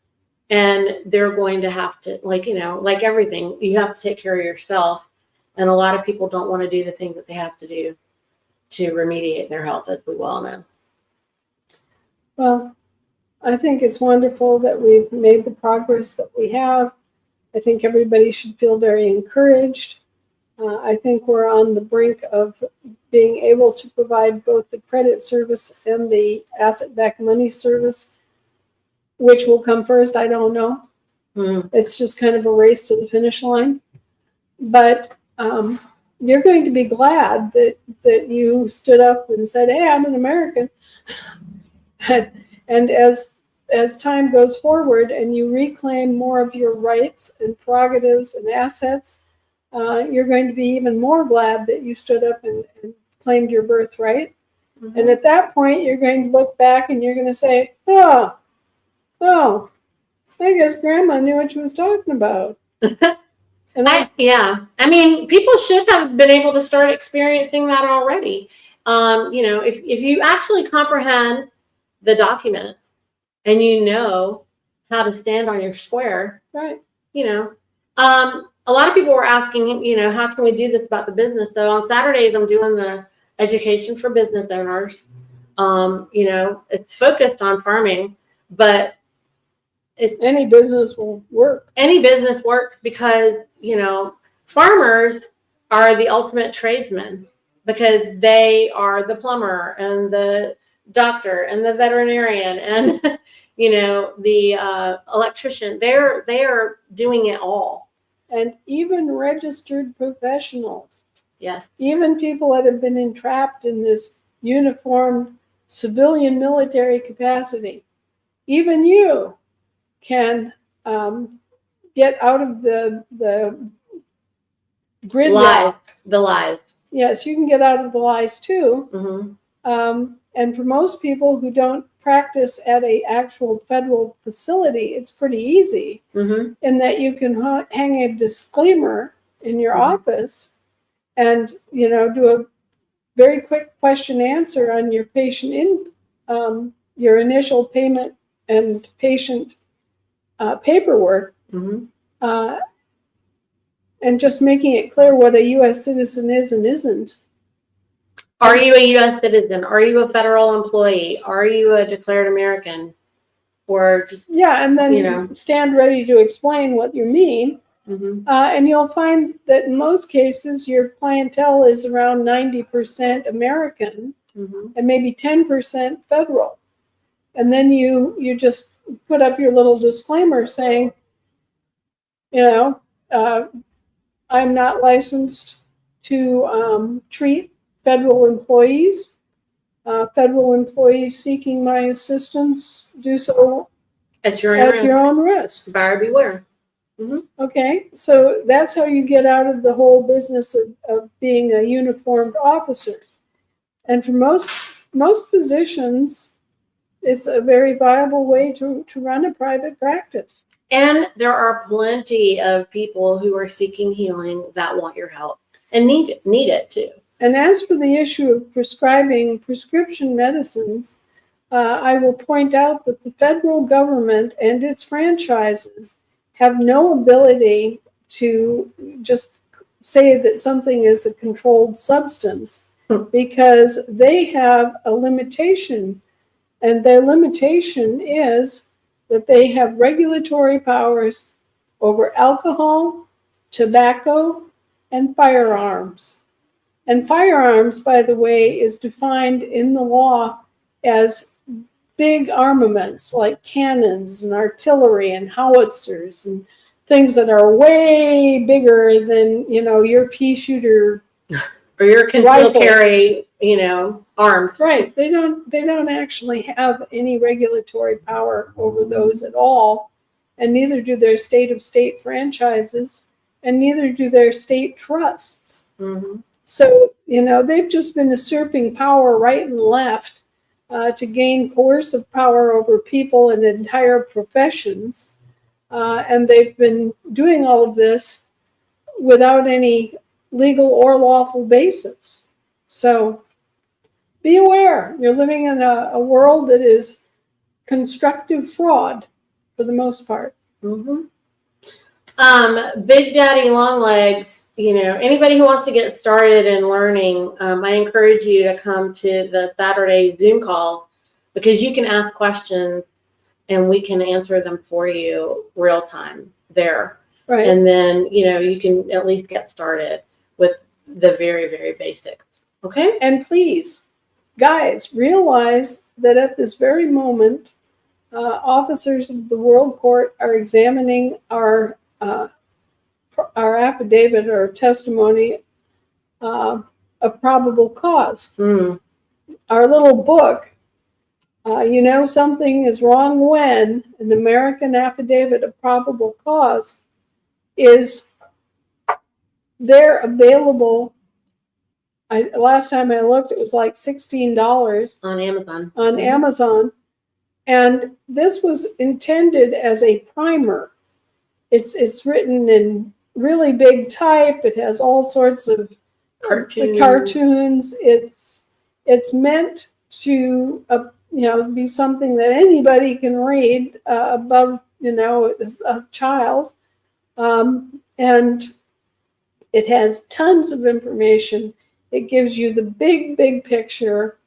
A: and they're going to have to, like everything, you have to take care of yourself. And a lot of people don't want to do the things that they have to do to remediate their health, as we well know.
B: Well, I think it's wonderful that we've made the progress that we have. I think everybody should feel very encouraged. I think we're on the brink of being able to provide both the credit service and the asset-backed money service. Which will come first, I don't know. It's just kind of a race to the finish line. But you're going to be glad that you stood up and said, hey, I'm an American. And as time goes forward and you reclaim more of your rights and prerogatives and assets, you're going to be even more glad that you stood up and claimed your birthright. And at that point, you're going to look back and you're going to say, oh, I guess Grandma knew what she was talking about.
A: I mean, people should have been able to start experiencing that already. If you actually comprehend the documents and you know how to stand on your square,
B: right?
A: A lot of people were asking, how can we do this about the business? So on Saturdays, I'm doing the education for business owners. It's focused on farming, but
B: any business will work.
A: Any business works because, farmers are the ultimate tradesmen because they are the plumber and the doctor and the veterinarian and, the electrician. They are doing it all.
B: And even registered professionals.
A: Yes.
B: Even people that have been entrapped in this uniformed civilian military capacity. Even you can get out of the gridlock.
A: Lies, the lies.
B: Yes, you can get out of the lies too.
A: Mm-hmm.
B: And for most people who don't practice at a actual federal facility, it's pretty easy
A: Mm-hmm.
B: in that you can hang a disclaimer in your office and, do a very quick question answer on your your initial payment and patient paperwork,
A: Mm-hmm.
B: and just making it clear what a U.S. citizen is and isn't.
A: Are you a U.S. citizen? Are you a federal employee? Are you a declared American? Or just,
B: yeah, and then stand ready to explain what you mean.
A: Mm-hmm.
B: And you'll find that in most cases, your clientele is around 90% American,
A: Mm-hmm.
B: and maybe 10% federal. And then you just put up your little disclaimer saying, I'm not licensed to treat federal employees. Federal employees seeking my assistance do so
A: At your
B: own risk.
A: Buyer beware.
B: Okay, so that's how you get out of the whole business of being a uniformed officer. And for most physicians, it's a very viable way to run a private practice.
A: And there are plenty of people who are seeking healing that want your help and need it too.
B: And as for the issue of prescribing prescription medicines, I will point out that the federal government and its franchises have no ability to just say that something is a controlled substance because they have a limitation, and their limitation is that they have regulatory powers over alcohol, tobacco, and firearms. And firearms, by the way, is defined in the law as big armaments like cannons and artillery and howitzers and things that are way bigger than, your pea shooter
A: or your concealed carry, arms.
B: Right. They don't actually have any regulatory power over those at all, and neither do their state franchises, and neither do their state trusts.
A: Mm-hmm.
B: So, they've just been usurping power right and left to gain coercive power over people and entire professions. And they've been doing all of this without any legal or lawful basis. So be aware. You're living in a world that is constructive fraud for the most part.
A: Mm-hmm. Big Daddy Longlegs, anybody who wants to get started in learning, I encourage you to come to the Saturday Zoom call because you can ask questions and we can answer them for you real time there.
B: Right.
A: And then, you can at least get started with the very, very basics. Okay?
B: And please, guys, realize that at this very moment, officers of the World Court are examining our affidavit or testimony of probable cause. Our little book, something is wrong when an American affidavit of probable cause is there available. Last time I looked, it was like $16
A: on Amazon.
B: On Amazon, and this was intended as a primer. It's written in really big type. It has all sorts of cartoons. It's meant to be something that anybody can read above a child, and it has tons of information. It gives you the big picture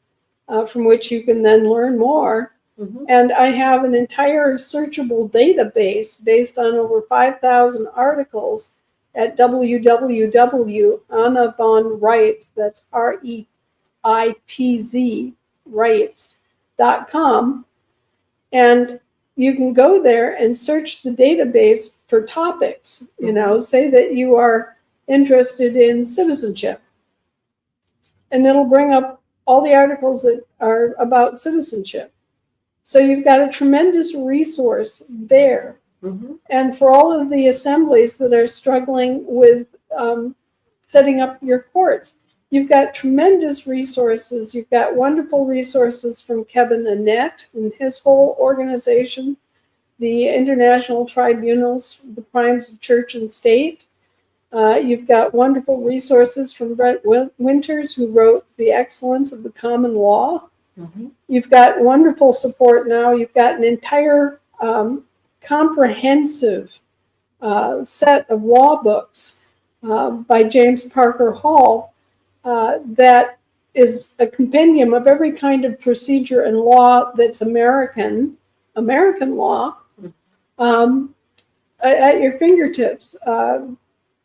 B: from which you can then learn more. Mm-hmm. And I have an entire searchable database based on over 5,000 articles at www.annavonrights, that's REITZ, rights.com. And you can go there and search the database for topics. Say that you are interested in citizenship, and it'll bring up all the articles that are about citizenship. So you've got a tremendous resource there.
A: Mm-hmm.
B: and for all of the assemblies that are struggling with setting up your courts. You've got tremendous resources. You've got wonderful resources from Kevin Annett and his whole organization, the International Tribunals, the Crimes of Church and State. You've got wonderful resources from Brett Winters, who wrote The Excellence of the Common Law.
A: Mm-hmm.
B: You've got wonderful support now. You've got an entire comprehensive set of law books by James Parker Hall that is a compendium of every kind of procedure and law that's American law, at your fingertips.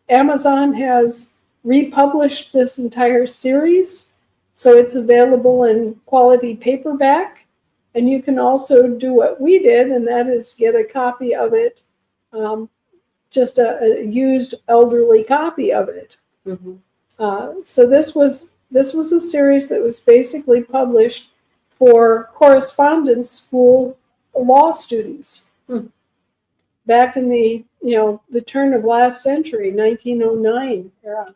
B: Amazon has republished this entire series, so it's available in quality paperback. And you can also do what we did, and that is get a copy of it, just a used elderly copy of it.
A: Mm-hmm.
B: So this was a series that was basically published for correspondence school law students back in the turn of last century, 1909 era.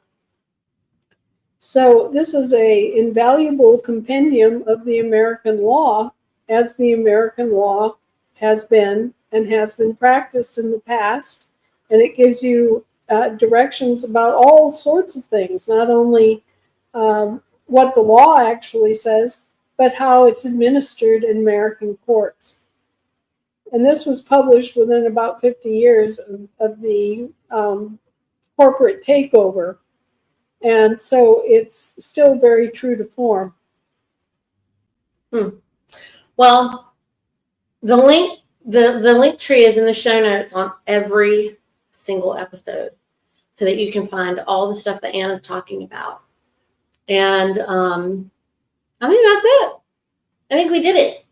B: So this is a invaluable compendium of the American law, as the American law has been practiced in the past, and it gives you directions about all sorts of things, not only what the law actually says, but how it's administered in American courts. And this was published within about 50 years of the corporate takeover. And so it's still very true to form.
A: Well, the link tree is in the show notes on every single episode, so that you can find all the stuff that Anna's talking about. And I think that's it. I think we did it.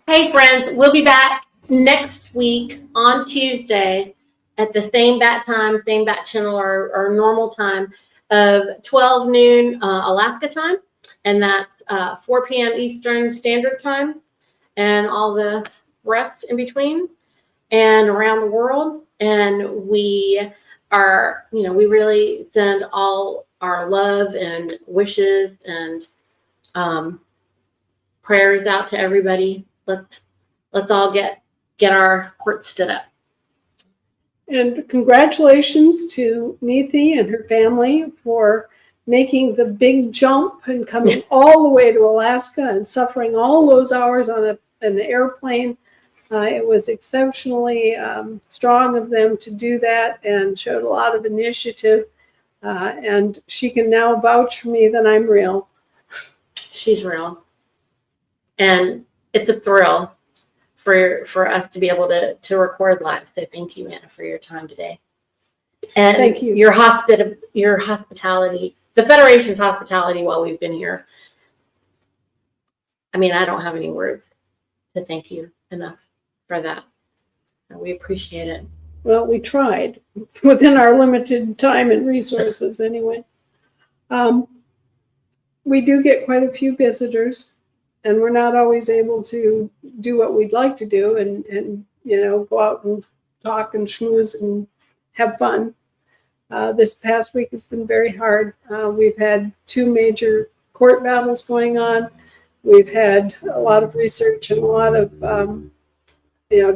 A: Hey friends, we'll be back next week on Tuesday at the same bat time, same bat channel, or normal time of 12 noon Alaska time. And that's 4 p.m. Eastern Standard Time, and all the rest in between and around the world. And we are, we really send all our love and wishes and prayers out to everybody. Let's all get our court stood up.
B: And congratulations to Niti and her family for making the big jump and coming all the way to Alaska and suffering all those hours on an airplane. It was exceptionally strong of them to do that, and showed a lot of initiative. And she can now vouch for me that I'm real.
A: She's real. And it's a thrill for us to be able to record live. So thank you, Anna, for your time today. And
B: thank you.
A: Your hospitality, the Federation's hospitality while we've been here. I mean, I don't have any words to thank you enough for that. So we appreciate it.
B: Well, we tried within our limited time and resources anyway. We do get quite a few visitors, and we're not always able to do what we'd like to do and go out and talk and schmooze and have fun. This past week has been very hard. We've had 2 major court battles going on. We've had a lot of research and a lot of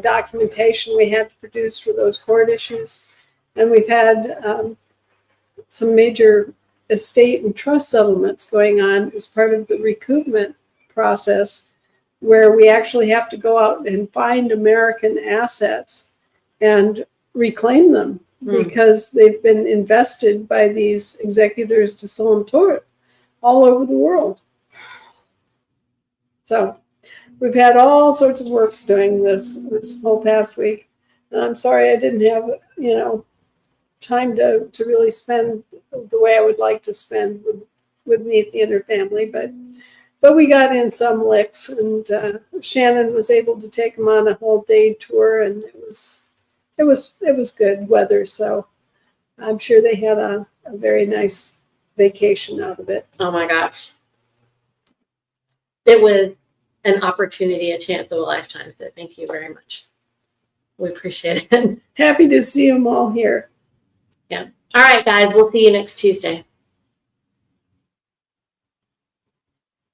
B: documentation we had to produce for those court issues. And we've had some major estate and trust settlements going on as part of the recoupment process, where we actually have to go out and find American assets and reclaim them because they've been invested by these executors to solemn tort all over the world. So we've had all sorts of work doing this whole past week. And I'm sorry I didn't have, time to really spend the way I would like to spend with Niti and her family, but we got in some licks, and Shannon was able to take them on a whole day tour, and it was good weather, so I'm sure they had a very nice vacation out of it.
A: Oh my gosh. It was an opportunity, a chance of a lifetime. So thank you very much. We appreciate it.
B: Happy to see them all here.
A: Yeah. All right, guys. We'll see you next Tuesday.